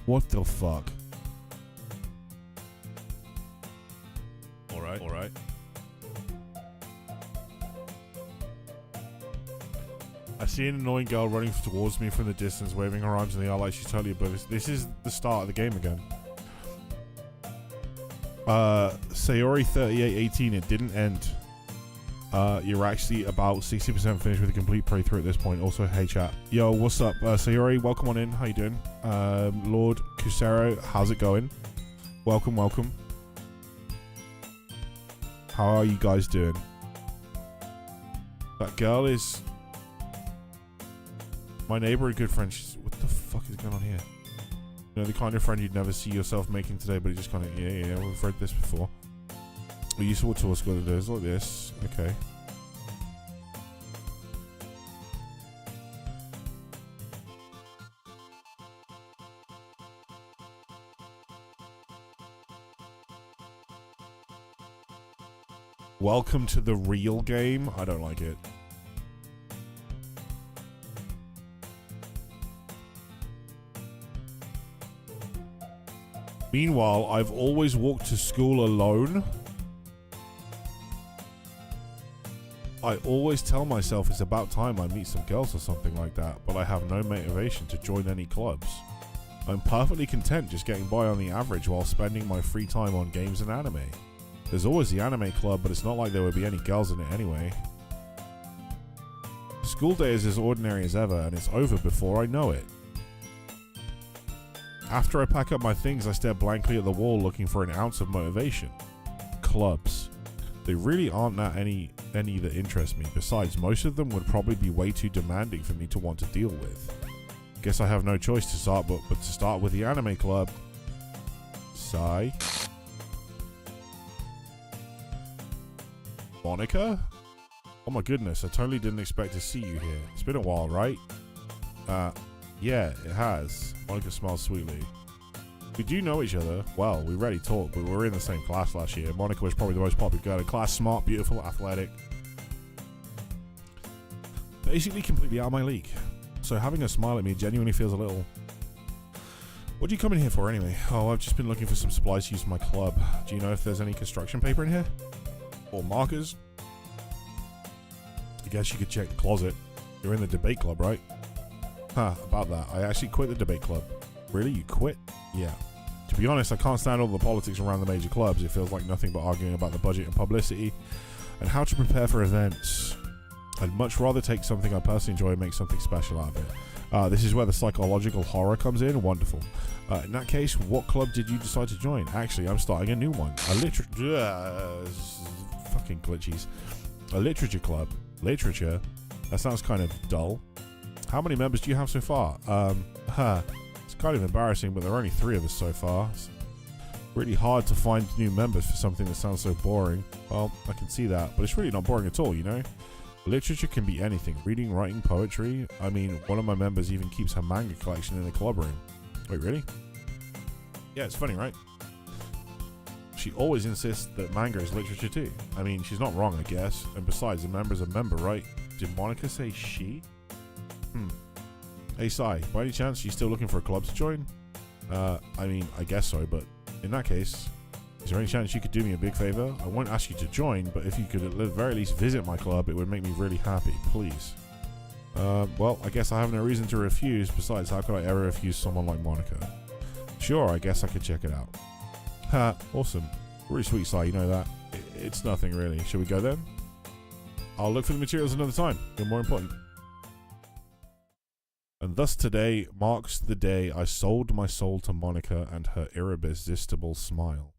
What the fuck? Alright, alright. I see an annoying girl running towards me from the distance, waving her arms in the air like she's totally oblivious. This is the start of the game again. Sayori 3818, it didn't end. You're actually about 60% finished with a complete playthrough at this point. Also, hey chat. Yo, what's up? Sayori, welcome on in. How you doing? Lord Kusero, how's it going? Welcome, welcome. How are you guys doing? That girl is my neighbor and good friend. She's, what the fuck is going on here? You know, the kind of friend you'd never see yourself making today, but you just kind of, yeah, we've read this before. We used to walk to school to do like this. Okay. Welcome to the real game. I don't like it. Meanwhile, I've always walked to school alone. I always tell myself it's about time I meet some girls or something like that, but I have no motivation to join any clubs. I'm perfectly content just getting by on the average while spending my free time on games and anime. There's always the anime club, but it's not like there would be any girls in it anyway. School day is as ordinary as ever, and it's over before I know it. After I pack up my things, I stare blankly at the wall looking for an ounce of motivation. Clubs. They really aren't that any that interest me. Besides, most of them would probably be way too demanding for me to want to deal with. Guess I have no choice to start but to start with the anime club. Sigh. Monika? Oh my goodness, I totally didn't expect to see you here. It's been a while, right? Yeah, it has. Monika smiles sweetly. We do know each other. Well, we rarely talk, but we were in the same class last year. Monika was probably the most popular girl in class. Smart, beautiful, athletic. Basically completely out of my league. So having her smile at me genuinely feels a little... What do you come in here for anyway? Oh, I've just been looking for some supplies to use for my club. Do you know if there's any construction paper in here? Or markers? I guess you could check the closet. You're in the debate club, right? Huh, about that. I actually quit the debate club. Really? You quit? Yeah. To be honest, I can't stand all the politics around the major clubs. It feels like nothing but arguing about the budget and publicity and how to prepare for events. I'd much rather take something I personally enjoy and make something special out of it. This is where the psychological horror comes in. Wonderful. In that case, what club did you decide to join? Actually, I'm starting a new one. Fucking glitchies. A literature club. Literature? That sounds kind of dull. How many members do you have so far? It's kind of embarrassing, but there are only 3 of us so far. It's really hard to find new members for something that sounds so boring. Well, I can see that, but it's really not boring at all, you know? Literature can be anything. Reading, writing, poetry. I mean, one of my members even keeps her manga collection in the club room. Wait, really? Yeah, it's funny, right? She always insists that manga is literature too. I mean, she's not wrong, I guess. And besides, a member's a member, right? Did Monika say she? Hey, Sai, by any chance, you still looking for a club to join? I mean, I guess so, but in that case, is there any chance you could do me a big favor? I won't ask you to join, but if you could at the very least visit my club, it would make me really happy, please. Well, I guess I have no reason to refuse. Besides, how could I ever refuse someone like Monika? Sure, I guess I could check it out. Ha, awesome. Really sweet, Sai, you know that. It's nothing, really. Shall we go then? I'll look for the materials another time. They're more important. And thus today marks the day I sold my soul to Monika and her irresistible smile.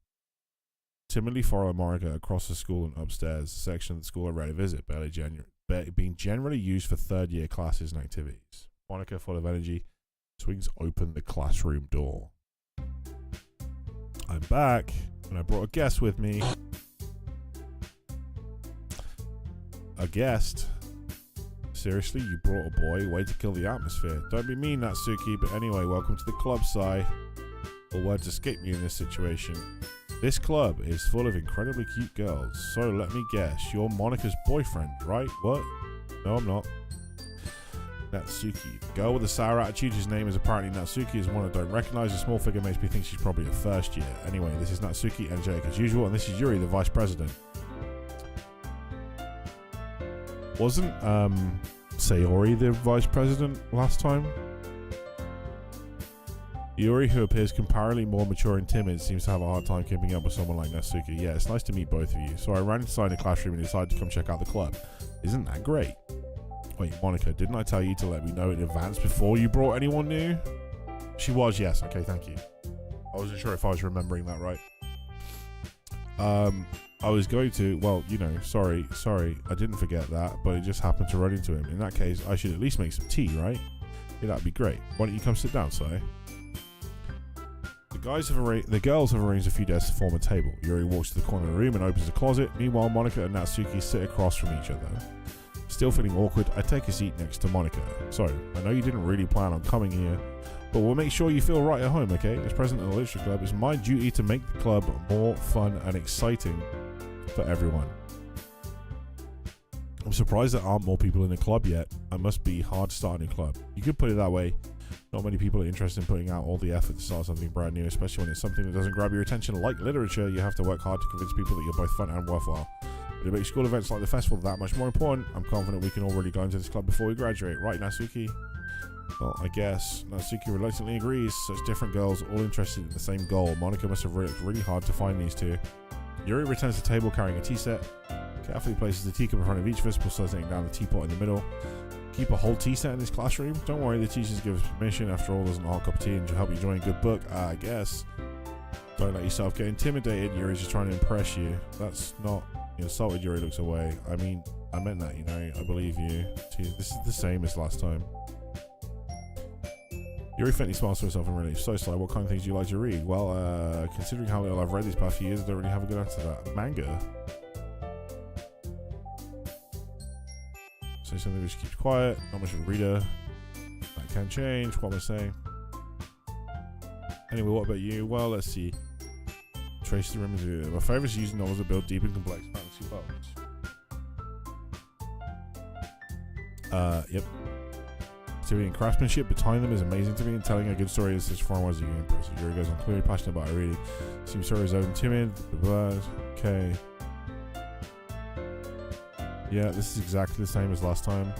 Timidly follow Monika across the school and upstairs, the section of the school I rarely visit, being generally used for third-year classes and activities. Monika, full of energy, swings open the classroom door. I'm back, and I brought a guest with me. A guest? Seriously, you brought a boy? Way to kill the atmosphere. Don't be mean, Natsuki, but anyway, welcome to the club, Sai. All words escape me in this situation. This club is full of incredibly cute girls, so let me guess, you're Monika's boyfriend, right? What? No, I'm not. Natsuki. The girl with the sour attitude, whose name is apparently Natsuki, is one I don't recognize. The small figure makes me think she's probably a first year. Anyway, this is Natsuki, energetic as usual, and this is Yuri, the vice president. Wasn't Sayori the vice president last time? Yuri, who appears comparatively more mature and timid, seems to have a hard time keeping up with someone like Natsuki. Yeah, it's nice to meet both of you. So I ran inside the classroom and decided to come check out the club. Isn't that great? Wait, Monika, didn't I tell you to let me know in advance before you brought anyone new? She was, yes. Okay, thank you. I wasn't sure if I was remembering that right. I was going to, well, you know, sorry, I didn't forget that, but it just happened to run into him. In that case, I should at least make some tea, right? Yeah, that'd be great. Why don't you come sit down, Sai? The girls have arranged a few desks to form a table. Yuri walks to the corner of the room and opens the closet. Meanwhile, Monika and Natsuki sit across from each other. Still feeling awkward, I take a seat next to Monika. So, I know you didn't really plan on coming here, but we'll make sure you feel right at home, okay? As president of the Literature Club, it's my duty to make the club more fun and exciting for everyone. I'm surprised there aren't more people in the club yet. It must be hard starting a club. You could put it that way. Not many people are interested in putting out all the effort to start something brand new, especially when it's something that doesn't grab your attention like literature. You have to work hard to convince people that you're both fun and worthwhile. But it makes school events like the festival that much more important. I'm confident we can all really go into this club before we graduate. Right, Natsuki? Well, I guess. Natsuki reluctantly agrees. Such different girls, all interested in the same goal. Monika must have worked really hard to find these two. Yuri returns to the table carrying a tea set. Carefully places the teacup in front of each of us before setting down the teapot in the middle. Keep a whole tea set in this classroom? Don't worry, the teachers give us permission. After all, there's an hot cup of tea and to help you enjoy a good book, I guess. Don't let yourself get intimidated. Yuri's just trying to impress you. That's not... You insulted. Yuri looks away. I mean, I meant that, you know. I believe you. This is the same as last time. Yuri faintly smiles to herself in relief. So, Sly, what kind of things do you like to read? Well, considering how little I've read these past few years, I don't really have a good answer to that. Manga? Say something which keeps quiet. Not much of a reader. That can change. What am I saying? Anyway, what about you? Well, let's see. Trace the remedy. My favourite is using novels that build deep and complex fantasy worlds. Yep. Activity and craftsmanship behind them is amazing to me, and telling a good story is as far as you can impress. Yuri goes on clearly passionate about reading. Seems so reserved and timid. Okay. Yeah, this is exactly the same as last time.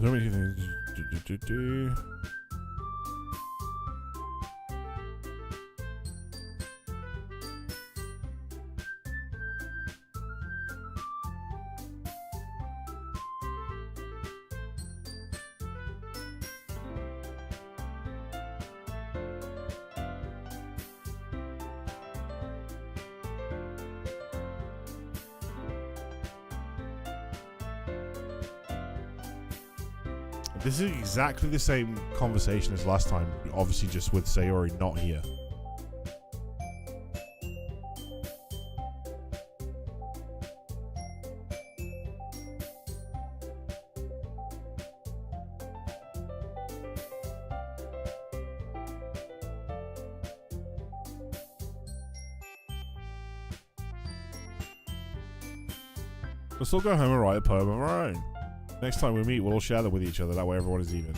So many things. This is exactly the same conversation as last time, obviously just with Sayori not here. Let's all go home and write a poem of our own. Next time we meet, we'll all share that with each other. That way everyone is even.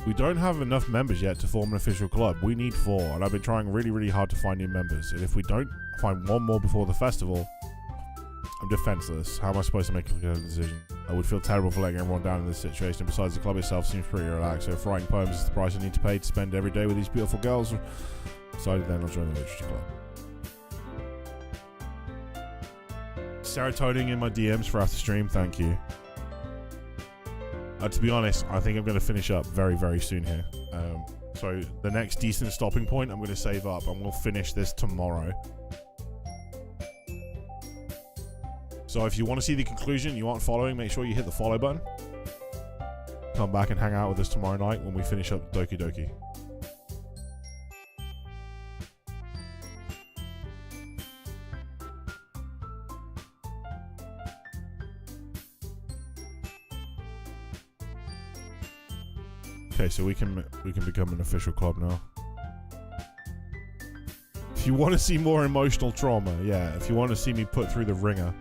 We don't have enough members yet to form an official club. We need 4, and I've been trying really, really hard to find new members. And if we don't find 1 more before the festival, I'm defenseless. How am I supposed to make a decision? I would feel terrible for letting everyone down in this situation. Besides, the club itself seems pretty relaxed. So if writing poems is the price I need to pay to spend every day with these beautiful girls, decided then I'll join the literature club. Serotonin in my DMs for after stream. Thank you. To be honest, I think I'm going to finish up very, very soon here. So the next decent stopping point, I'm going to save up and we'll finish this tomorrow. So if you want to see the conclusion, you aren't following, make sure you hit the follow button. Come back and hang out with us tomorrow night when we finish up Doki Doki. Okay, so we can become an official club now. If you want to see more emotional trauma, yeah. If you want to see me put through the ringer.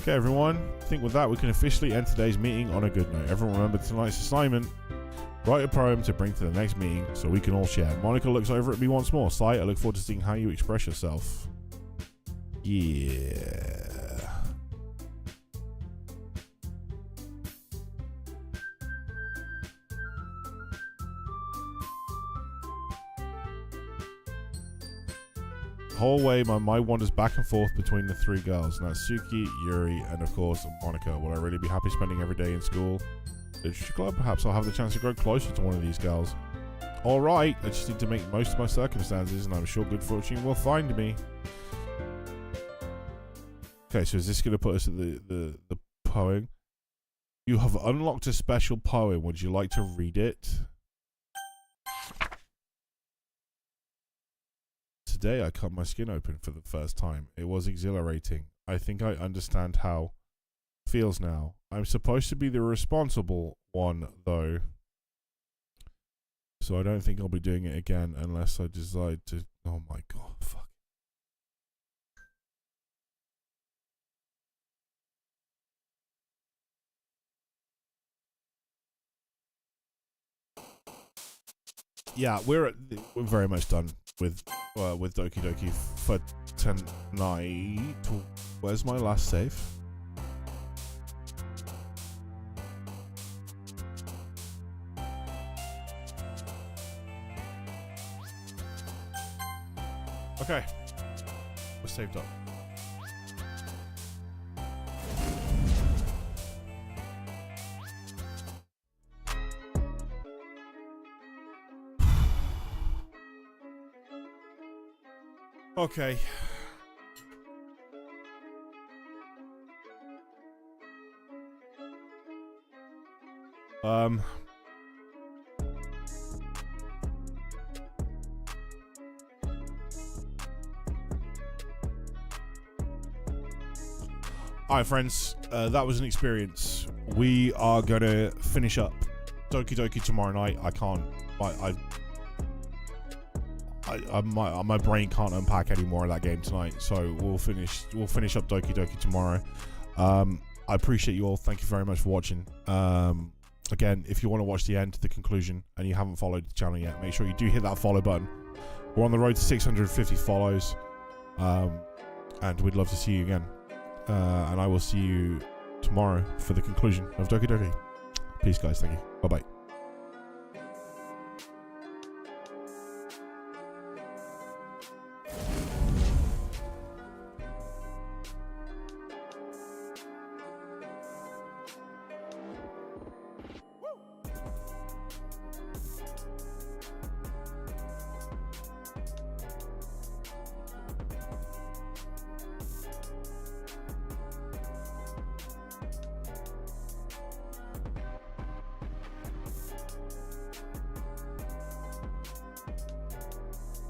Okay, everyone. I think with that, we can officially end today's meeting on a good note. Everyone remember tonight's assignment. Write a poem to bring to the next meeting so we can all share. Monika looks over at me once more. Sai, I look forward to seeing how you express yourself. Yeah. Whole way my mind wanders back and forth between the 3 girls, Natsuki, Yuri, and of course Monika. Will I really be happy spending every day in school? Literature club? Perhaps I'll have the chance to grow closer to one of these girls. Alright, I just need to make most of my circumstances, and I'm sure good fortune will find me. Okay, so is this going to put us at the poem? You have unlocked a special poem. Would you like to read it? Today I cut my skin open for the first time. It was exhilarating. I think I understand how it feels now. I'm supposed to be the responsible one, though. So I don't think I'll be doing it again unless I decide to... Oh my god, fuck. Yeah, we're very much done with Doki Doki for tonight. Where's my last save? Okay, we're saved up. Okay. Alright, friends, that was an experience. We are gonna finish up Doki Doki tomorrow night. I can't, my brain can't unpack any more of that game tonight, so we'll finish up Doki Doki tomorrow. I appreciate you all. Thank you very much for watching. Again, if you want to watch the end, the conclusion, and you haven't followed the channel yet, make sure you do hit that follow button. We're on the road to 650 follows, and we'd love to see you again. And I will see you tomorrow for the conclusion of Doki Doki. Peace, guys. Thank you. Bye bye.